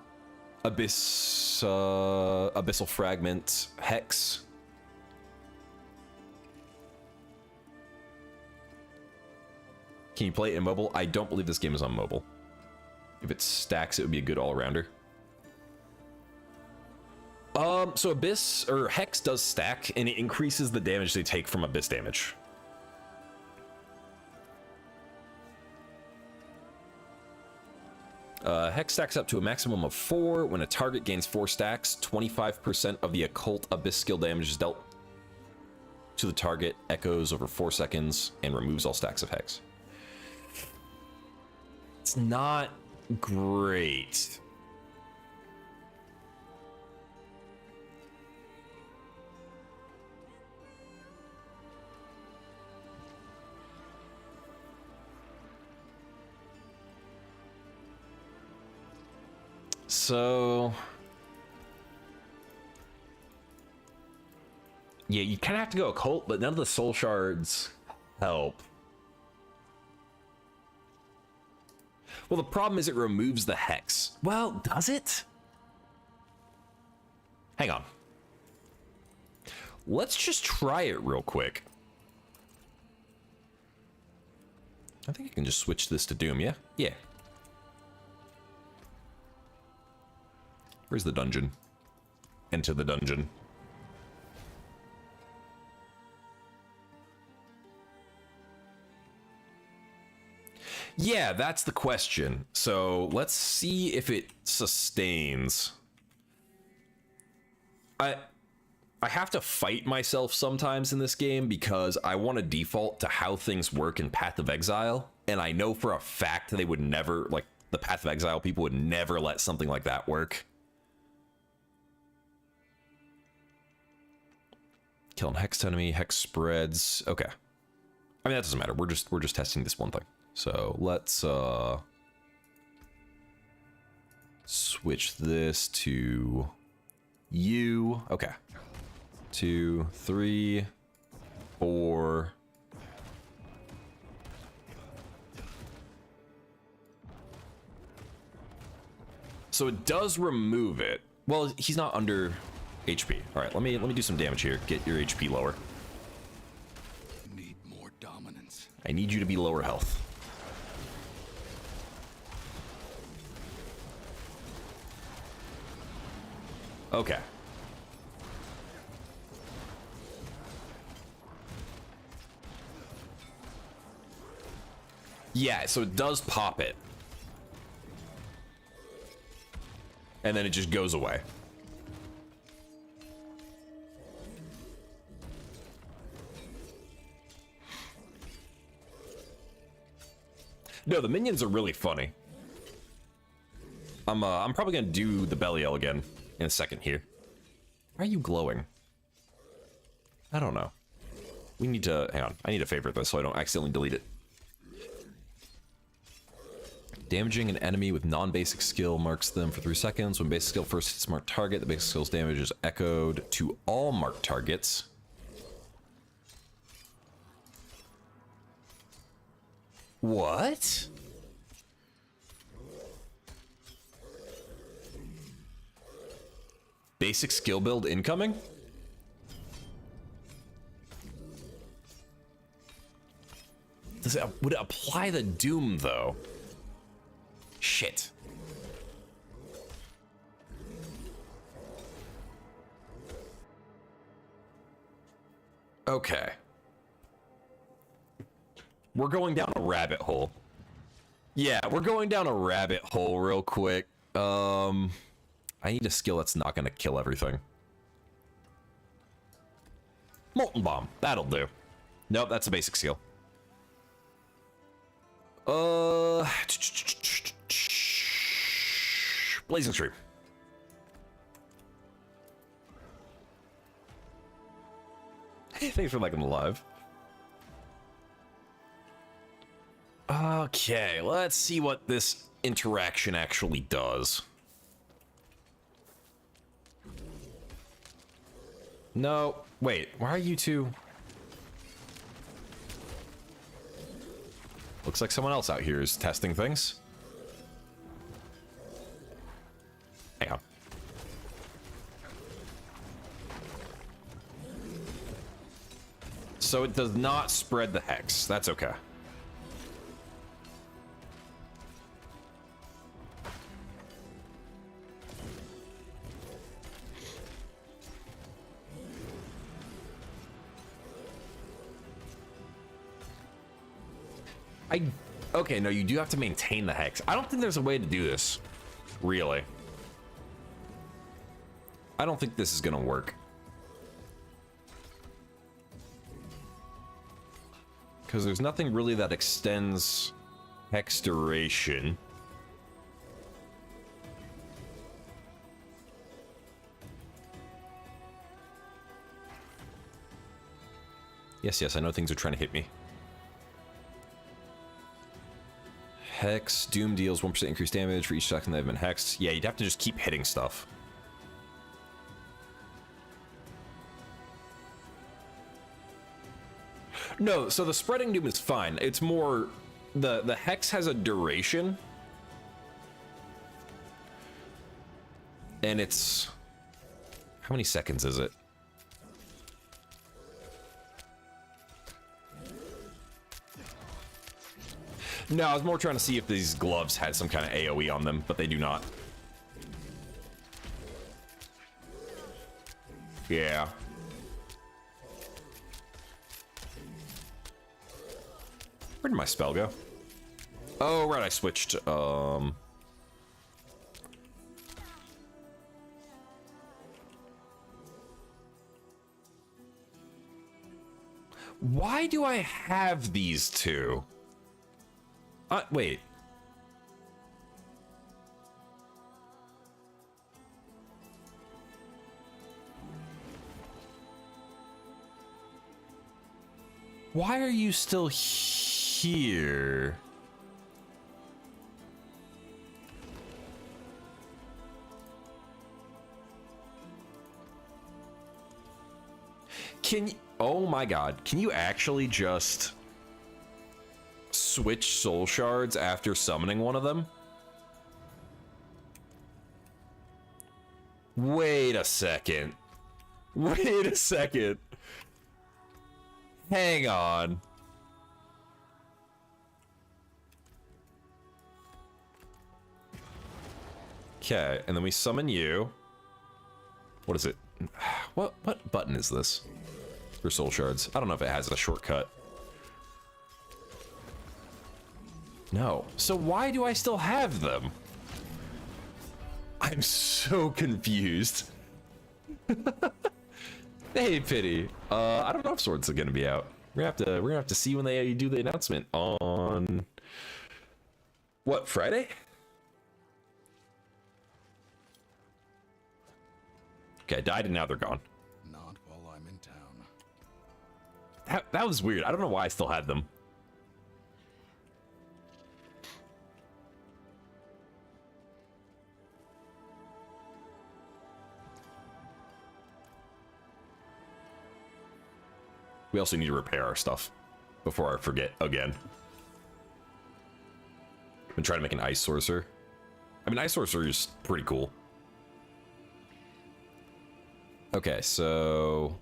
Abyssal Fragment Hex. Can you play it in mobile? I don't believe this game is on mobile. If it stacks, it would be a good all-rounder. So Abyss, or Hex does stack, and it increases the damage they take from Abyss damage. Hex stacks up to a maximum of 4. When a target gains 4 stacks, 25% of the Occult Abyss skill damage is dealt to the target, echoes over 4 seconds, and removes all stacks of Hex. It's not great. So yeah, you kind of have to go Occult, but none of the Soul Shards help. Well, the problem is it removes the hex. Well, does it? Hang on. Let's just try it real quick. I think I can just switch this to Doom, yeah? Yeah. Where's the dungeon? Enter the dungeon. Yeah, that's the question. So let's see if it sustains. I have to fight myself sometimes in this game because I want to default to how things work in Path of Exile, and I know for a fact they would never, like, the Path of Exile people would never let something like that work. Kill an hexed enemy, hex spreads. Okay. I mean, that doesn't matter. We're just testing this one thing. So let's switch this to you. Okay. 2, 3, 4. So it does remove it. Well, he's not under HP. All right, let me do some damage here. Get your HP lower. Need more dominance. I need you to be lower health. Okay. Yeah, so it does pop it. And then it just goes away. No, the minions are really funny. I'm probably gonna do the Belial again in a second here. Why are you glowing? I don't know. We need to, hang on. I need to favorite this so I don't accidentally delete it. Damaging an enemy with non-basic skill marks them for 3 seconds. When basic skill first hits marked target, the basic skill's damage is echoed to all marked targets. What? Basic skill build incoming? Would it apply the Doom, though? Shit. Okay. We're going down a rabbit hole. Yeah, we're going down a rabbit hole real quick. I need a skill that's not gonna kill everything. Molten Bomb. That'll do. Nope, that's a basic skill. Blazing Stream. Thanks for liking the live. Okay, let's see what this interaction actually does. No, wait, why are you two? Looks like someone else out here is testing things. Hang on. So it does not spread the hex. That's okay. Okay, no, you do have to maintain the hex. I don't think there's a way to do this. Really. I don't think this is gonna work. Because there's nothing really that extends hex duration. Yes, I know things are trying to hit me. Hex, Doom deals 1% increased damage for each second they've been hexed. Yeah, you'd have to just keep hitting stuff. No, so the spreading Doom is fine. It's more, the hex has a duration, And it's... How many seconds is it? No, I was more trying to see if these gloves had some kind of AoE on them, but they do not. Yeah. Where did my spell go? Oh, right, I switched. Why do I have these two? Wait. Why are you still here? Can you... Oh my god. Can you actually just switch soul shards after summoning one of them? Wait a second. Wait a second. Hang on. Okay, and then we summon you. What is it? What button is this? For soul shards. I don't know if it has a shortcut. No. So why do I still have them? I'm so confused. Hey, Pity. I don't know if Swords are gonna be out. We're gonna have to see when they do the announcement on what, Friday? Okay, died and now they're gone. Not while I'm in town. That was weird. I don't know why I still had them. We also need to repair our stuff before I forget again. I'm trying to make an ice sorcerer. I mean, ice sorcerer is pretty cool. Okay, so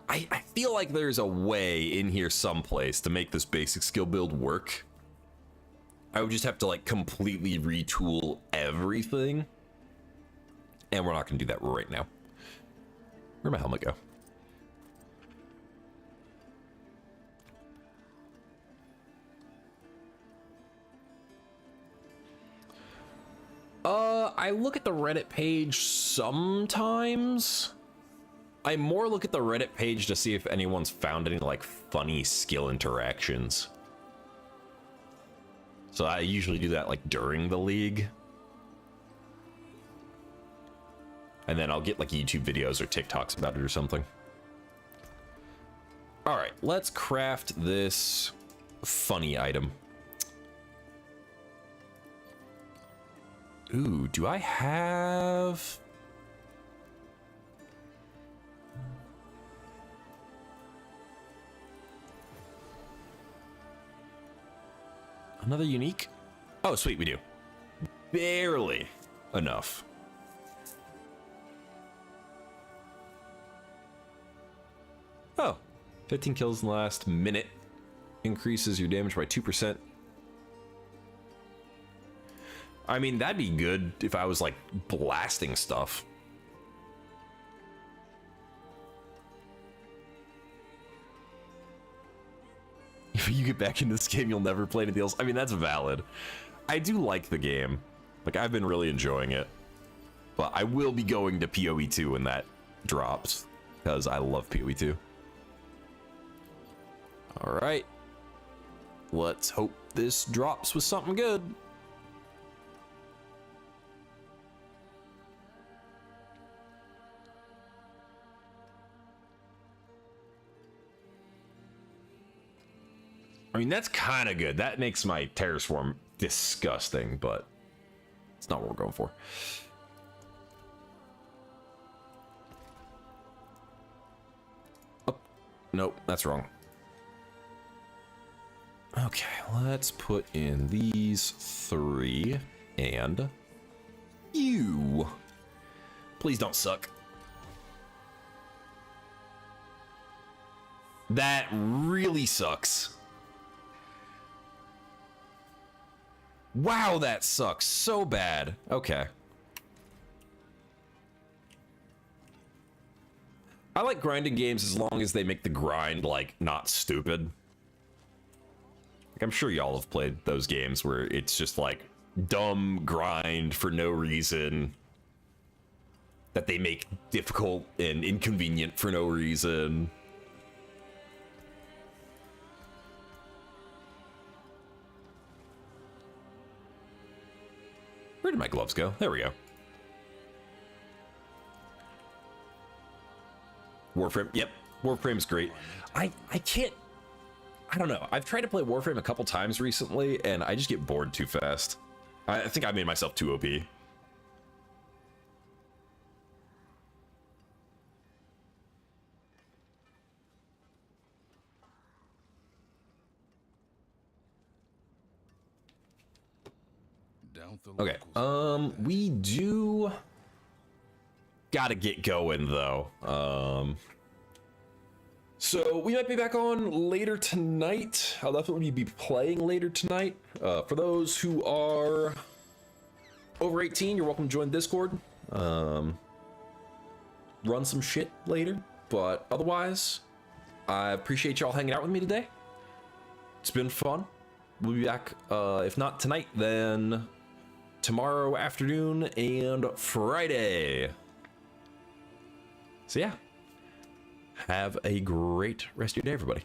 I feel like there's a way in here someplace to make this basic skill build work. I would just have to like completely retool everything. And we're not gonna do that right now. Where'd my helmet go? I look at the Reddit page sometimes. I more look at the Reddit page to see if anyone's found any like funny skill interactions. So I usually do that like during the league. And then I'll get like YouTube videos or TikToks about it or something. All right, let's craft this funny item. Ooh, do I have... Another unique? Oh, sweet, we do. Barely enough. Oh, 15 kills in the last minute. Increases your damage by 2%. I mean, that'd be good if I was, like, blasting stuff. If you get back into this game, you'll never play anything else. I mean, that's valid. I do like the game. Like, I've been really enjoying it. But I will be going to PoE 2 when that drops, because I love PoE 2. Alright. Let's hope this drops with something good. I mean, that's kind of good. That makes my Terror Swarm disgusting, but it's not what we're going for. Oh, nope, that's wrong. Okay, let's put in these 3 and You. Please don't suck. That really sucks. Wow, that sucks so bad. Okay. I like grinding games as long as they make the grind, like, not stupid. Like, I'm sure y'all have played those games where it's just, like, dumb grind for no reason that they make difficult and inconvenient for no reason. Where did my gloves go? There we go. Warframe, yep. Warframe's great. I can't, I don't know. I've tried to play Warframe a couple times recently, and I just get bored too fast. I think I made myself too OP. Okay, we do gotta get going though. So we might be back on later tonight. I'll definitely be playing later tonight. For those who are over 18, you're welcome to join Discord. Run some shit later, but otherwise, I appreciate y'all hanging out with me today. It's been fun. We'll be back, if not tonight, then tomorrow afternoon and Friday. So yeah, have a great rest of your day, everybody.